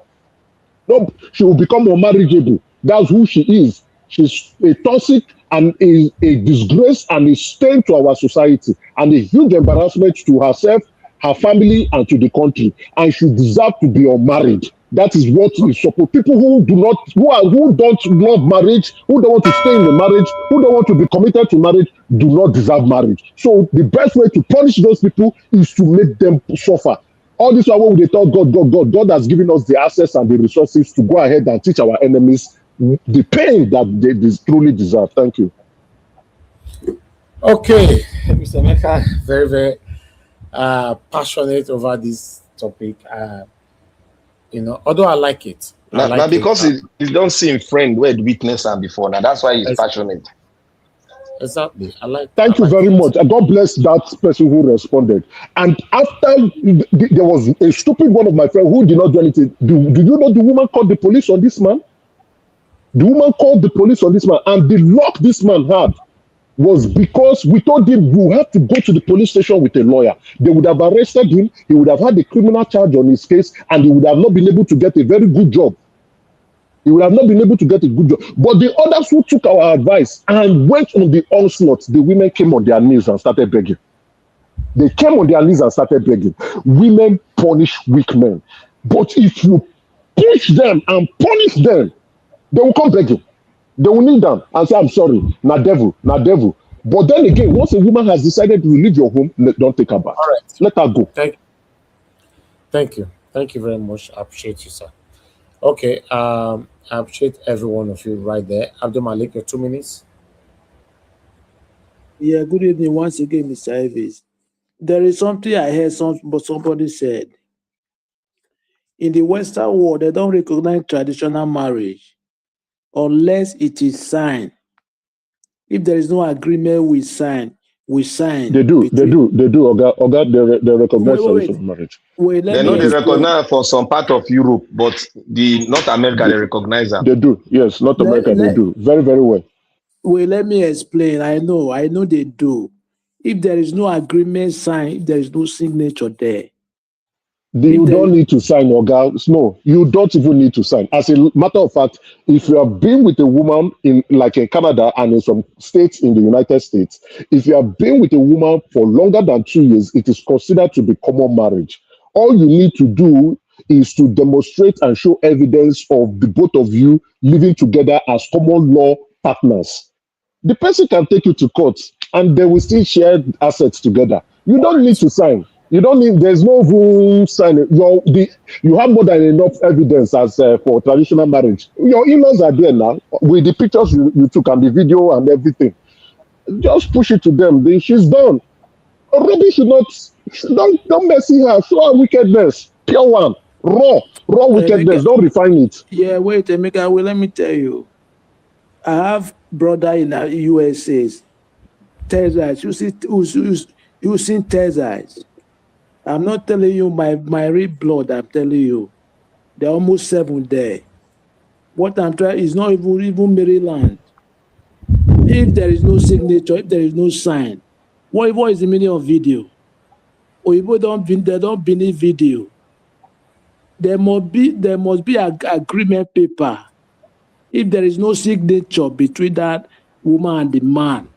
no, she will become unmarriageable. That's who she is. She's a toxic and a disgrace and a stain to our society, and a huge embarrassment to herself, her family, and to the country. And she deserves to be unmarried. That is what is supposed. People who don't love marriage, who don't want to stay in the marriage, who don't want to be committed to marriage, do not deserve marriage. So the best way to punish those people is to make them suffer. All this while they thought God has given us the access and the resources to go ahead and teach our enemies the pain that they truly deserve. Thank you. Okay, Mr. Meka, very, very passionate over this topic. Although I like it. Now because you don't see him friend where the witness and before. Now that's why he's passionate. Exactly. Thank you very much. And God bless that person who responded. And after there was a stupid one of my friends who did not do anything. Do you know the woman called the police on this man? The woman called the police on this man, and the luck this man had was because we told him you have to go to the police station with a lawyer. They would have arrested him, he would have had a criminal charge on his case, and he would have not been able to get a very good job. He would have not been able to get a good job. But the others who took our advice and went on the onslaught, the women came on their knees and started begging. They came on their knees and started begging. Women punish weak men. But if you push them and punish them, they will come begging. They will kneel down and say, I'm sorry, na devil. But then again, once a woman has decided to leave your home, don't take her back. All right. Let her go. Thank you. Thank you very much. I appreciate you, sir. Okay. I appreciate every one of you right there. Abdul Malik, your 2 minutes. Yeah, good evening once again, Mr. Elvis. There is something I heard somebody said. In the Western world, they don't recognize traditional marriage unless it is signed. If there is no agreement, we sign. They do. Oga, they recognize traditional marriage. They know they recognize for some part of Europe, but the North America, they recognize them. They do. Yes, North America, they do. Very, very well. Wait, let me explain. I know they do. If there is no agreement signed, if there is no signature there, You don't need to sign, Oga. No, you don't even need to sign. As a matter of fact, if you have been with a woman in Canada and in some states in the United States, if you have been with a woman for longer than 2 years, it is considered to be common marriage. All you need to do is to demonstrate and show evidence of the both of you living together as common law partners. The person can take you to court and they will still share assets together. You don't need to sign. You don't need, there's no room sign. You have more than enough evidence as for traditional marriage. Your in-laws are there now with the pictures you took and the video and everything. Just push it to them. She's done. Robbie should not, don't messy her. Show her wickedness. Pure one. Raw wickedness. Don't refine it. Yeah, wait, Emeka, let me tell you. I have brother in the USA, Texas. You see Texas. I'm not telling you my real blood. I'm telling you, they're almost 7 there. What I'm trying is not even Maryland. If there is no signature, if there is no sign, what is the meaning of video? Or if they don't believe video. There must be an agreement paper. If there is no signature between that woman and the man,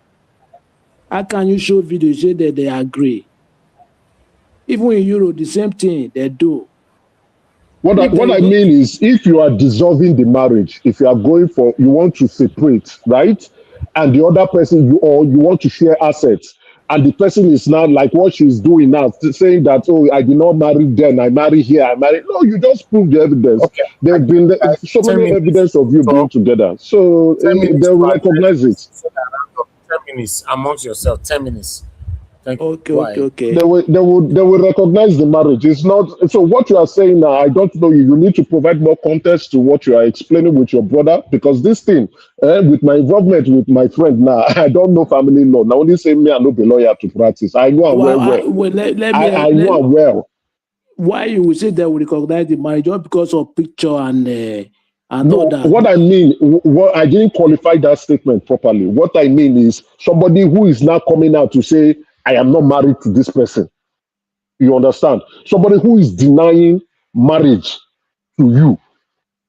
how can you show video say that they agree? Even in Europe, the same thing they do. What I mean is, if you are dissolving the marriage, if you are going for, you want to separate, right? And the other person, you want to share assets, and the person is now like what she's doing now, saying that, oh, I did not marry then, I marry here, I marry. No, you just prove the evidence. Okay. There have been so 10 many minutes. evidence of you being together, so 10 minutes they'll recognize it. 10 minutes amongst yourself. 10 minutes. Thank you. Okay. They will recognize the marriage. It's not so. What you are saying now, I don't know. You need to provide more context to what you are explaining with your brother, because this thing, with my involvement with my friend now, I don't know family law. Now only say me, I no be lawyer to practice. I know well. I know well. Why you will say they will recognize the marriage just because of picture and No, all that? what I mean, what I didn't qualify that statement properly. What I mean is somebody who is now coming out to say, I am not married to this person. You understand? Somebody who is denying marriage to you.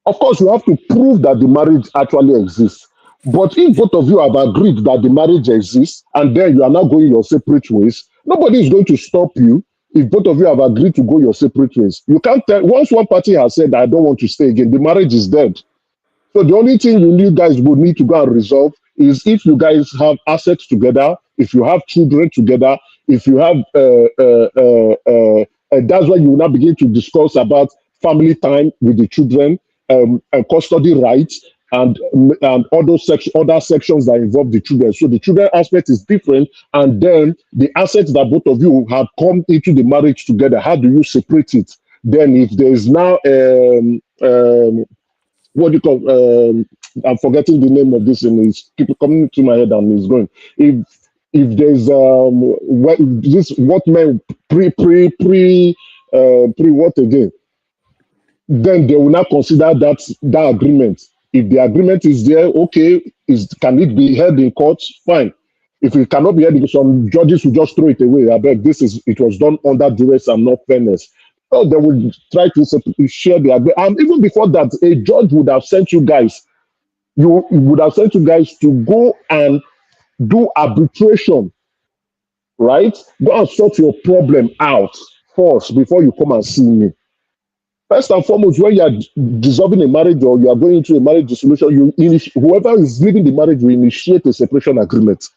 Of course, you have to prove that the marriage actually exists. But if both of you have agreed that the marriage exists and then you are now going your separate ways, nobody is going to stop you if both of you have agreed to go your separate ways. You can't tell, once one party has said, I don't want to stay again, the marriage is dead. So the only thing you guys would need to go and resolve is if you guys have assets together, if you have children together, if you have, that's when you will now begin to discuss about family time with the children, custody rights, and other sections that involve the children. So the children aspect is different, and then the assets that both of you have come into the marriage together, how do you separate it? Then if there is now what do you call I'm forgetting the name of this, and it's keep coming to my head and it's going. If there's what men pre what again, then they will not consider that agreement. If the agreement is there, okay, can it be held in court? Fine. If it cannot be held, some judges will just throw it away. I bet it was done under duress and not fairness. So they will try to share the agreement. And even before that, a judge would have sent you guys. You would have sent you guys to go and do arbitration, right? Go and sort your problem out first before you come and see me. First and foremost, when you are dissolving a marriage or you are going into a marriage dissolution, whoever is leading the marriage will initiate a separation agreement.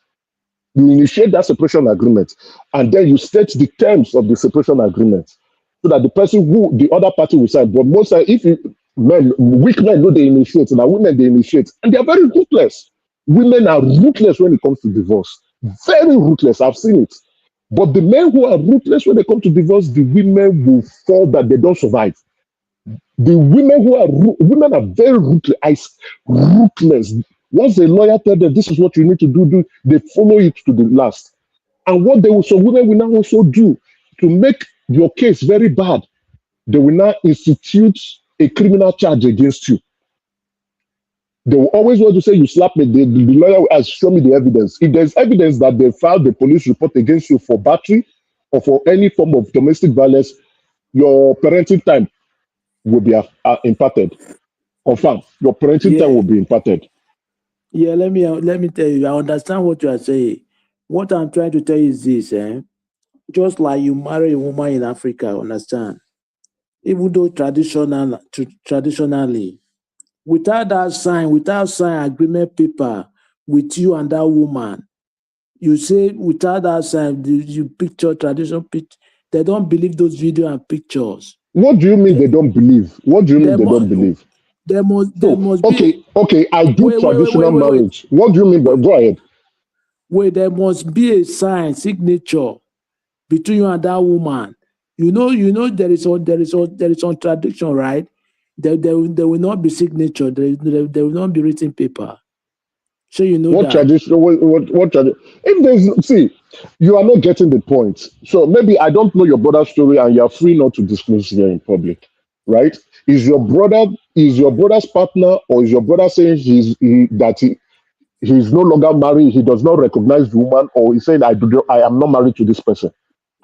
You initiate that separation agreement, and then you state the terms of the separation agreement, so that the other party will sign. But most times, weak men know they initiate, now women they initiate, and they are very ruthless. Women are ruthless when it comes to divorce. Very ruthless. I've seen it. But the men who are ruthless when they come to divorce, the women will fall that they don't survive. The women are very ruthless. Once a lawyer tells them this is what you need to do, they follow it to the last. And what some women will now also do to make your case very bad, they will now institute a criminal charge against you. They will always want to say you slap me. The lawyer has shown me the evidence. If there's evidence that they filed a police report against you for battery or for any form of domestic violence, your parenting time will be imparted. Confirm. Your parenting time will be imparted. Yeah, let me tell you. I understand what you are saying. What I'm trying to tell you is this: just like you marry a woman in Africa, understand? Even though traditionally, without sign agreement paper with you and that woman, you say without that sign, you picture traditional picture. They don't believe those video and pictures. What do you mean they don't believe? What do you mean they don't believe? There must be. Okay, I do traditional marriage. Wait. What do you mean? Go ahead. Wait, there must be a signature between you and that woman. You know there is some tradition, right? There will not be signature. There will not be written paper. So you know What that. tradition? What tradition? If there's see, you are not getting the point. So maybe I don't know your brother's story, and you are free not to disclose here in public, right? Is your brother's partner, or is your brother saying he's no longer married, he does not recognize the woman, or he's saying I am not married to this person,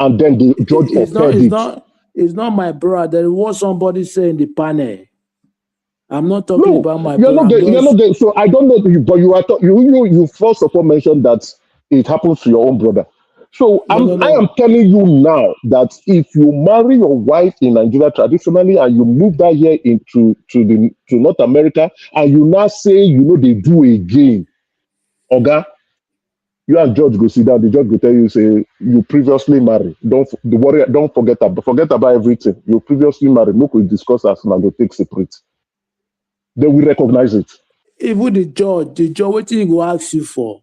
and then the judge It's not. upheld It's it. not. It's not my brother. There was somebody saying in the panel. I'm not talking No, about my you're brother. not I'm getting. You're just not getting. So I don't know, but you first of all mentioned that it happens to your own brother. So no. I am telling you now that if you marry your wife in Nigeria traditionally and you move that here to North America and you now say they do again, Oga, you and judge go sit down. The judge go tell you say you previously married. Don't forget about everything. You previously married. Look, we discuss as now go take separate. They will recognize it. even the judge, what he will ask you for.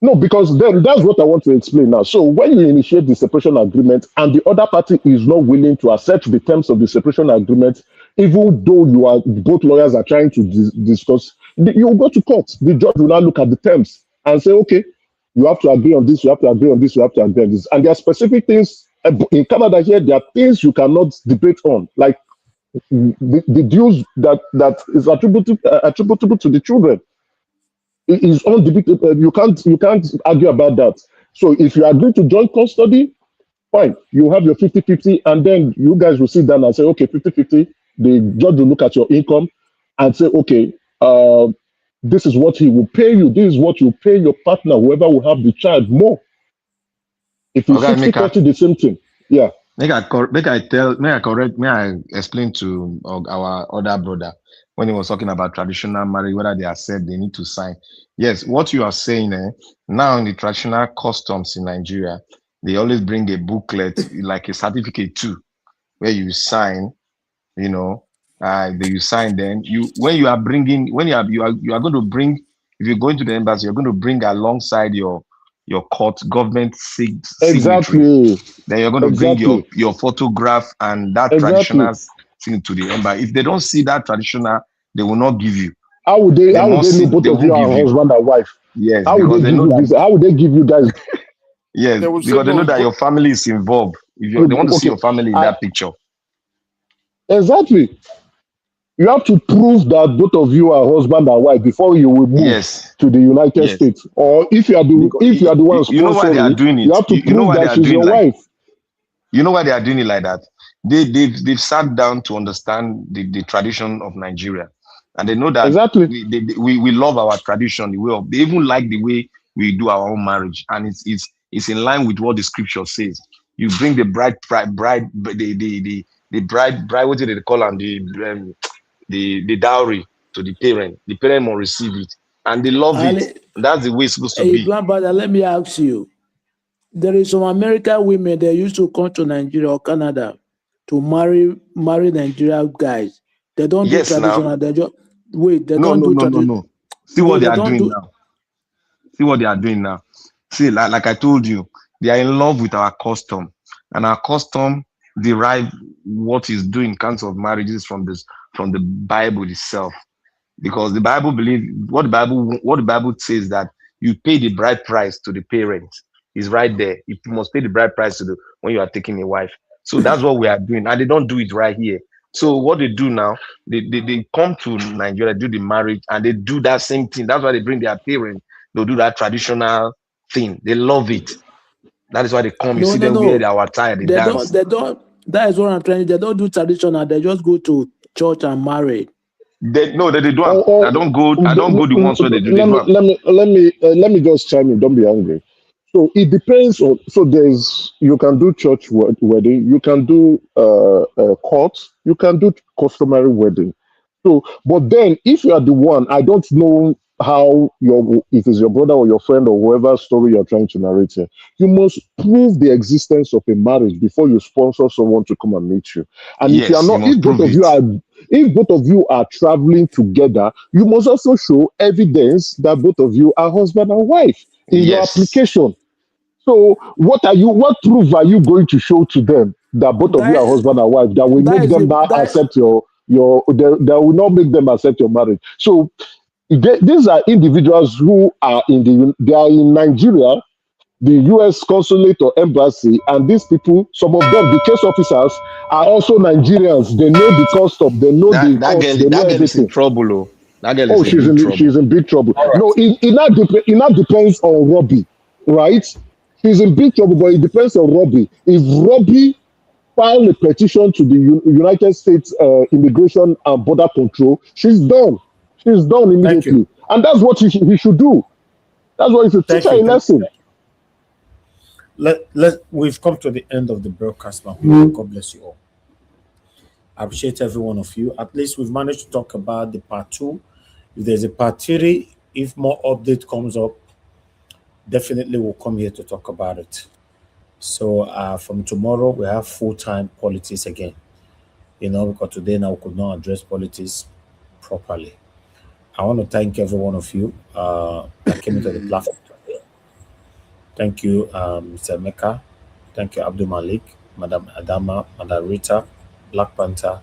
No, because then that's what I want to explain now. So when you initiate the separation agreement and the other party is not willing to accept the terms of the separation agreement, even though both lawyers are trying to discuss, you will go to court. The judge will now look at the terms and say, okay, you have to agree on this, you have to agree on this, you have to agree on this. And there are specific things in Canada here, there are things you cannot debate on, like the dues that is attributable to the children. It is undebatable. You can't argue about that. So if you agree to joint custody, fine. You have your 50-50, and then you guys will sit down and say, okay, 50-50. The judge will look at your income and say, okay, this is what he will pay you. This is what you pay your partner, whoever will have the child more. If it's Okay, 60-40, the same thing. Yeah. May I explain to our other brother when he was talking about traditional marriage, whether they are said they need to sign. Yes, what you are saying, now in the traditional customs in Nigeria, they always bring a booklet, like a certificate too, where you sign, you sign. Then when you are going to bring, if you're going to the embassy, you're going to bring alongside your court government signatory. Exactly. Then you're going to bring Exactly. your photograph and that Exactly. traditional thing to the embassy. If they don't see that traditional, they will not give you. How would they must know see, both they of you won't are give you. husband and wife? Yes, How would because they they give know you that. visa? How would they give you guys? Yes, They will say because they no. know that your family is involved. If they want to see Okay. your family in that picture. Exactly. You have to prove that both of you are husband and wife before you will move Yes. to the United Yes. States. Or if you are the one You know why they are sponsoring, doing you it. have to You know prove why they that are she's doing your like. wife. You know why they are doing it like that? They've sat down to understand the tradition of Nigeria, and they know that Exactly. we love our tradition. They even like the way we do our own marriage, and it's in line with what the scripture says. You bring the bride, the bride. What do they call them? The dowry to the parent. The parent will receive it, and they love it. And that's the way it's supposed to Hey, be. grandfather, let me ask you. There is some American women that used to come to Nigeria or Canada to marry Nigerian guys. They don't do Yes, now. traditional. They just wait. They No, don't no, do no, no, traditional. no. See No, what they they are don't doing do. now. See what they are doing now. See, like I told you, they are in love with our custom, and our custom derive what is doing kinds of marriages from the Bible itself. Because the Bible believes what the Bible says, that you pay the bride price to the parents is right there. You must pay the bride price when you are taking a wife. So that's what we are doing, and they don't do it right here. So what they do now, they come to Nigeria, do the marriage, and they do that same thing. That's why they bring their parents. They'll do that traditional thing. They love it. That is why they come. You see them wear their attire, they They dance. don't. They don't. That is what I'm trying. They don't do traditional. They just go to church and marry. They do. I don't go the ones where they do. They do. Let me just chime in. Don't be angry. So it depends on. So you can do church wedding, you can do court, you can do customary wedding. So, but then if you are the one, I don't know how if it's your brother or your friend or whoever story you're trying to narrate here, you must prove the existence of a marriage before you sponsor someone to come and meet you. And if you are Yes, you not, must prove it. if both of you are traveling together, you must also show evidence that both of you are husband and wife in your application. So what proof are you going to show to them that both of you are husband and wife that will make them not accept that will not make them accept your marriage? So These are individuals who are they are in Nigeria, the U.S. consulate or embassy, and these people, some of them, the case officers, are also Nigerians. They know the custom, they know the courts, they know That girl is in everything. trouble. Oh. That girl is Oh, in big she's trouble. in big trouble. All right. No, it now depends on Robbie, right? She's in big trouble, but it depends on Robbie. If Robbie file a petition to the United States Immigration and Border Control, she's done. She's done immediately. And that's what he should do. That's what he should teach her a lesson. We've come to the end of the broadcast now. God bless you all. I appreciate every one of you. At least we've managed to talk about the part 2. If there's a part 3, if more update comes up, definitely we'll come here to talk about it. So from tomorrow, we have full-time politics again. Because today now we could not address politics properly. I want to thank every one of you that came into the platform today. Thank you, Mr. Emeka. Thank you, Abdul Malik, Madam Adama, Madam Rita, Black Panther,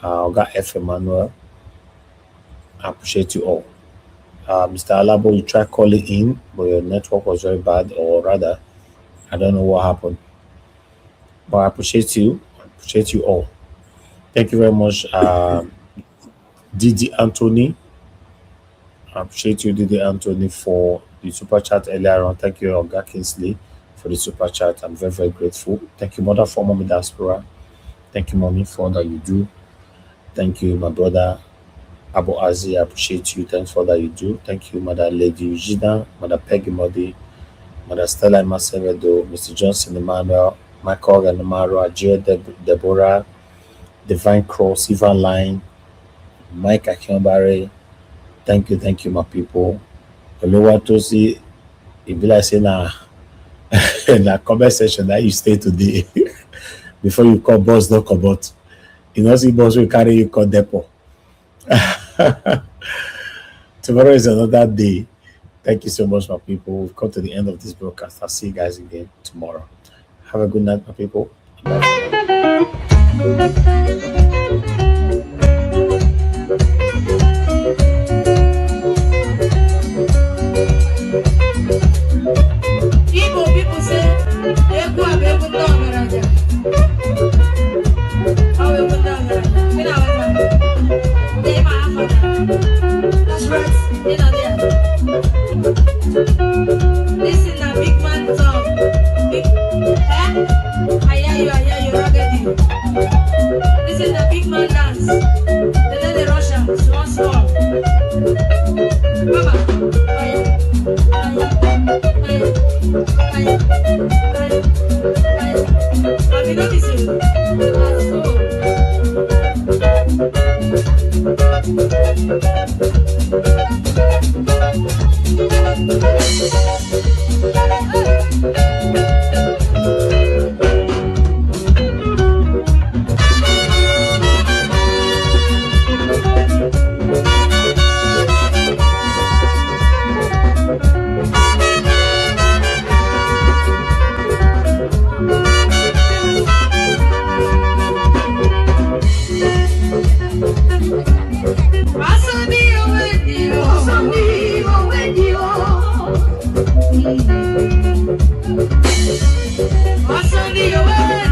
Oga F. Emmanuel. I appreciate you all. Mr. Alabo, you tried calling in, but your network was very bad, or rather, I don't know what happened. But I appreciate you. I appreciate you all. Thank you very much, Didi Anthony. I appreciate you, Didi Anthony, for the super chat earlier on. Thank you, Oga Kingsley, for the super chat. I'm very, very grateful. Thank you, Mother, for Mommy Diaspora. Thank you, Mommy, for all that you do. Thank you, my brother Abu Azi. I appreciate you. Thanks for all that you do. Thank you, Mother Lady Eugenia, Mother Peggy Modi, Mother Stella Masevedo, Mr. Johnson Emmanuel, Michael and Amaro, Ajay Deborah, Divine Cross, Ivan Line, Mike Akimbare. Thank you, my people. Olowa Tosi, it be like saying in a comment section that you stay today before you call boss, don't come out. See, boss will carry you call depot. Tomorrow is another day. Thank you so much, my people. We've come to the end of this broadcast. I'll see you guys again tomorrow. Have a good night, my people. Bye. Igbo people say, "Ego abego ndongo raja." How we put down there? We know what. They my after. That's right. You know there. This is a big man song. Big, I hear you raggedy. This is the big man dance. Then the Russian, small. Mama, I notice you. Awesome,